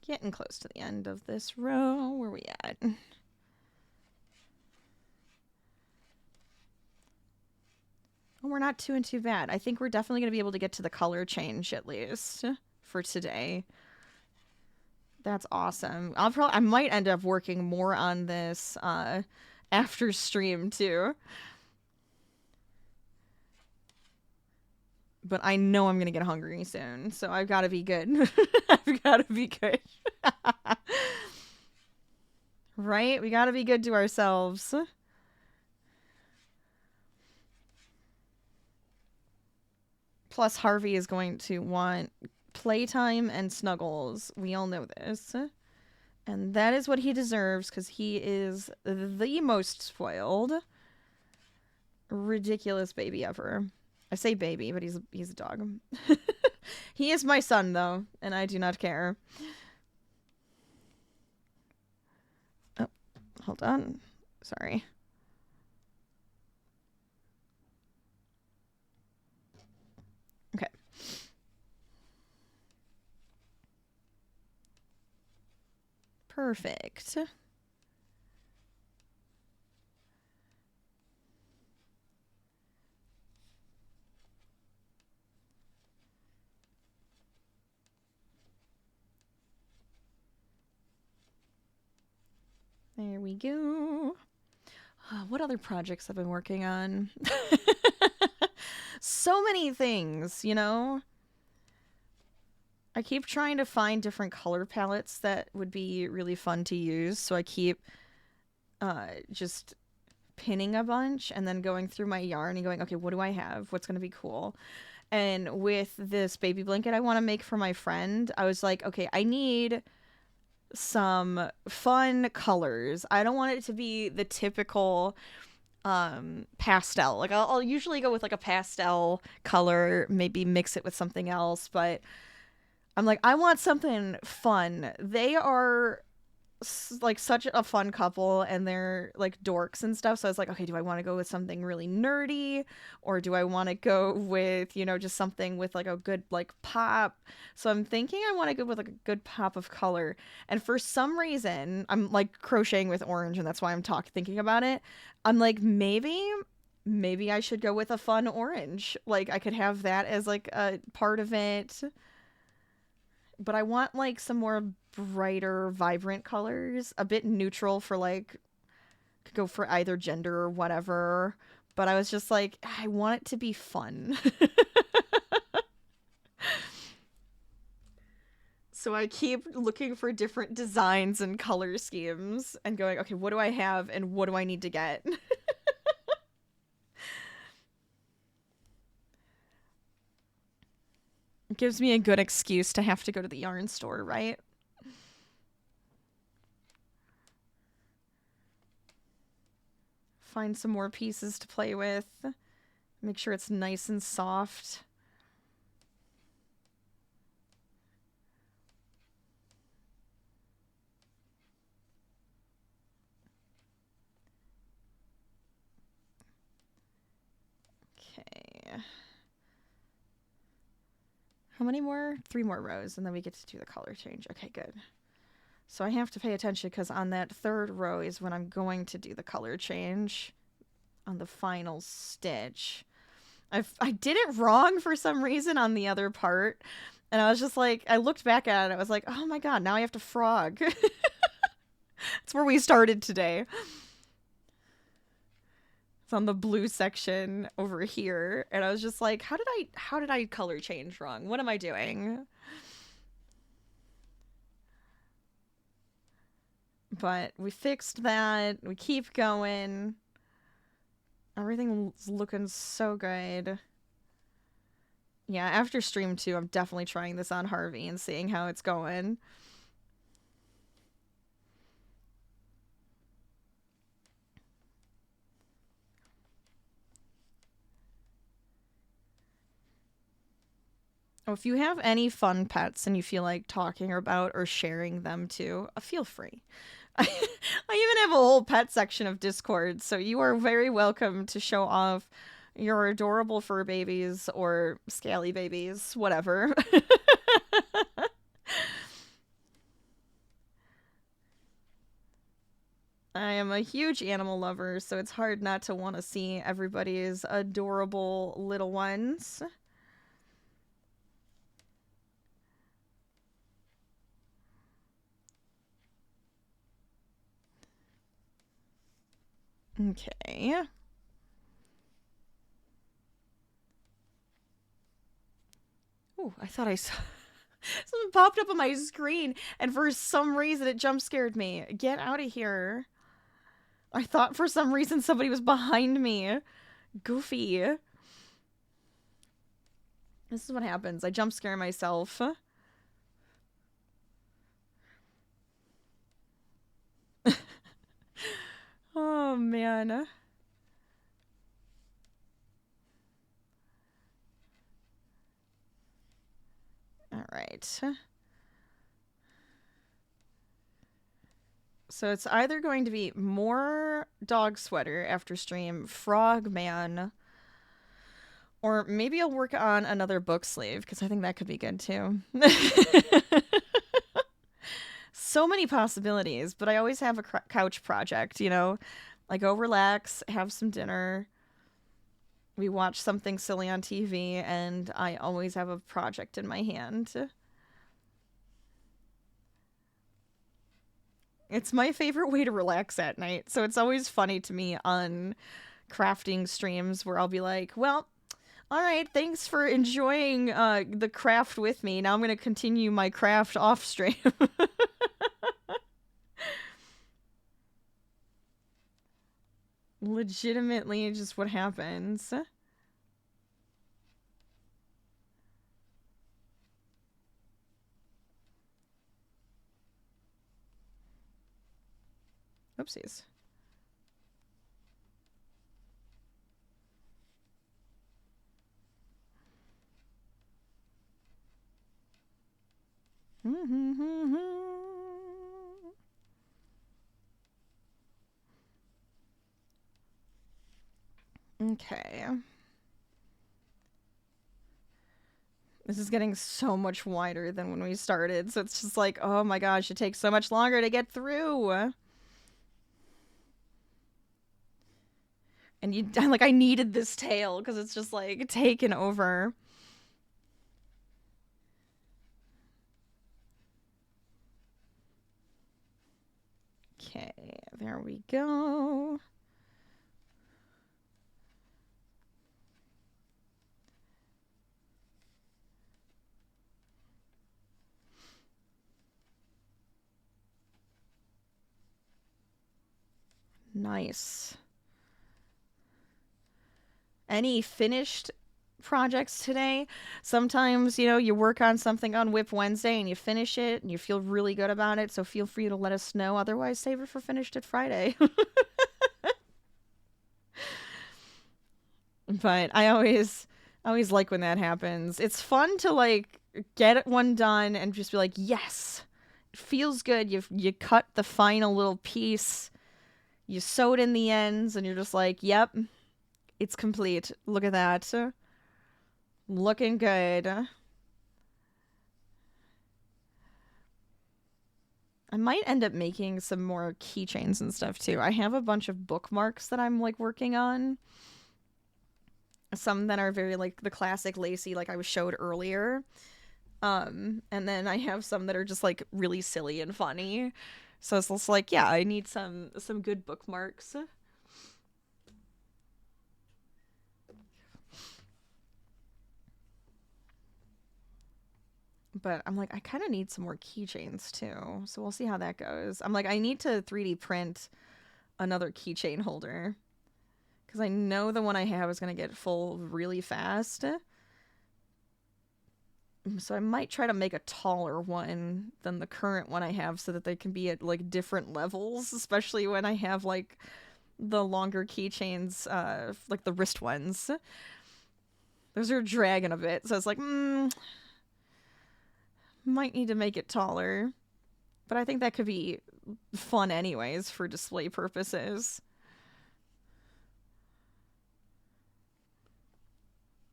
Getting close to the end of this row. Where are we at? Oh, we're not too bad. I think we're definitely going to be able to get to the color change at least for today. That's awesome. I might end up working more on this after stream too. But I know I'm going to get hungry soon, so I've got to be good. I've got to be good. Right? We got to be good to ourselves. Plus, Harvey is going to want playtime and snuggles. We all know this. And that is what he deserves because he is the most spoiled, ridiculous baby ever. I say baby, but he's a dog. He is my son, though, and I do not care. Oh, Hold on. Sorry. Okay. Perfect. There we go. What other projects I've been working on? So many things, you know? I keep trying to find different color palettes that would be really fun to use, so I keep just pinning a bunch and then going through my yarn and going, okay, what do I have? What's going to be cool? And with this baby blanket I want to make for my friend, I was like, okay, I need some fun colors. I don't want it to be the typical pastel. Like I'll usually go with like a pastel color, maybe mix it with something else, but I'm like, I want something fun. They are like such a fun couple and they're like dorks and stuff. So I was like, okay, do I want to go with something really nerdy or do I want to go with, you know, just something with like a good like pop? So I'm thinking I want to go with like a good pop of color. And for some reason, I'm like crocheting with orange and that's why I'm thinking about it. I'm like, maybe I should go with a fun orange. Like I could have that as like a part of it. But I want like some more brighter, vibrant colors, a bit neutral for like could go for either gender or whatever. But I was just like, I want it to be fun. So I keep looking for different designs and color schemes and going, okay, what do I have and what do I need to get? It gives me a good excuse to have to go to the yarn store, right? Find some more pieces to play with. Make sure it's nice and soft. Okay. How many more? 3 more rows, and then we get to do the color change. Okay, good. So I have to pay attention because on that 3rd row is when I'm going to do the color change on the final stitch. I did it wrong for some reason on the other part. And I was just like, I looked back at it. I was like, oh my god, now I have to frog. That's where we started today. It's on the blue section over here. And I was just like, how did I color change wrong? What am I doing? But we fixed that. We keep going. Everything's looking so good. Yeah, after stream 2, I'm definitely trying this on Harvey and seeing how it's going. Oh, if you have any fun pets and you feel like talking about or sharing them too, feel free. I even have a whole pet section of Discord, so you are very welcome to show off your adorable fur babies or scaly babies, whatever. I am a huge animal lover, so it's hard not to want to see everybody's adorable little ones. Okay. Ooh, I thought I saw something popped up on my screen, and for some reason it jump scared me. Get out of here. I thought for some reason somebody was behind me. Goofy. This is what happens. I jump scare myself. Oh, man. All right. So it's either going to be more dog sweater after stream, frog man, or maybe I'll work on another book sleeve because I think that could be good too. So many possibilities, but I always have a couch project, you know? I go relax, have some dinner, we watch something silly on TV, and I always have a project in my hand. It's my favorite way to relax at night, so it's always funny to me on crafting streams where I'll be like, well, all right, thanks for enjoying the craft with me. Now I'm going to continue my craft off stream. Legitimately just what happens. Oopsies. Okay. This is getting so much wider than when we started, so it's just like, oh my gosh, it takes so much longer to get through. And I needed this tail because it's just like taken over. Okay, there we go. Nice. Any finished projects today? Sometimes, you know, you work on something on Whip Wednesday and you finish it and you feel really good about it, so feel free to let us know. Otherwise, save it for Finished It Friday. But I always like when that happens. It's fun to like get one done and just be like, yes, it feels good. You cut the final little piece, you sewed in the ends, and you're just like, yep, it's complete. Look at that. Looking good. I might end up making some more keychains and stuff too. I have a bunch of bookmarks that I'm like working on. Some that are very like the classic lacy, like I was showed earlier. And then I have some that are just like really silly and funny. So it's just like, yeah, I need some good bookmarks. But I'm like, I kind of need some more keychains too. So we'll see how that goes. I'm like, I need to 3D print another keychain holder. Because I know the one I have is going to get full really fast. So I might try to make a taller one than the current one I have so that they can be at like different levels, especially when I have like the longer keychains, like the wrist ones. Those are dragging a bit, so it's like, might need to make it taller. But I think that could be fun anyways for display purposes.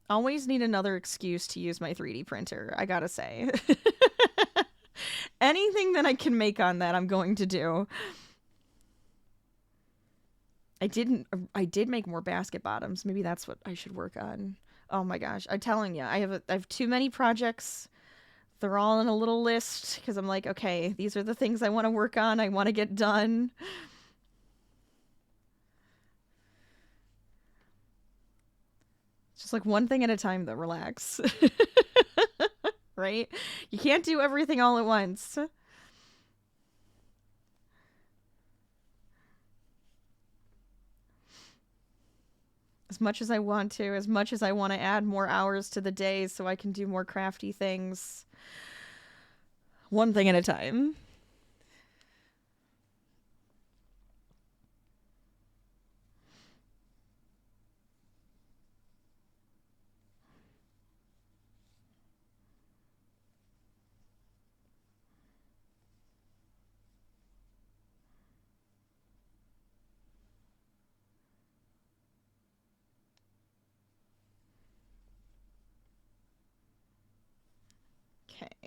Always need another excuse to use my 3D printer, I gotta say. Anything that I can make on that, I'm going to do. I did make more basket bottoms. Maybe that's what I should work on. Oh my gosh, I'm telling you, I have too many projects. They're all in a little list because I'm like, okay, these are the things I want to work on. I want to get done. It's just like one thing at a time, though. Relax. Right? You can't do everything all at once. As much as I want to, as much as I want to add more hours to the day so I can do more crafty things. One thing at a time.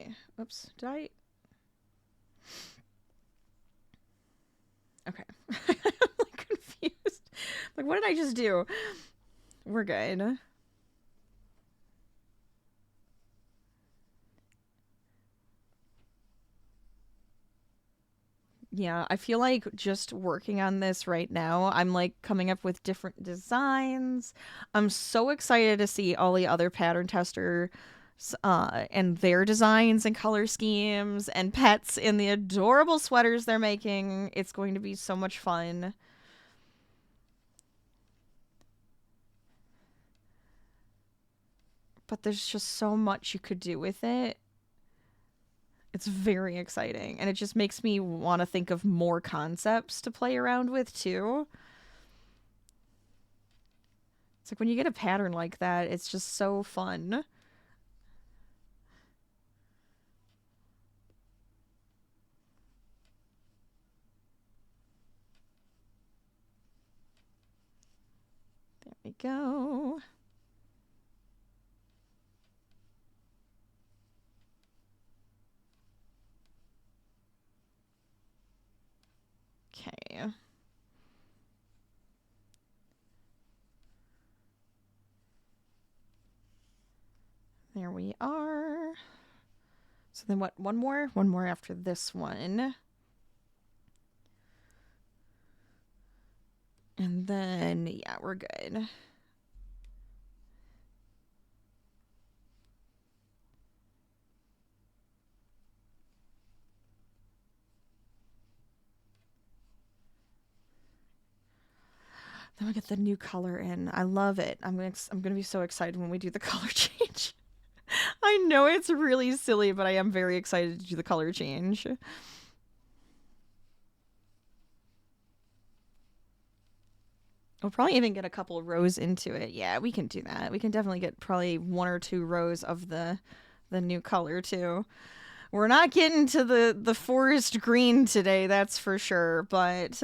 Okay. Oops. Did I? Okay. I'm like confused. Like, what did I just do? We're good. Yeah, I feel like just working on this right now, I'm like coming up with different designs. I'm so excited to see all the other pattern testers and their designs and color schemes and pets in the adorable sweaters they're making. It's going to be so much fun. But there's just so much you could do with it. It's very exciting, and it just makes me want to think of more concepts to play around with too. It's like when you get a pattern like that, it's just so fun. There we go. Okay. There we are. So then what? One more? One more after this one. And then, yeah, we're good. Then we get the new color in. I love it. I'm gonna be so excited when we do the color change. I know it's really silly, but I am very excited to do the color change. We'll probably even get a couple rows into it. Yeah, we can do that. We can definitely get probably 1 or 2 rows of the new color too. We're not getting to the forest green today, that's for sure, but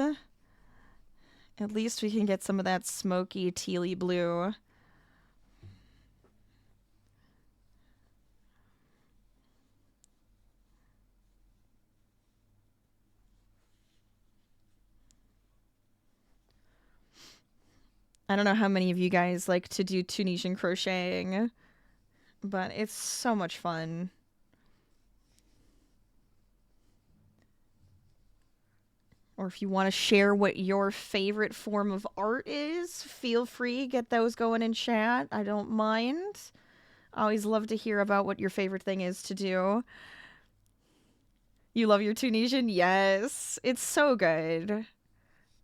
at least we can get some of that smoky tealy blue. I don't know how many of you guys like to do Tunisian crocheting, but it's so much fun. Or if you want to share what your favorite form of art is, feel free, get those going in chat. I don't mind. I always love to hear about what your favorite thing is to do. You love your Tunisian? Yes. It's so good.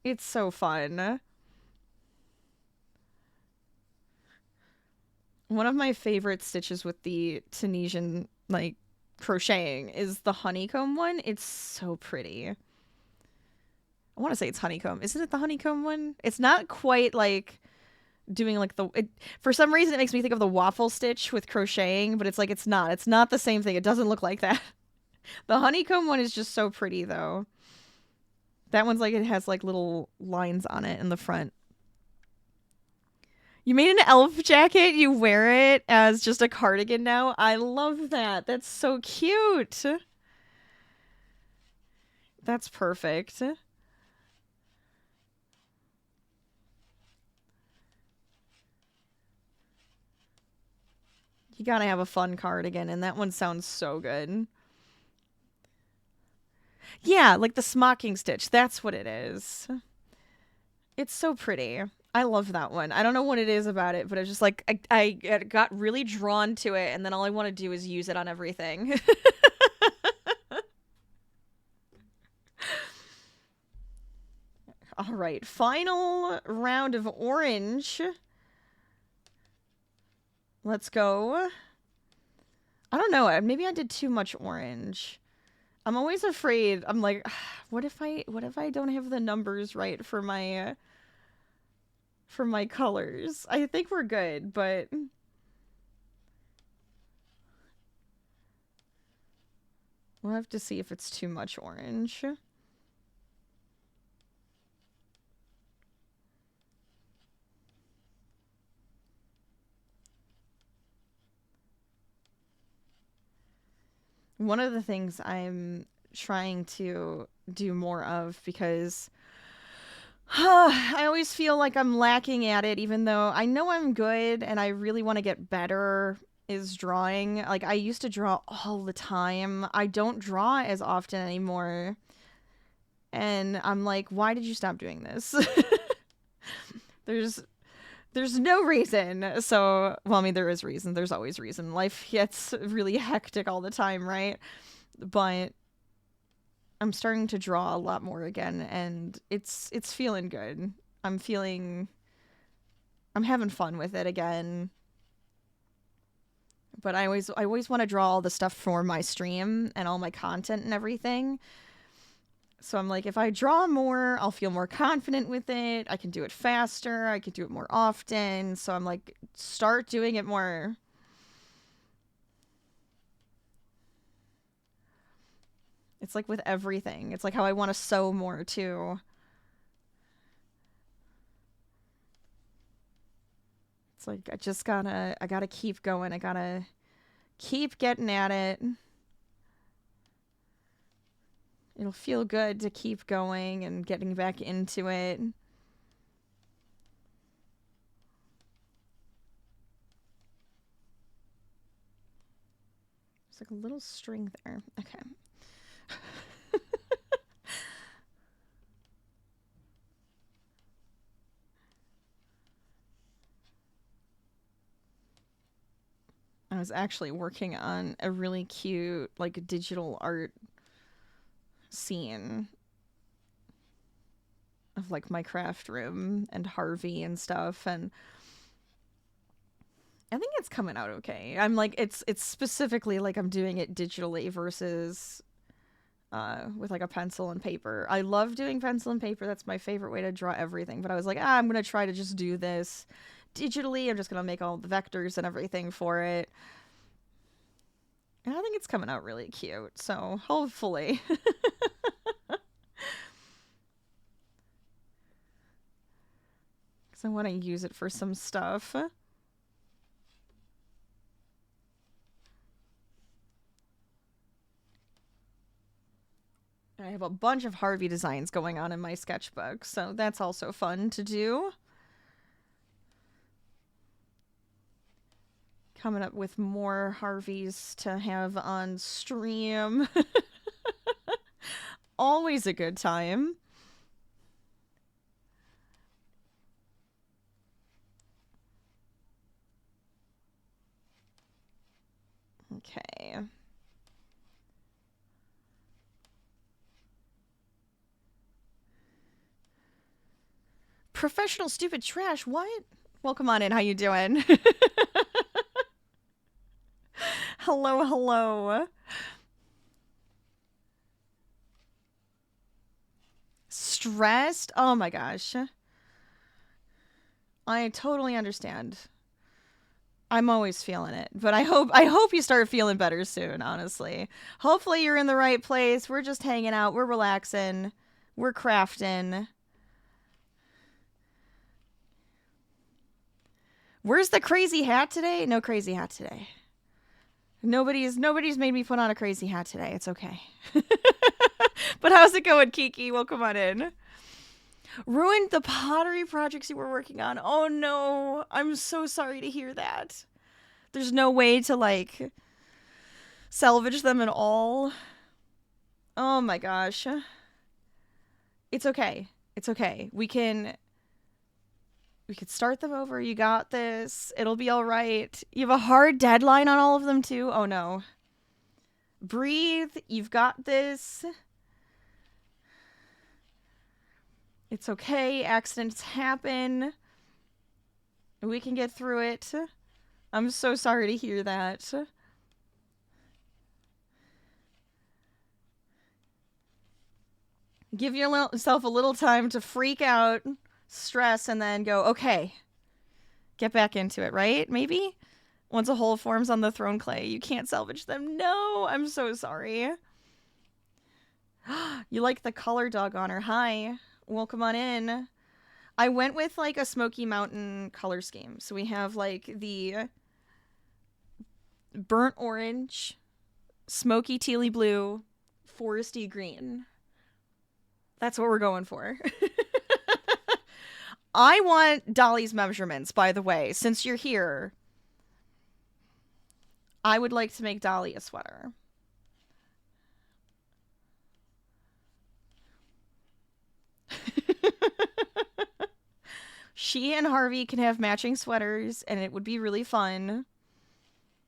It's so fun. One of my favorite stitches with the Tunisian, like, crocheting is the honeycomb one. It's so pretty. I want to say it's honeycomb. Isn't it the honeycomb one? It's not quite like doing like for some reason it makes me think of the waffle stitch with crocheting, but it's like it's not. It's not the same thing. It doesn't look like that. The honeycomb one is just so pretty though. That one's like it has like little lines on it in the front. You made an elf jacket. You wear it as just a cardigan now. I love that. That's so cute. That's perfect. You gotta have a fun cardigan, and that one sounds so good. Yeah, like the smocking stitch. That's what it is. It's so pretty. I love that one. I don't know what it is about it, but it's just like I got really drawn to it, and then all I want to do is use it on everything. All right, final round of orange. Let's go. I don't know. Maybe I did too much orange. I'm always afraid. I'm like, what if I don't have the numbers right for my colors? I think we're good, but we'll have to see if it's too much orange. One of the things I'm trying to do more of, because I always feel like I'm lacking at it, even though I know I'm good and I really want to get better, is drawing. Like, I used to draw all the time. I don't draw as often anymore. And I'm like, why did you stop doing this? there's there's no reason. So, well, I mean, there is reason. There's always reason. Life gets really hectic all the time, right? But I'm starting to draw a lot more again, and it's feeling good. I'm having fun with it again. But I always want to draw all the stuff for my stream and all my content and everything. So I'm like, if I draw more, I'll feel more confident with it. I can do it faster. I can do it more often. So I'm like, start doing it more. It's like with everything. It's like how I want to sew more too. It's like I gotta keep going. I gotta keep getting at it. It'll feel good to keep going and getting back into it. There's like a little string there. Okay. I was actually working on a really cute, like, digital art scene of, like, my craft room and Harvey and stuff, and I think it's coming out okay. I'm like, it's specifically like I'm doing it digitally versus with like a pencil and paper. I love doing pencil and paper. That's my favorite way to draw everything. But I was like, I'm gonna try to just do this digitally. I'm just gonna make all the vectors and everything for it. And I think it's coming out really cute. So hopefully. Because I want to use it for some stuff. I have a bunch of Harvey designs going on in my sketchbook, so that's also fun to do. Coming up with more Harveys to have on stream. Always a good time. Okay. Professional stupid trash, what? Welcome on in, how you doing? Hello, hello. Stressed? Oh my gosh. I totally understand. I'm always feeling it, but I hope you start feeling better soon, honestly. Hopefully you're in the right place. We're just hanging out, we're relaxing, we're crafting. Where's the crazy hat today? No crazy hat today. Nobody's made me put on a crazy hat today. It's okay. But how's it going, Kiki? Welcome on in. Ruined the pottery projects you were working on. Oh no. I'm so sorry to hear that. There's no way to, like, salvage them at all. Oh my gosh. It's okay. It's okay. We could start them over. You got this. It'll be all right. You have a hard deadline on all of them too. Oh no. Breathe. You've got this. It's okay. Accidents happen. We can get through it. I'm so sorry to hear that. Give yourself a little time to freak out, stress, and then go, okay, get back into it, right? Maybe? Once a hole forms on the thrown clay, you can't salvage them. No, I'm so sorry. You like the color dog on her. Hi. Welcome on in. I went with, like, a Smoky Mountain color scheme. So we have, like, the burnt orange, smoky tealy blue, foresty green. That's what we're going for. I want Dolly's measurements, by the way. Since you're here, I would like to make Dolly a sweater. She and Harvey can have matching sweaters, and it would be really fun.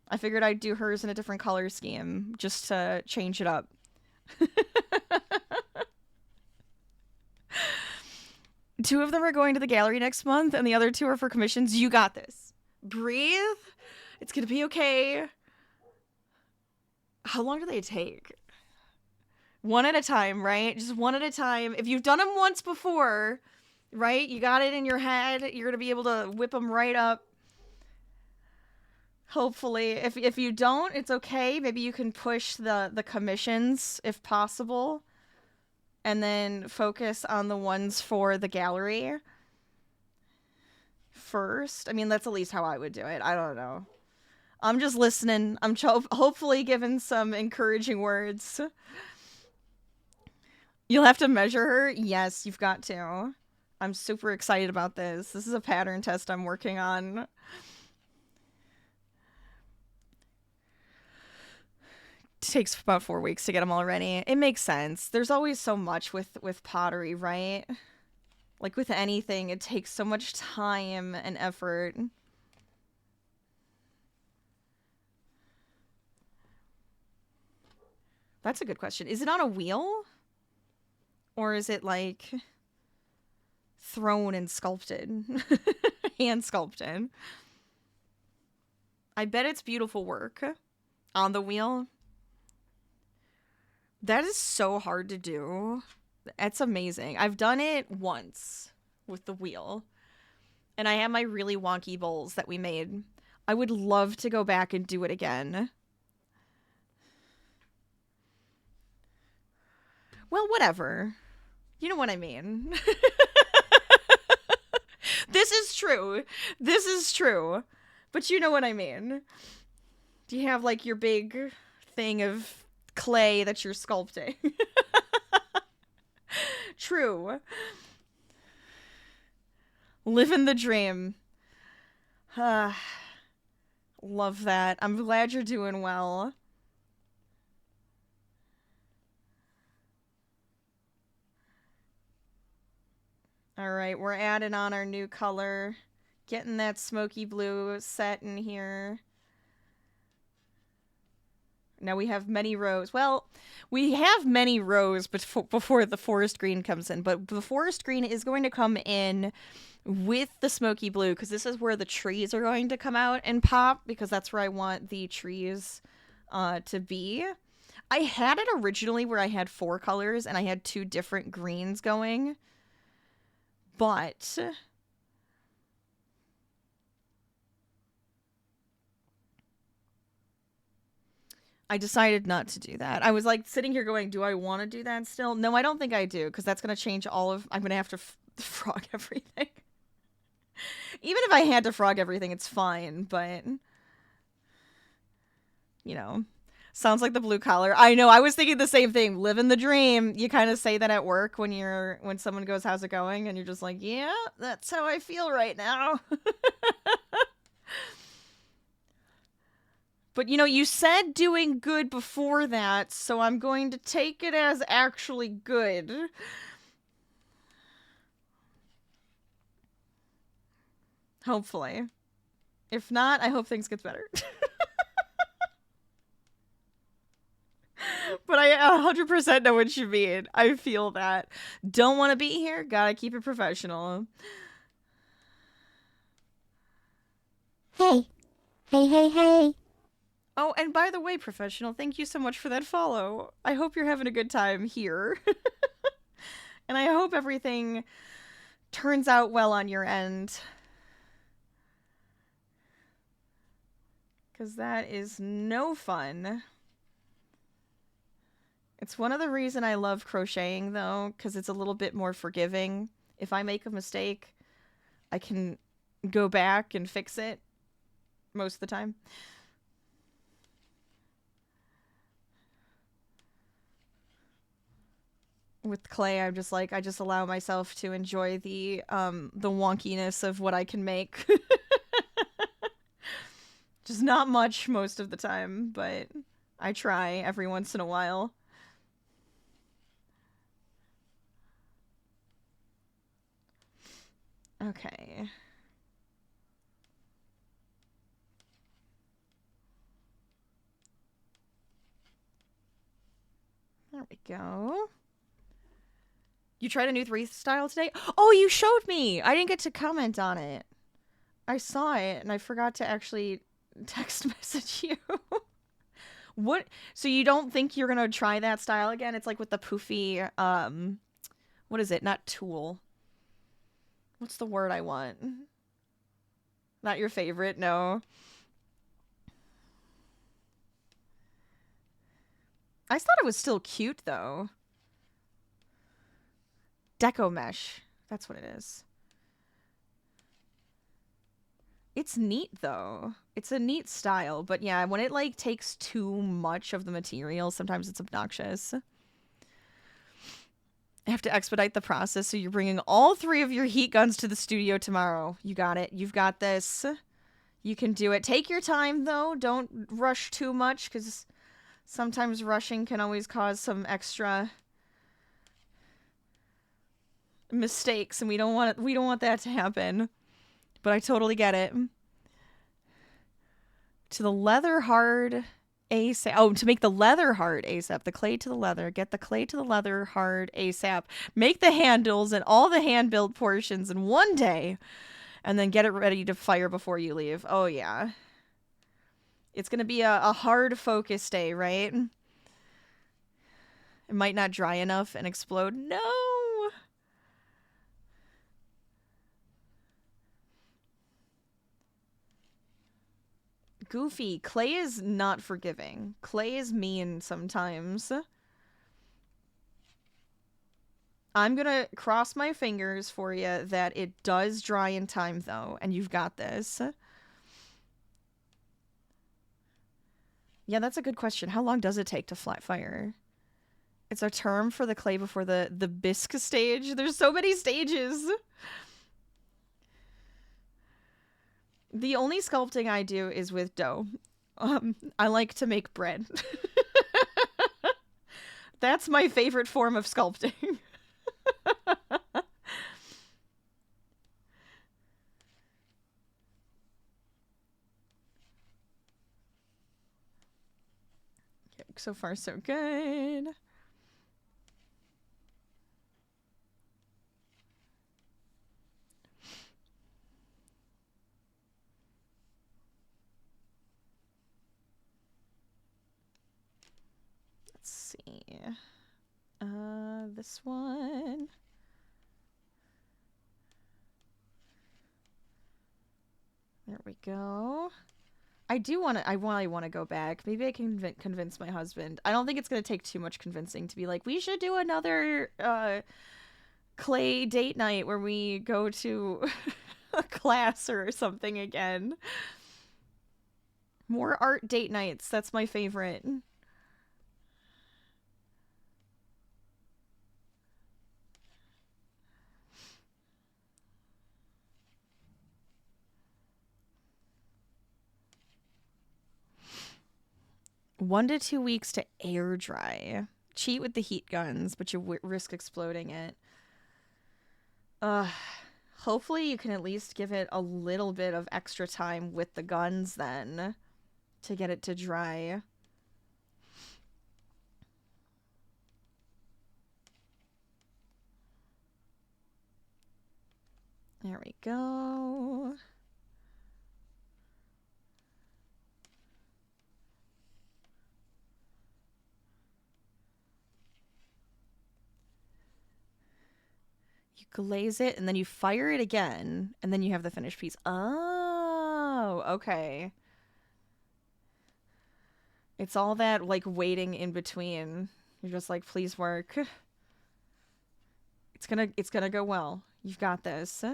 I figured I'd do hers in a different color scheme, just to change it up. Two of them are going to the gallery next month, and the other two are for commissions. You got this. Breathe. It's gonna be okay. How long do they take? One at a time, right? Just one at a time. If you've done them once before, right? You got it in your head. You're gonna be able to whip them right up. Hopefully. If you don't, it's okay. Maybe you can push the commissions if possible. And then focus on the ones for the gallery first. I mean, that's at least how I would do it. I don't know. I'm just listening. I'm hopefully giving some encouraging words. You'll have to measure her? Yes, you've got to. I'm super excited about this. This is a pattern test I'm working on. It takes about 4 weeks to get them all ready. It makes sense. There's always so much with pottery, right? Like with anything, it takes so much time and effort. That's a good question. Is it on a wheel? Or is it like thrown and sculpted? Hand sculpted. I bet it's beautiful work. On the wheel. That is so hard to do. That's amazing. I've done it once with the wheel. And I have my really wonky bowls that we made. I would love to go back and do it again. Well, whatever. You know what I mean. This is true. This is true. But you know what I mean. Do you have like your big thing of clay that you're sculpting? True. Living the dream. Love that. I'm glad you're doing well. All right, we're adding on our new color. Getting that smoky blue set in here. Now we have many rows. Well, we have many rows before the forest green comes in, but the forest green is going to come in with the smoky blue because this is where the trees are going to come out and pop because that's where I want the trees to be. I had it originally where I had 4 colors and I had 2 different greens going, but I decided not to do that. I was like sitting here going, do I want to do that still? No, I don't think I do because that's going to change all of... I'm going to have to frog everything. Even if I had to frog everything, it's fine, but... You know, sounds like the blue collar. I know, I was thinking the same thing. Living the dream. You kind of say that at work when someone goes, how's it going? And you're just like, yeah, that's how I feel right now. But, you know, you said doing good before that, so I'm going to take it as actually good. Hopefully. If not, I hope things get better. But I 100% know what you mean. I feel that. Don't want to be here, gotta keep it professional. Hey. Hey. Oh, and by the way, professional, thank you so much for that follow. I hope you're having a good time here. And I hope everything turns out well on your end. Because that is no fun. It's one of the reasons I love crocheting, though, because it's a little bit more forgiving. If I make a mistake, I can go back and fix it most of the time. with clay, I'm just like, I just allow myself to enjoy the wonkiness of what I can make. Just not much most of the time, but I try every once in a while. Okay. There we go. You tried a new wreath style today? Oh, you showed me! I didn't get to comment on it. I saw it, and I forgot to actually text message you. What? So you don't think you're gonna try that style again? It's like with the poofy, what is it? Not tulle. What's the word I want? Not your favorite, no. I thought it was still cute, though. Deco mesh. That's what it is. It's neat, though. It's a neat style, but yeah, when it, like, takes too much of the material, sometimes it's obnoxious. I have to expedite the process, so you're bringing all 3 of your heat guns to the studio tomorrow. You got it. You've got this. You can do it. Take your time, though. Don't rush too much, because sometimes rushing can always cause some extra mistakes, and we don't want that to happen. But I totally get it. To the leather hard ASAP. Oh, to make the leather hard ASAP. The clay to the leather. Get the clay to the leather hard ASAP. Make the handles and all the hand build portions in one day. And then get it ready to fire before you leave. Oh, yeah. It's going to be a hard focus day, right? It might not dry enough and explode. No! Goofy. Clay is not forgiving. Clay is mean sometimes. I'm gonna cross my fingers for you that it does dry in time, though, and you've got this. Yeah, that's a good question. How long does it take to flat fire? It's a term for the clay before the bisque stage. There's so many stages. The only sculpting I do is with dough. I like to make bread. That's my favorite form of sculpting. So far, so good. Let's see. This one. There we go. I want to go back. Maybe I can convince my husband. I don't think it's going to take too much convincing to be like, we should do another clay date night where we go to a class or something again. More art date nights. That's my favorite. One to 2 weeks to air dry. Cheat with the heat guns, but you risk exploding it. Hopefully you can at least give it a little bit of extra time with the guns then to get it to dry. There we go. You glaze it and then you fire it again and then you have the finished piece. Oh, okay. It's all that like waiting in between. You're just like, please work. It's gonna go well. You've got this.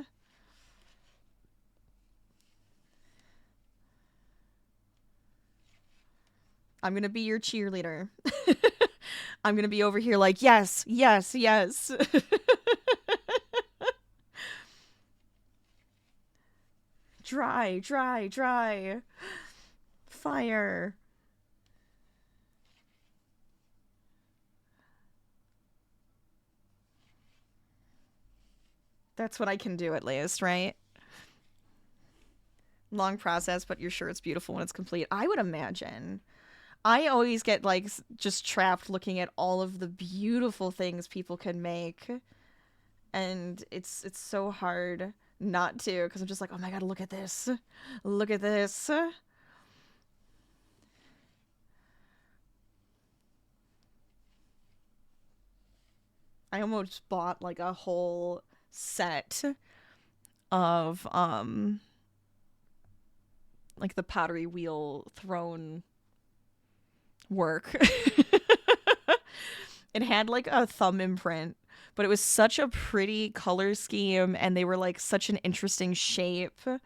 I'm gonna be your cheerleader. I'm gonna be over here like, yes, yes, yes. Dry, dry, dry. Fire. That's what I can do at least, right? Long process, but you're sure it's beautiful when it's complete. I would imagine. I always get like just trapped looking at all of the beautiful things people can make, and it's so hard not to, because I'm just like, oh my god, look at this, look at this. I almost bought like a whole set of like the pottery wheel throne work. It had like a thumb imprint, but it was such a pretty color scheme, and they were like such an interesting shape, and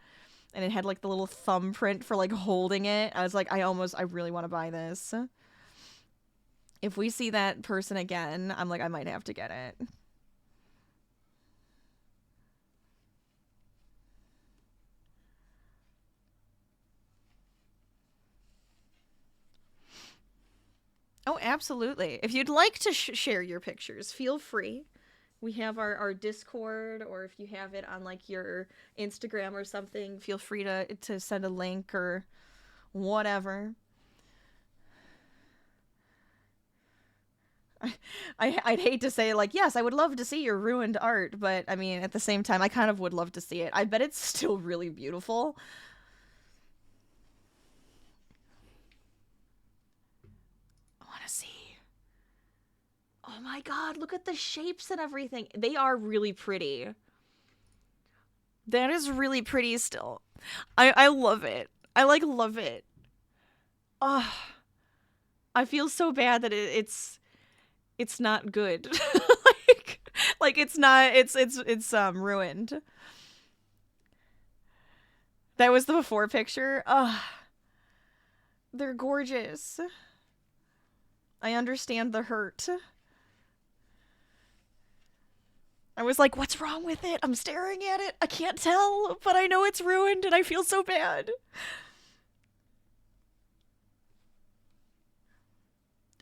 it had like the little thumbprint for like holding it. I was like, I really want to buy this. If we see that person again, I'm like, I might have to get it. Oh, absolutely. If you'd like to share your pictures, feel free. We have our Discord, or if you have it on like your Instagram or something, feel free to send a link or whatever. I'd hate to say like, yes, I would love to see your ruined art, but I mean, at the same time, I kind of would love to see it. I bet it's still really beautiful. See. Oh my god, look at the shapes and everything. They are really pretty. That is really pretty still. I love it. I like love it. Oh, I feel so bad that it's not good. like it's ruined. That was the before picture. Oh, they're gorgeous. I understand the hurt. I was like, what's wrong with it? I'm staring at it. I can't tell, but I know it's ruined and I feel so bad.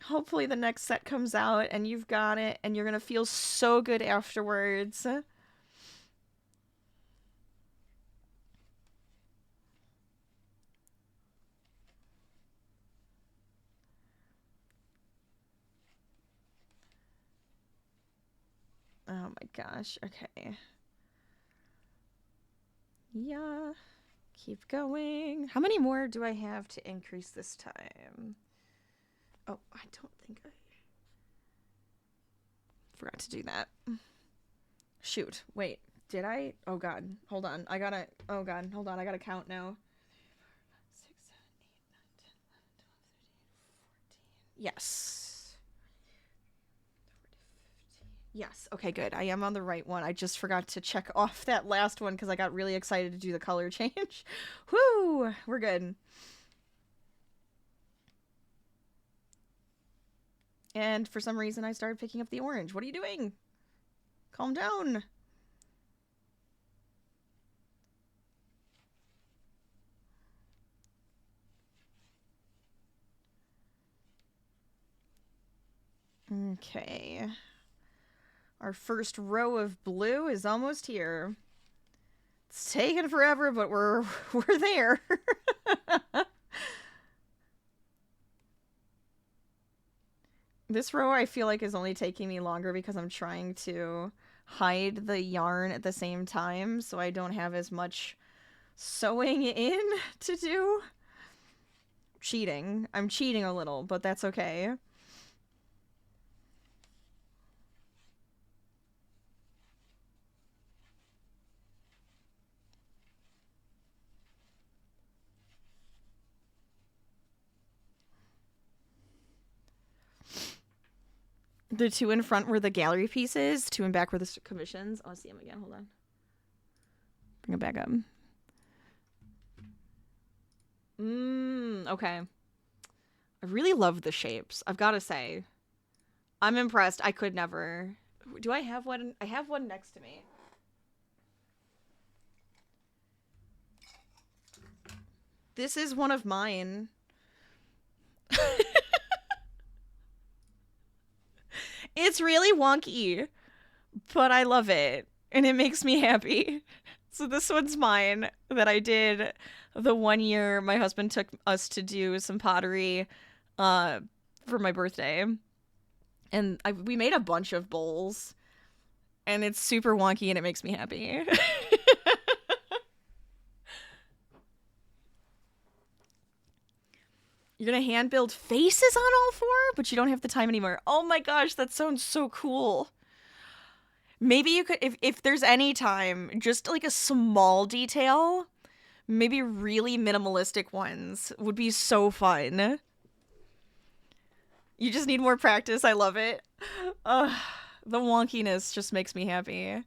Hopefully the next set comes out and you've got it and you're gonna feel so good afterwards. Oh my gosh, okay. Yeah, keep going. How many more do I have to increase this time? Oh, I don't think I forgot to do that. Shoot, wait, did I? Oh god, hold on. Oh god, hold on, I gotta count now. 6, 7, 8, 9, 10, 11, 12, 13, 14. Yes. Yes, okay, good. I am on the right one. I just forgot to check off that last one because I got really excited to do the color change. Whoo! We're good. And for some reason, I started picking up the orange. What are you doing? Calm down. Okay. Our first row of blue is almost here. It's taken forever, but we're there. This row I feel like is only taking me longer because I'm trying to hide the yarn at the same time, so I don't have as much sewing in to do. Cheating. I'm cheating a little, but that's okay. The two in front were the gallery pieces. Two in back were the commissions. Oh, I'll see them again. Hold on. Bring it back up. Okay. I really love the shapes, I've got to say. I'm impressed. I could never. Do I have one? I have one next to me. This is one of mine. It's really wonky, but I love it, and it makes me happy. So this one's mine that I did the 1 year my husband took us to do some pottery for my birthday. And we made a bunch of bowls, and it's super wonky, and it makes me happy. You're gonna hand build faces on all four, but you don't have the time anymore. Oh my gosh, that sounds so cool. Maybe you could, if there's any time, just like a small detail, maybe really minimalistic ones would be so fun. You just need more practice. I love it. The wonkiness just makes me happy.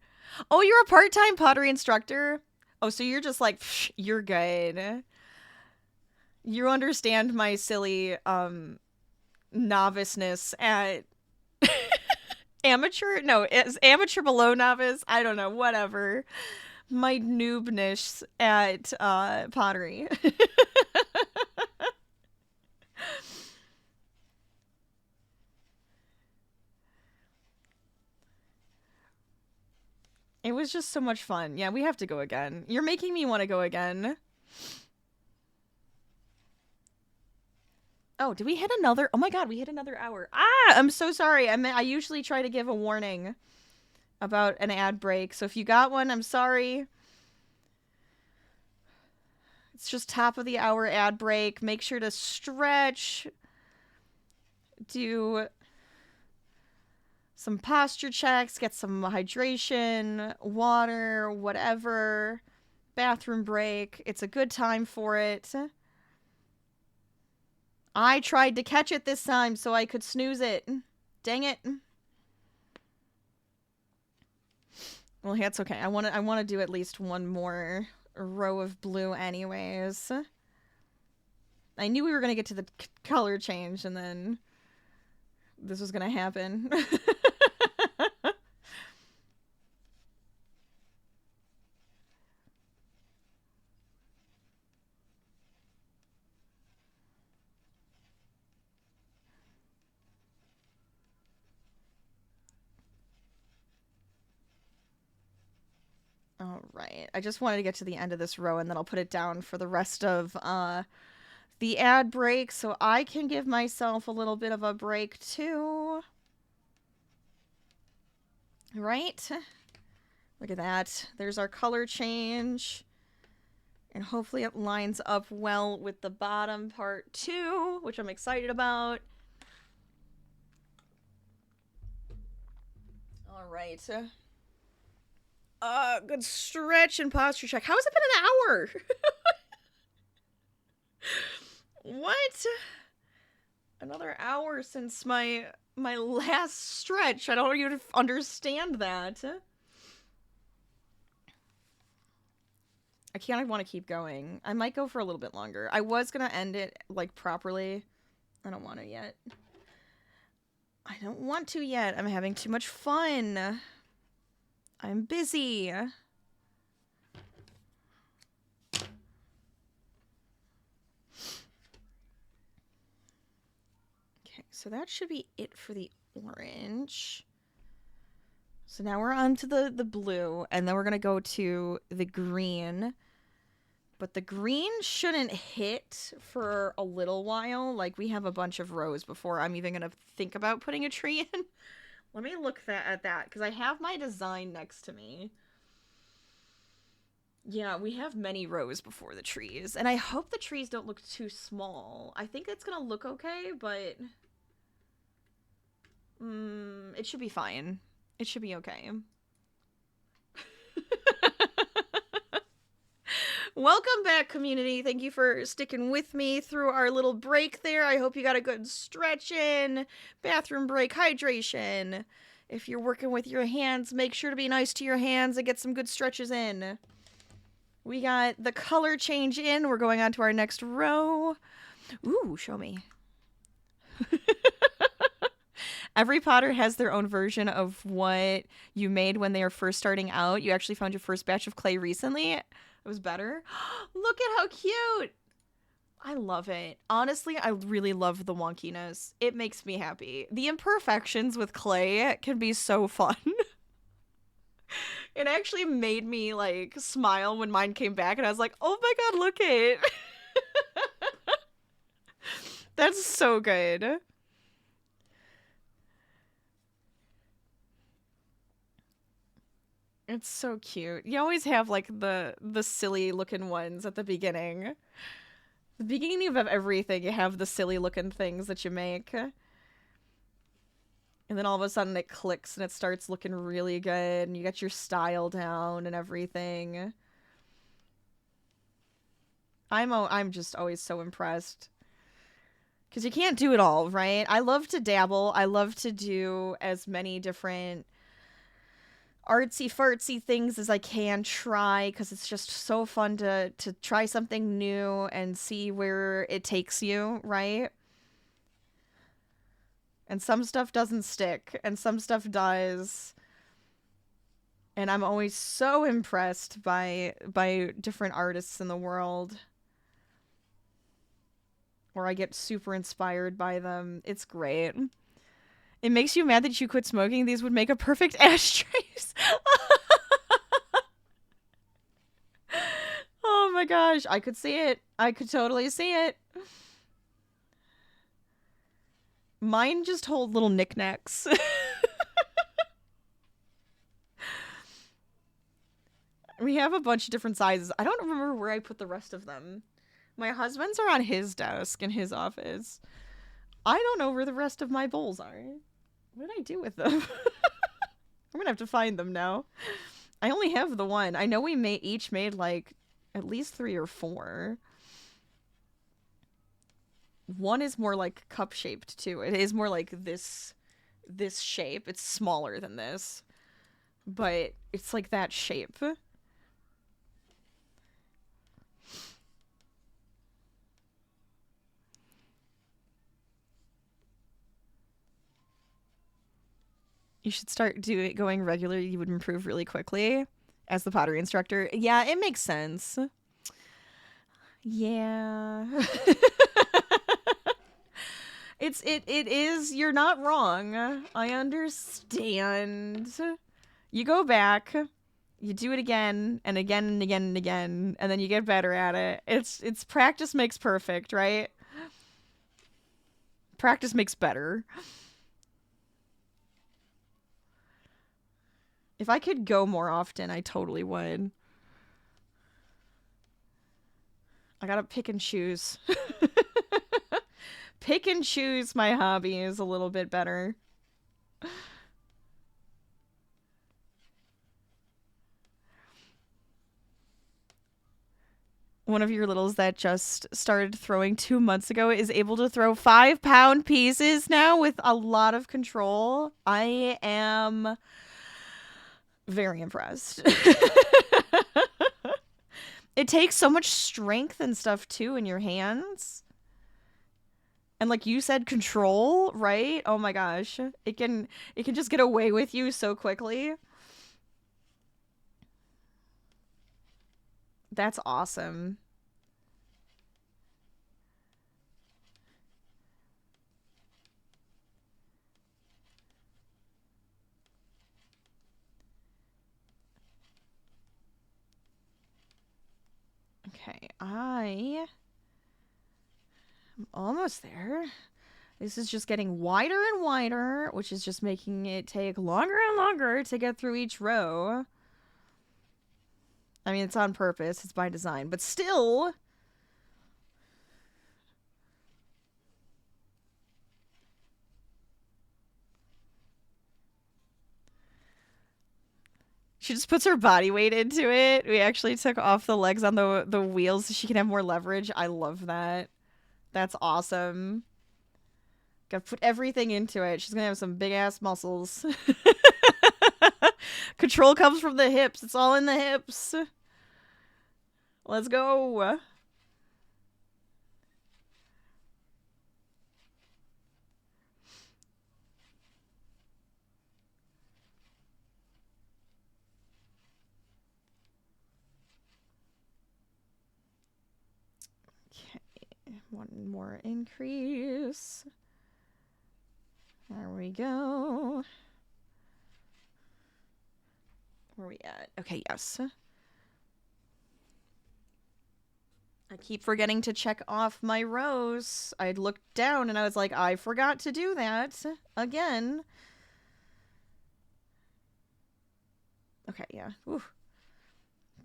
Oh, you're a part-time pottery instructor? Oh, so you're just like, you're good. You understand my silly noviceness at amateur? No, it's amateur below novice. I don't know, whatever. My noobness at pottery. It was just so much fun. Yeah, we have to go again. You're making me want to go again. Oh, did we hit another? Oh my god, we hit another hour. Ah, I'm so sorry. I usually try to give a warning about an ad break. So if you got one, I'm sorry. It's just top of the hour ad break. Make sure to stretch. Do some posture checks, get some hydration, water, whatever. Bathroom break. It's a good time for it. I tried to catch it this time so I could snooze it. Dang it. Well, yeah, it's okay. I want to do at least one more row of blue anyways. I knew we were going to get to the color change and then this was going to happen. All right. I just wanted to get to the end of this row and then I'll put it down for the rest of the ad break so I can give myself a little bit of a break too. Right? Look at that. There's our color change. And hopefully it lines up well with the bottom part too, which I'm excited about. All right. Good stretch and posture check. How has it been an hour? What? Another hour since my last stretch. I don't even understand that. I kind of want to keep going. I might go for a little bit longer. I was going to end it, like, properly. I don't want to yet. I don't want to yet. I'm having too much fun. I'm busy. Okay, so that should be it for the orange. So now we're on to the blue, and then we're going to go to the green. But the green shouldn't hit for a little while. Like, we have a bunch of rows before I'm even going to think about putting a tree in. Let me look at that, because I have my design next to me. Yeah, we have many rows before the trees. And I hope the trees don't look too small. I think it's going to look okay, but... it should be fine. It should be okay. Welcome back, community. Thank you for sticking with me through our little break there. I hope you got a good stretch in, bathroom break, hydration. If you're working with your hands, make sure to be nice to your hands and get some good stretches in. We got the color change in. We're going on to our next row. Ooh, show me. Every potter has their own version of what you made when they were first starting out. You actually found your first batch of clay recently. It was better. Look at how cute. I love it. Honestly, I really love the wonkiness. It makes me happy. The imperfections with clay can be so fun. It actually made me like smile when mine came back and I was like, oh my god, look it. That's so good. It's so cute. You always have like the silly looking ones at the beginning. The beginning of everything, you have the silly looking things that you make. And then all of a sudden it clicks and it starts looking really good and you get your style down and everything. I'm just always so impressed. Because you can't do it all, right? I love to dabble. I love to do as many different artsy fartsy things as I can try, because it's just so fun to try something new and see where it takes you, right? And some stuff doesn't stick and some stuff does. And I'm always so impressed by different artists in the world. Or I get super inspired by them. It's great. It makes you mad that you quit smoking. These would make a perfect ashtrays. Oh my gosh. I could see it. I could totally see it. Mine just hold little knickknacks. We have a bunch of different sizes. I don't remember where I put the rest of them. My husband's are on his desk in his office. I don't know where the rest of my bowls are. What did I do with them? I'm gonna have to find them now. I only have the one. I know we each made like at least 3 or 4. One is more like cup shaped too. It is more like this shape. It's smaller than this, but it's like that shape. You should start going regular. You would improve really quickly as the pottery instructor. Yeah, it makes sense. Yeah. It is, you're not wrong. I understand. You go back, you do it again and again and again and again, and then you get better at it. It's practice makes perfect, right? Practice makes better. If I could go more often, I totally would. I gotta pick and choose. Pick and choose my hobbies a little bit better. One of your littles that just started throwing 2 months ago is able to throw 5-pound pieces now with a lot of control. I am very impressed. It takes so much strength and stuff too in your hands. And like you said, control, right? Oh my gosh. It can just get away with you so quickly. That's awesome. Okay, I'm almost there. This is just getting wider and wider, which is just making it take longer and longer to get through each row. I mean, it's on purpose. It's by design. But still... She just puts her body weight into it. We actually took off the legs on the wheels so she can have more leverage. I love that. That's awesome. Gotta put everything into it. She's gonna have some big-ass muscles. Control comes from the hips. It's all in the hips. Let's go. One more increase. There we go. Where are we at? Okay, yes. I keep forgetting to check off my rows. I looked down and I was like, I forgot to do that again. Okay, yeah. Ooh.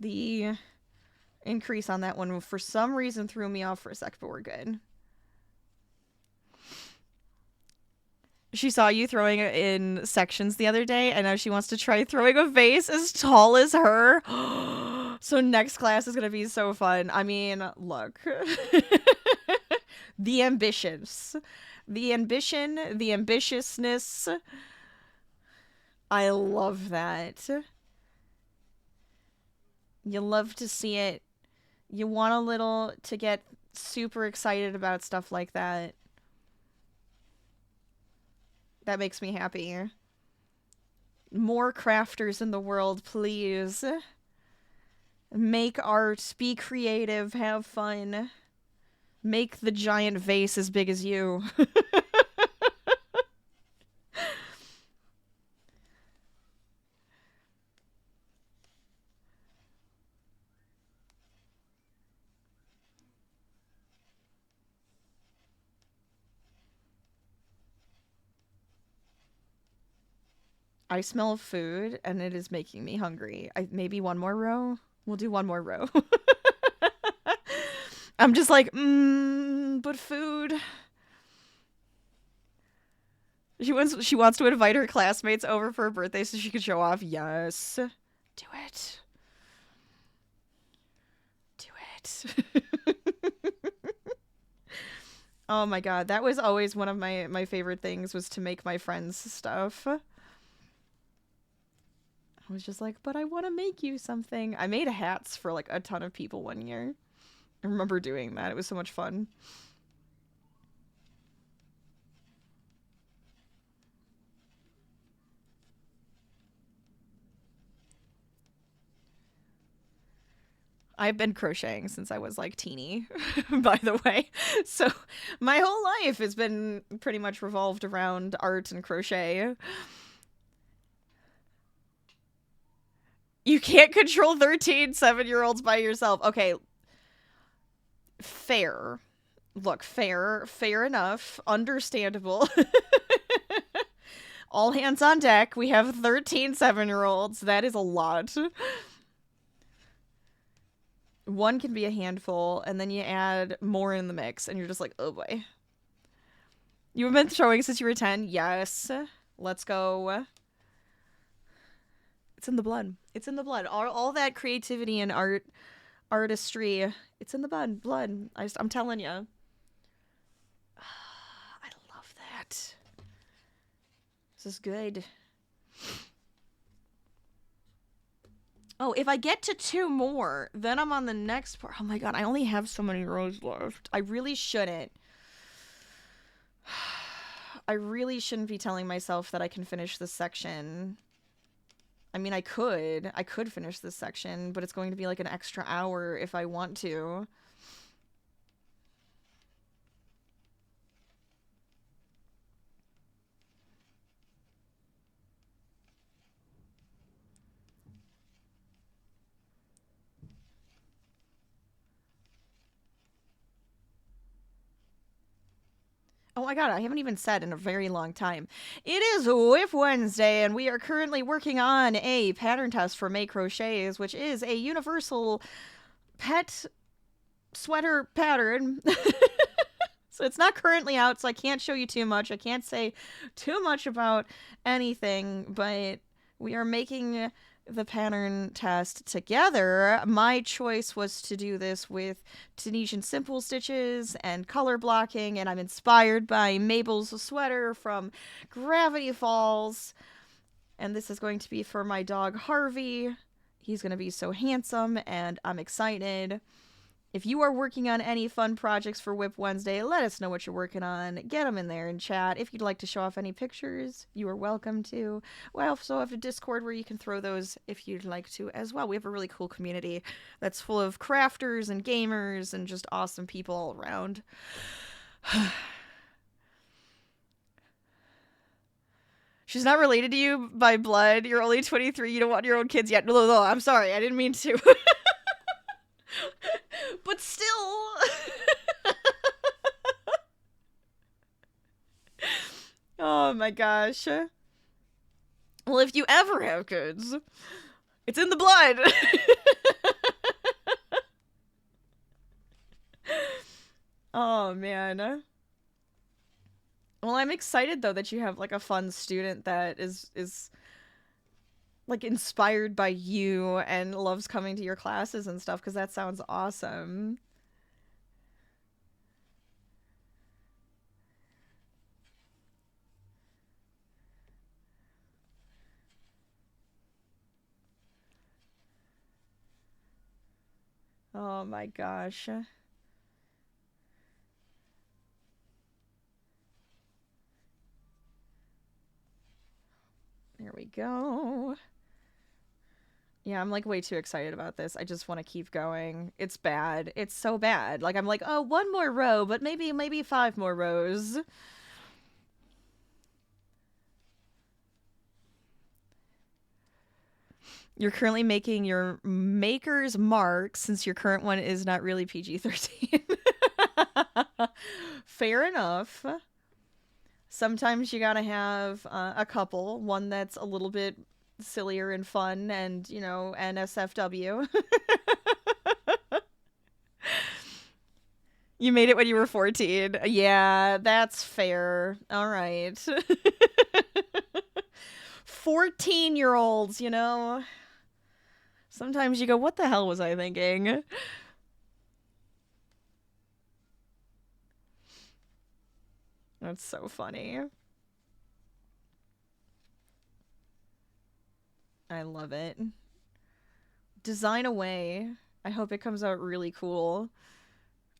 The increase on that one for some reason threw me off for a sec, but we're good. She saw you throwing it in sections the other day, and now she wants to try throwing a vase as tall as her. So next class is going to be so fun. I mean, look. The ambitions. The ambition, the ambitiousness. I love that. You love to see it. You want a little to get super excited about stuff like that. That makes me happy. More crafters in the world, please. Make art, be creative, have fun. Make the giant vase as big as you. I smell food, and it is making me hungry. Maybe one more row? We'll do one more row. I'm just like, but food. She wants to invite her classmates over for her birthday so she could show off. Yes. Do it. Do it. Oh my god, that was always one of my favorite things, was to make my friends stuff. I was just like, but I want to make you something. I made hats for like a ton of people one year. I remember doing that. It was so much fun. I've been crocheting since I was like teeny, by the way. So my whole life has been pretty much revolved around art and crochet. You can't control 13 7-year-olds by yourself. Okay. Fair. Look, fair enough. Understandable. All hands on deck. We have 13 7-year-olds. That is a lot. One can be a handful, and then you add more in the mix, and you're just like, oh boy. You've been throwing since you were 10? Yes. Let's go. It's in the blood. It's in the blood. All that creativity and artistry, it's in the blood. I'm telling you. I love that. This is good. Oh, if I get to 2 more, then I'm on the next part. Oh my god, I only have so many rows left. I really shouldn't. I really shouldn't be telling myself that I can finish this section. I mean, I could finish this section, but it's going to be like an extra hour if I want to. Oh my god, I haven't even said in a very long time. It is Whip Wednesday, and we are currently working on a pattern test for May Crochets, which is a universal pet sweater pattern. So it's not currently out, so I can't show you too much. I can't say too much about anything, but we are making the pattern test together. My choice was to do this with Tunisian simple stitches and color blocking, and I'm inspired by Mabel's sweater from Gravity Falls. And this is going to be for my dog Harvey. He's going to be so handsome, and I'm excited. If you are working on any fun projects for Whip Wednesday, let us know what you're working on. Get them in there in chat. If you'd like to show off any pictures, you are welcome to. We also have a Discord where you can throw those if you'd like to as well. We have a really cool community that's full of crafters and gamers and just awesome people all around. She's not related to you by blood. You're only 23. You don't want your own kids yet. No, I'm sorry. I didn't mean to. But still. Oh my gosh. Well, if you ever have kids, it's in the blood. Oh man. Well, I'm excited though that you have like a fun student that is like inspired by you and loves coming to your classes and stuff, because that sounds awesome. Oh my gosh. There we go. Yeah, I'm like way too excited about this. I just want to keep going. It's bad. It's so bad. Like I'm like, oh, one more row, but maybe 5 more rows. You're currently making your maker's mark since your current one is not really PG-13. Fair enough. Sometimes you gotta have a couple. One that's a little bit sillier and fun and, you know, NSFW. You made it when you were 14. Yeah, that's fair. All right. 14-year-olds, you know? Sometimes you go, what the hell was I thinking? That's so funny. I love it. Design away. I hope it comes out really cool.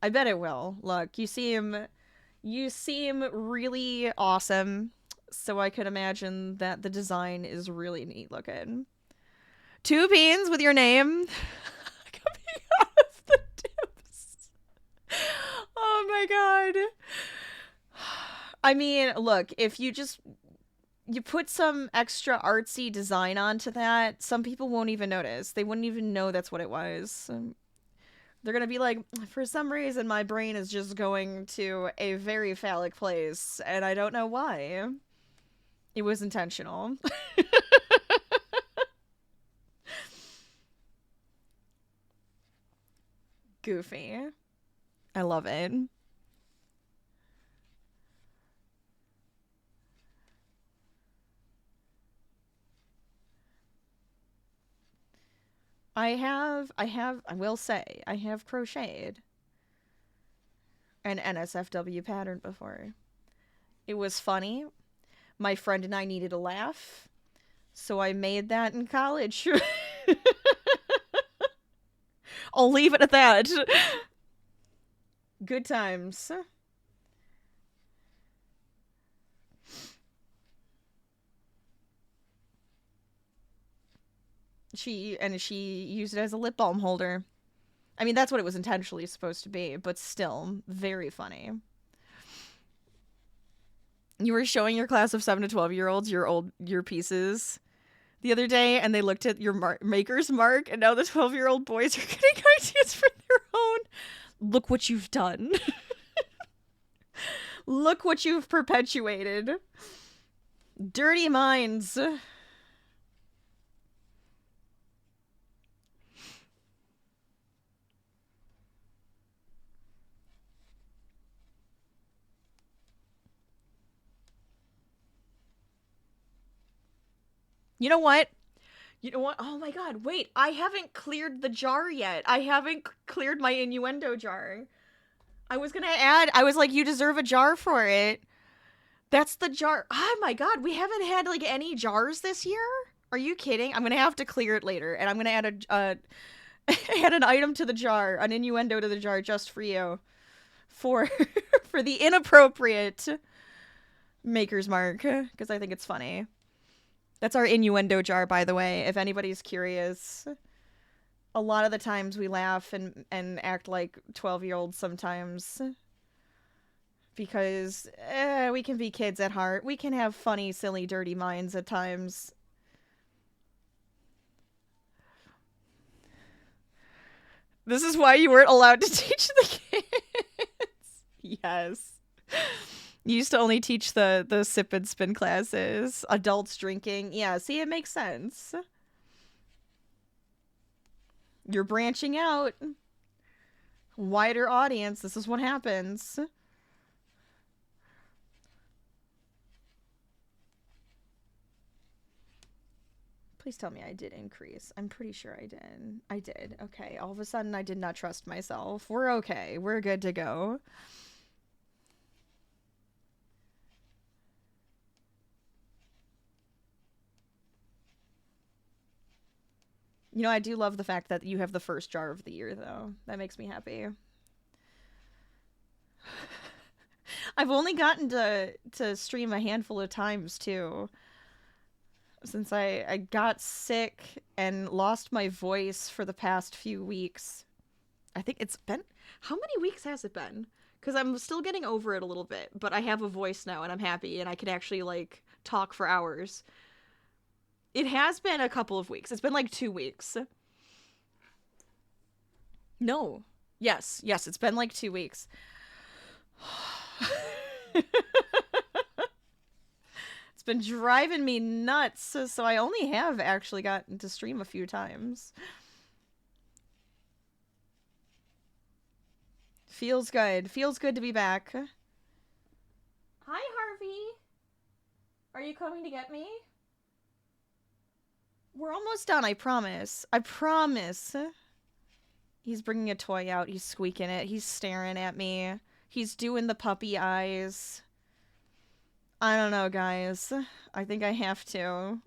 I bet it will. Look, you seem really awesome. So I could imagine that the design is really neat looking. 2 beans with your name. Coming out of the dips. Oh my god. I mean, look, if you put some extra artsy design onto that, some people won't even notice. They wouldn't even know that's what it was. They're gonna be like, for some reason my brain is just going to a very phallic place, and I don't know why. It was intentional. Goofy. I love it. I will say, I have crocheted an NSFW pattern before. It was funny. My friend and I needed a laugh, so I made that in college. I'll leave it at that. Good times. She used it as a lip balm holder. I mean, that's what it was intentionally supposed to be, but still, very funny. You were showing your class of 7 to 12-year-olds your pieces the other day, and they looked at your maker's mark, and now the 12-year-old boys are getting ideas for their own. Look what you've done. Look what you've perpetuated. Dirty minds. You know what? You know what? Oh my god, wait. I haven't cleared the jar yet. I haven't cleared my innuendo jar. I was like, you deserve a jar for it. That's the jar. Oh my god, we haven't had like any jars this year? Are you kidding? I'm gonna have to clear it later, and I'm gonna add Add an item to the jar, an innuendo to the jar just for you. For for the inappropriate Maker's Mark, because I think it's funny. That's our innuendo jar, by the way, if anybody's curious. A lot of the times we laugh and act like 12-year-olds sometimes. Because we can be kids at heart. We can have funny, silly, dirty minds at times. This is why you weren't allowed to teach the kids. Yes. You used to only teach the sip and spin classes. Adults drinking. Yeah, see, it makes sense. You're branching out. Wider audience. This is what happens. Please tell me I did increase. I'm pretty sure I did. I did. Okay. All of a sudden, I did not trust myself. We're okay. We're good to go. You know, I do love the fact that you have the first jar of the year, though. That makes me happy. I've only gotten to stream a handful of times, too. Since I got sick and lost my voice for the past few weeks. I think it's been... How many weeks has it been? Because I'm still getting over it a little bit, but I have a voice now and I'm happy and I can actually, like, talk for hours. It has been a couple of weeks. It's been like 2 weeks. No. Yes, it's been like 2 weeks. It's been driving me nuts, so I only have actually gotten to stream a few times. Feels good. Feels good to be back. Hi, Harvey. Are you coming to get me? We're almost done, I promise. I promise. He's bringing a toy out. He's squeaking it. He's staring at me. He's doing the puppy eyes. I don't know, guys. I think I have to.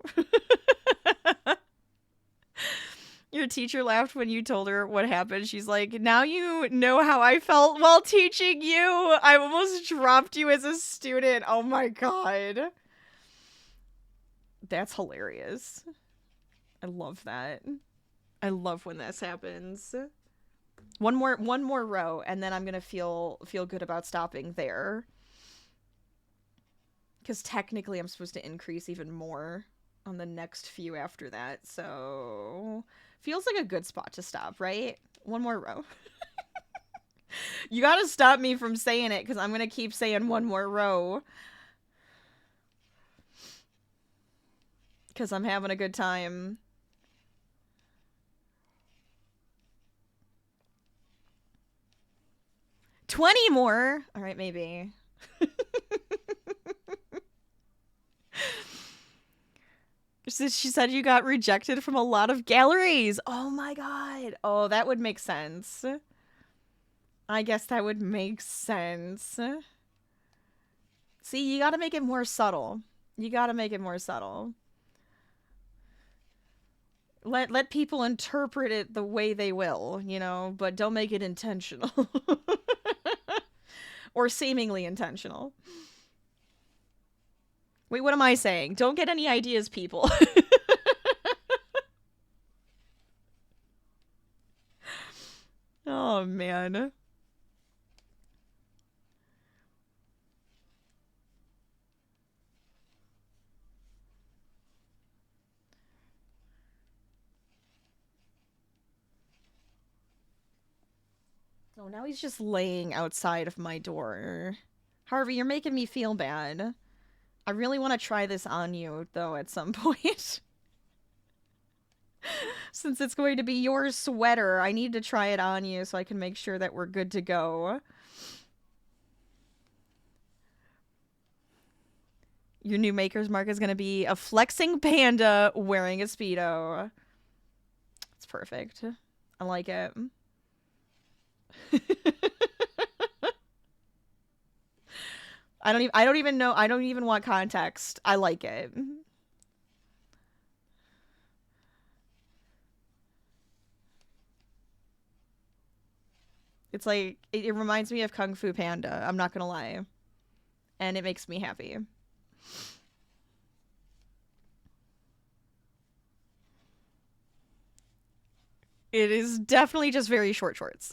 Your teacher laughed when you told her what happened. She's like, now you know how I felt while teaching you. I almost dropped you as a student. Oh my god. That's hilarious. I love that. I love when this happens. One more row, and then I'm gonna feel good about stopping there. Because technically I'm supposed to increase even more on the next few after that, so... Feels like a good spot to stop, right? One more row. You gotta stop me from saying it, because I'm gonna keep saying one more row. Because I'm having a good time. $20 more? Alright, maybe. She said you got rejected from a lot of galleries. Oh my god. Oh, that would make sense. I guess that would make sense. See, you gotta make it more subtle. You gotta make it more subtle. Let people interpret it the way they will, you know, but don't make it intentional. Or seemingly intentional. Wait, what am I saying? Don't get any ideas, people. Oh, man. Oh, now he's just laying outside of my door. Harvey, you're making me feel bad. I really want to try this on you, though, at some point. Since it's going to be your sweater, I need to try it on you so I can make sure that we're good to go. Your new Maker's Mark is going to be a flexing panda wearing a Speedo. It's perfect. I like it. I don't even know. I don't even want context. I like it. It's like, it reminds me of Kung Fu Panda, I'm not gonna lie. And it makes me happy. It is definitely just very short shorts.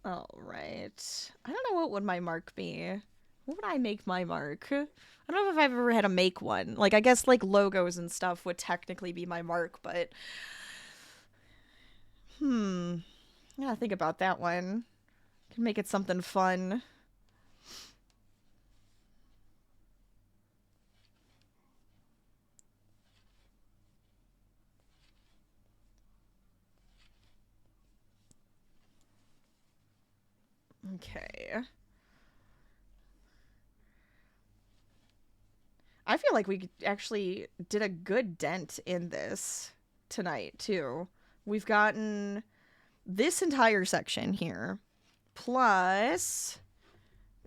All right. I don't know what would my mark be. What would I make my mark? I don't know if I've ever had to make one. Like, I guess like logos and stuff would technically be my mark, but I gotta think about that one. Can make it something fun. Okay. I feel like we actually did a good dent in this tonight, too. We've gotten this entire section here, plus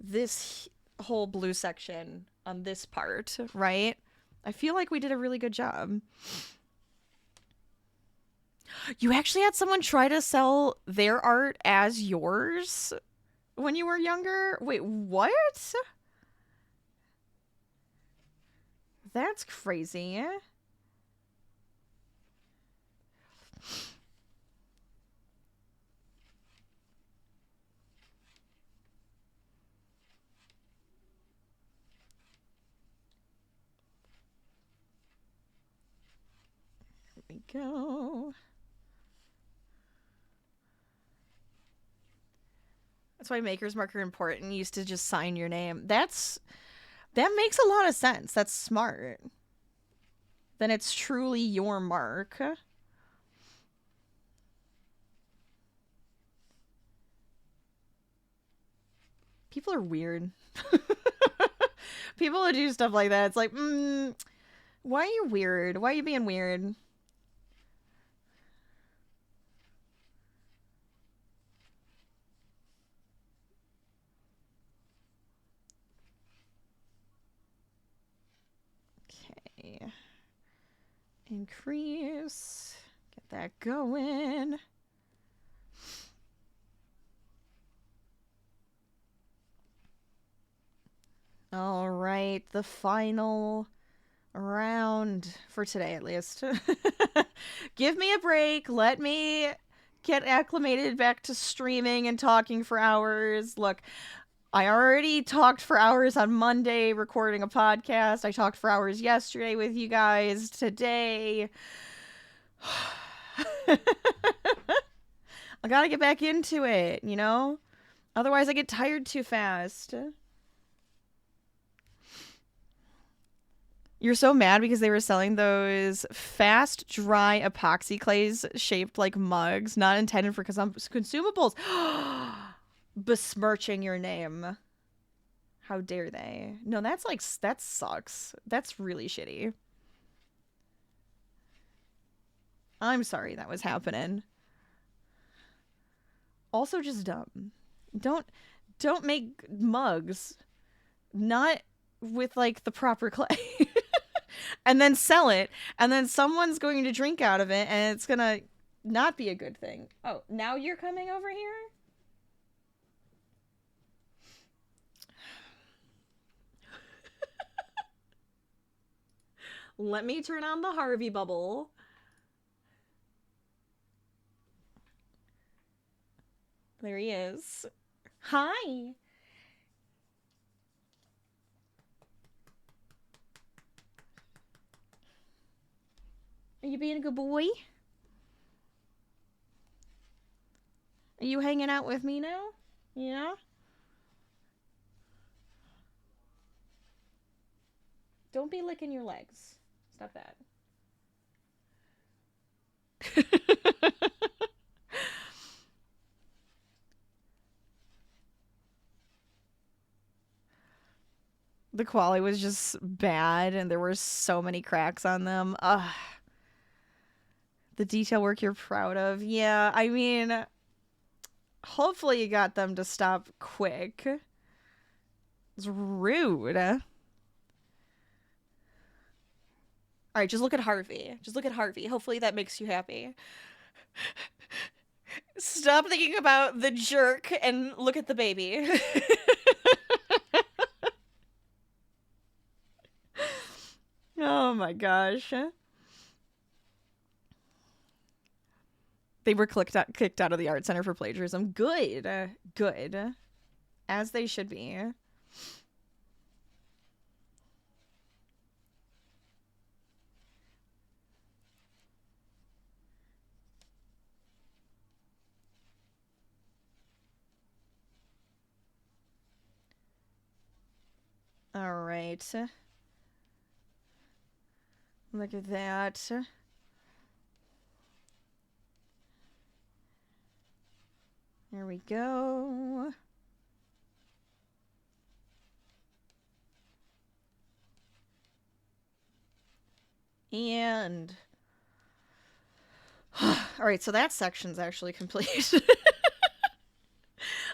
this whole blue section on this part, right? I feel like we did a really good job. You actually had someone try to sell their art as yours when you were younger? Wait, what? That's crazy. Here we go. That's why Maker's Mark are important. You used to just sign your name. That makes a lot of sense. That's smart. Then it's truly your mark. People are weird. People who do stuff like that, it's like, why are you weird? Why are you being weird? Okay. Increase. Get that going. All right, the final round for today, at least. Give me a break. Let me get acclimated back to streaming and talking for hours. Look, I already talked for hours on Monday recording a podcast. I talked for hours yesterday with you guys. Today, I gotta get back into it, you know? Otherwise, I get tired too fast. You're so mad because they were selling those fast, dry epoxy clays shaped like mugs, not intended for consumables. Besmirching your name. How dare they? No, that sucks. That's really shitty. I'm sorry that was happening. Also just dumb. Don't make mugs not with like the proper clay. And then sell it, and then someone's going to drink out of it, and it's gonna not be a good thing. Oh, now you're coming over here? Let me turn on the Harvey bubble. There he is. Hi. Are you being a good boy? Are you hanging out with me now? Yeah? Don't be licking your legs. Stop that. The quality was just bad, and there were so many cracks on them. Ugh. The detail work you're proud of. Yeah, I mean, hopefully you got them to stop quick. It's rude. All right, just look at Harvey. Just look at Harvey. Hopefully that makes you happy. Stop thinking about the jerk and look at the baby. Oh my gosh. They were kicked out of the art center for plagiarism. Good. Good. As they should be. All right. Look at that. There we go. And all right, so that section's actually complete.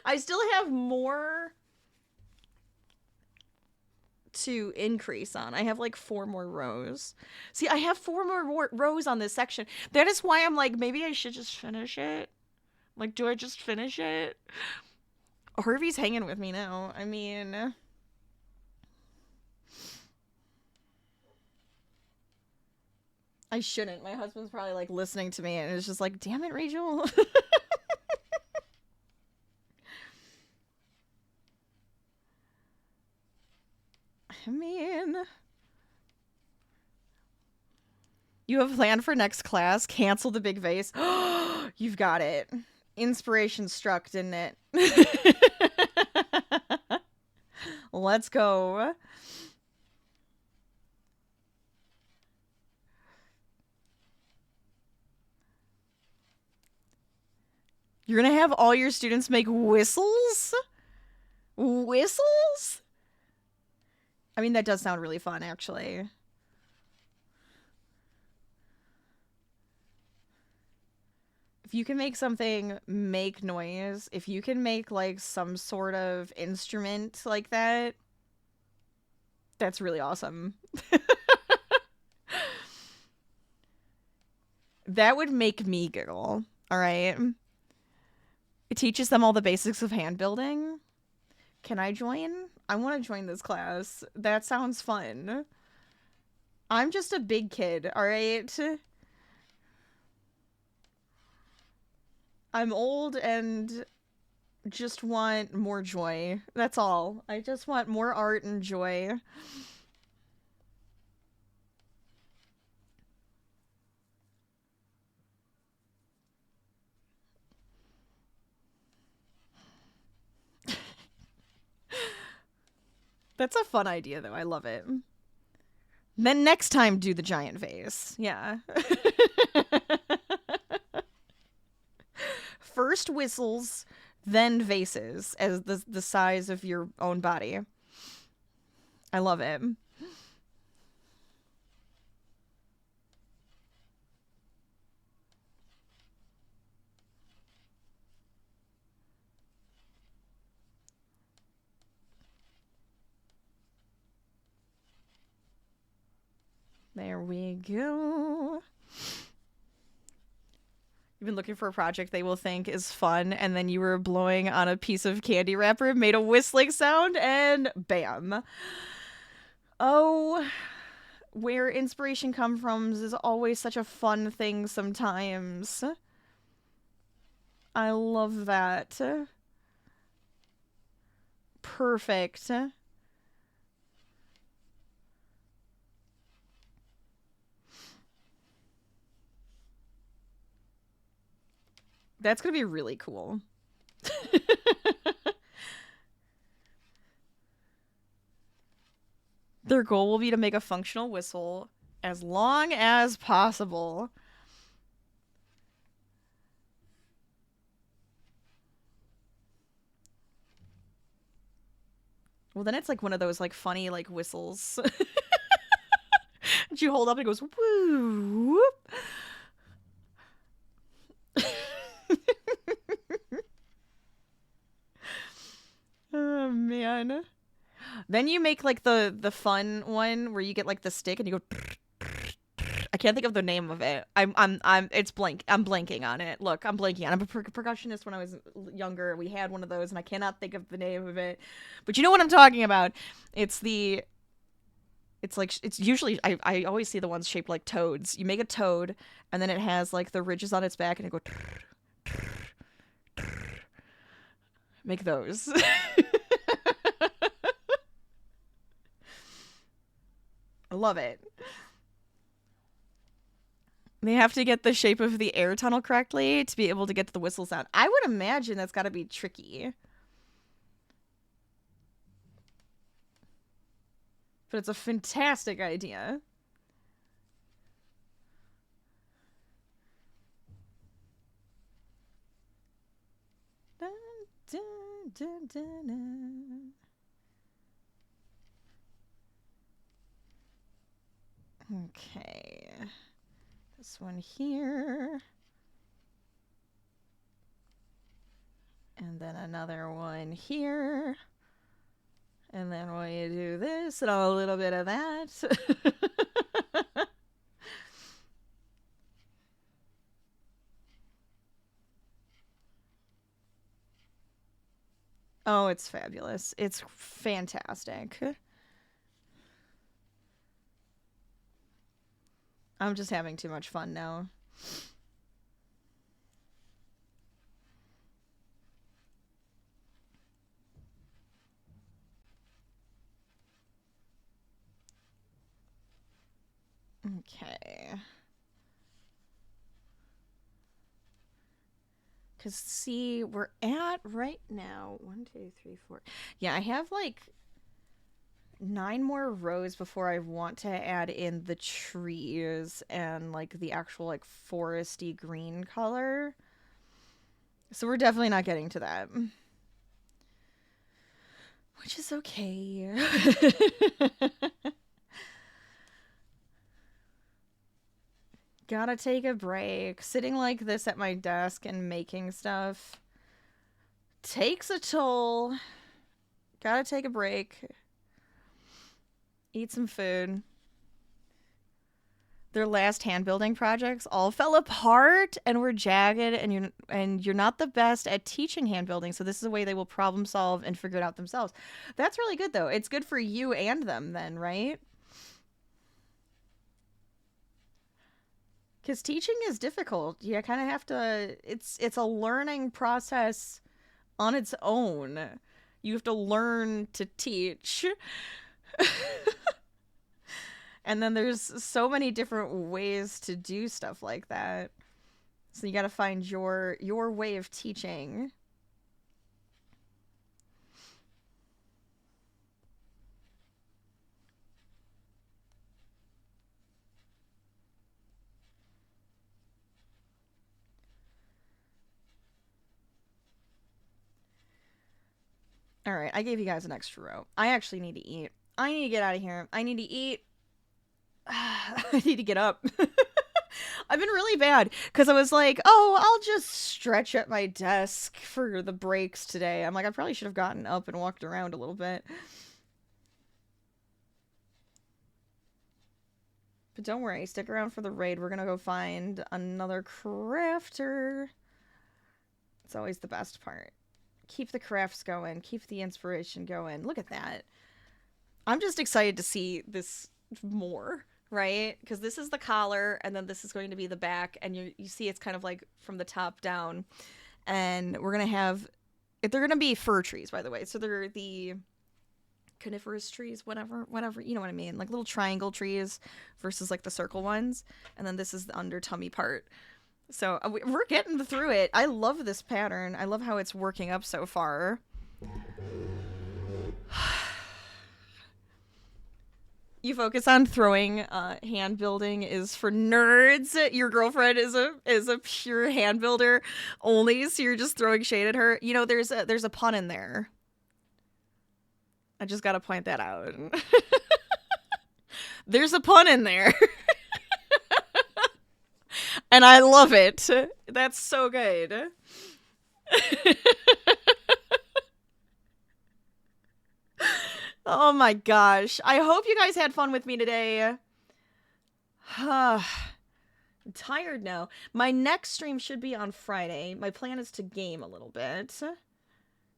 I still have more to increase on. I have like 4 more rows. See, I have 4 more rows on this section. That is why I'm like, maybe I should just finish it. Like, do I just finish it? Harvey's hanging with me now. I mean, I shouldn't. My husband's probably like listening to me and it's just like, damn it, Rachel. I mean, you have a plan for next class? Cancel the big vase. You've got it. Inspiration struck, didn't it? Let's go. You're gonna have all your students make whistles? Whistles? I mean, that does sound really fun, actually. If you can make something make noise, if you can make, like, some sort of instrument like that, that's really awesome. That would make me giggle, all right? It teaches them all the basics of hand building. Can I join? I want to join this class. That sounds fun. I'm just a big kid, all right? I'm old and just want more joy. That's all. I just want more art and joy. That's a fun idea, though. I love it. Then next time, do the giant vase. Yeah. First whistles, then vases as the size of your own body. I love it. There we go. You've been looking for a project they will think is fun, and then you were blowing on a piece of candy wrapper, made a whistling sound, and bam. Oh, where inspiration comes from is always such a fun thing sometimes. I love that. Perfect. That's gonna be really cool. Their goal will be to make a functional whistle as long as possible. Well, then it's like one of those like funny like whistles. You hold up and it goes woo. Whoop. Oh man. Then you make like the fun one where you get like the stick and you go. I can't think of the name of it. It's blank. I'm blanking on it. Look, I'm blanking on it. I'm a percussionist when I was younger. We had one of those and I cannot think of the name of it. But you know what I'm talking about. It's like, it's usually, I always see the ones shaped like toads. You make a toad and then it has like the ridges on its back and it go. Make those. I love it. They have to get the shape of the air tunnel correctly to be able to get to the whistle sound. I would imagine that's got to be tricky. But it's a fantastic idea. Dun, dun, dun, dun, dun. Okay. This one here. And then another one here. And then we do this and a little bit of that. Oh, it's fabulous. It's fantastic. I'm just having too much fun now. Okay. Because, see, we're at right now 1, 2, 3, 4. Yeah, I have like 9 more rows before I want to add in the trees and like the actual like foresty green color. So we're definitely not getting to that. Which is okay. Gotta take a break. Sitting like this at my desk and making stuff takes a toll. Gotta take a break. Eat some food. Their last hand building projects all fell apart and were jagged, and you're not the best at teaching hand building, so this is a way they will problem solve and figure it out themselves. That's really good though. It's good for you and them then, right? Because teaching is difficult. You kind of have to, it's a learning process on its own. You have to learn to teach. And then there's so many different ways to do stuff like that. So you got to find your way of teaching. All right, I gave you guys an extra row. I actually need to eat. I need to get out of here. I need to eat. I need to get up. I've been really bad because I was like, oh, I'll just stretch at my desk for the breaks today. I'm like, I probably should have gotten up and walked around a little bit. But don't worry, stick around for the raid. We're gonna go find another crafter. It's always the best part. Keep the crafts going. Keep the inspiration going. Look at that. I'm just excited to see this more, right? Because this is the collar, and then this is going to be the back, and you see it's kind of like from the top down. And we're going to have... They're going to be fir trees, by the way. So they're the coniferous trees, whatever, you know what I mean? Like little triangle trees versus like the circle ones. And then this is the under tummy part. So we're getting through it. I love this pattern. I love how it's working up so far. You focus on throwing. Hand building is for nerds. Your girlfriend is a pure hand builder only, so you're just throwing shade at her. You know, there's a pun in there. I just gotta point that out. There's a pun in there. And I love it. That's so good. Oh my gosh. I hope you guys had fun with me today. I'm tired now. My next stream should be on Friday. My plan is to game a little bit,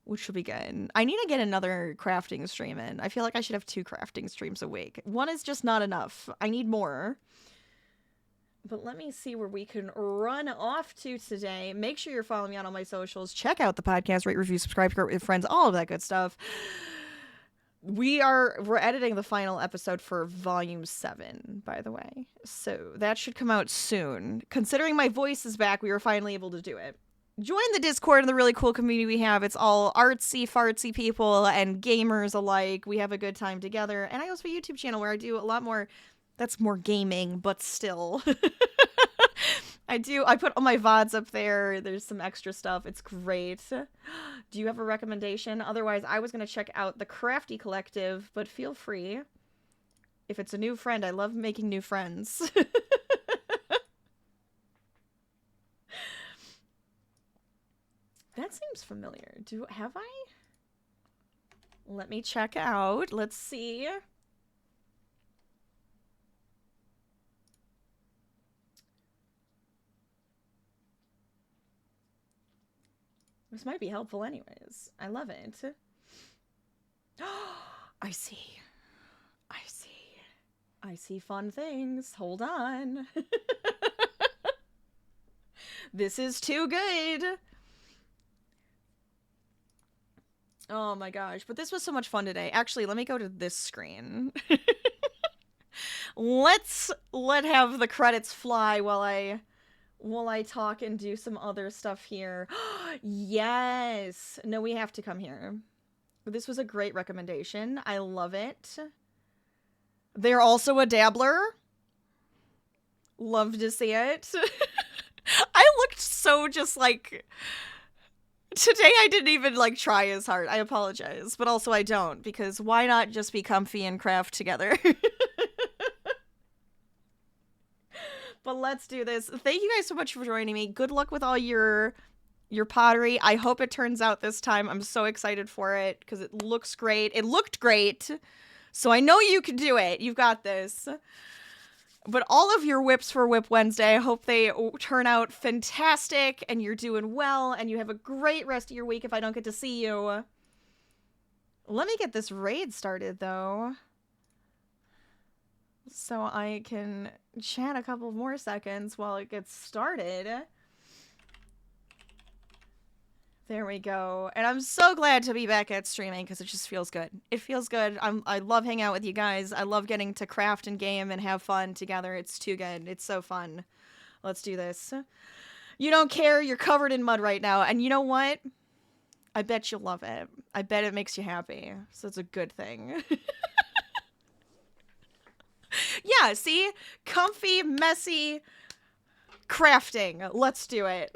which will be good. I need to get another crafting stream in. I feel like I should have 2 crafting streams a week. One is just not enough. I need more. But let me see where we can run off to today. Make sure you're following me on all my socials. Check out the podcast, rate, review, subscribe, share it with friends, all of that good stuff. We're editing the final episode for volume 7, by the way. So that should come out soon. Considering my voice is back, we were finally able to do it. Join the Discord and the really cool community we have. It's all artsy, fartsy people and gamers alike. We have a good time together. And I also have a YouTube channel where I do a lot more. That's more gaming, but still. I put all my VODs up there. There's some extra stuff. It's great. Do you have a recommendation? Otherwise, I was going to check out the Crafty Collective, but feel free. If it's a new friend, I love making new friends. That seems familiar. Have I? Let me check out. Let's see. This might be helpful anyways. I love it. I see. I see fun things. Hold on. This is too good. Oh my gosh. But this was so much fun today. Actually, let me go to this screen. Let have the credits fly while I talk and do some other stuff here. Yes. No, we have to come here. This was a great recommendation. I love it. They're also a dabbler. Love to see it. I looked so just like... Today I didn't even like try as hard. I apologize. But also I don't, because why not just be comfy and craft together? But let's do this. Thank you guys so much for joining me. Good luck with all your pottery. I hope it turns out this time. I'm so excited for it because it looks great. It looked great. So I know you can do it. You've got this. But all of your whips for Whip Wednesday, I hope they turn out fantastic and you're doing well and you have a great rest of your week if I don't get to see you. Let me get this raid started, though, so I can chat a couple more seconds while it gets started. There we go. And I'm so glad to be back at streaming because it just feels good. It feels good. I love hanging out with you guys. I love getting to craft and game and have fun together. It's too good. It's so fun. Let's do this. You don't care. You're covered in mud right now. And you know what? I bet you'll love it. I bet it makes you happy. So it's a good thing. Yeah, see? Comfy, messy, crafting. Let's do it.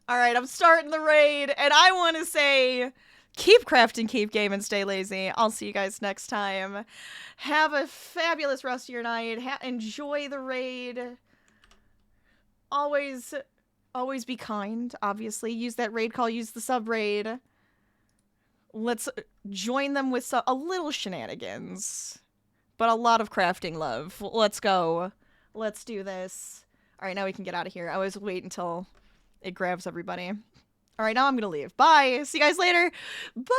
Alright, I'm starting the raid, and I want to say, keep crafting, keep gaming, stay lazy. I'll see you guys next time. Have a fabulous rest of your night. Enjoy the raid. Always be kind, obviously. Use that raid call, use the sub raid. Let's join them with a little shenanigans, but a lot of crafting love. Let's go. Let's do this. All right, now we can get out of here. I always wait until it grabs everybody. All right, now I'm going to leave. Bye. See you guys later. Bye.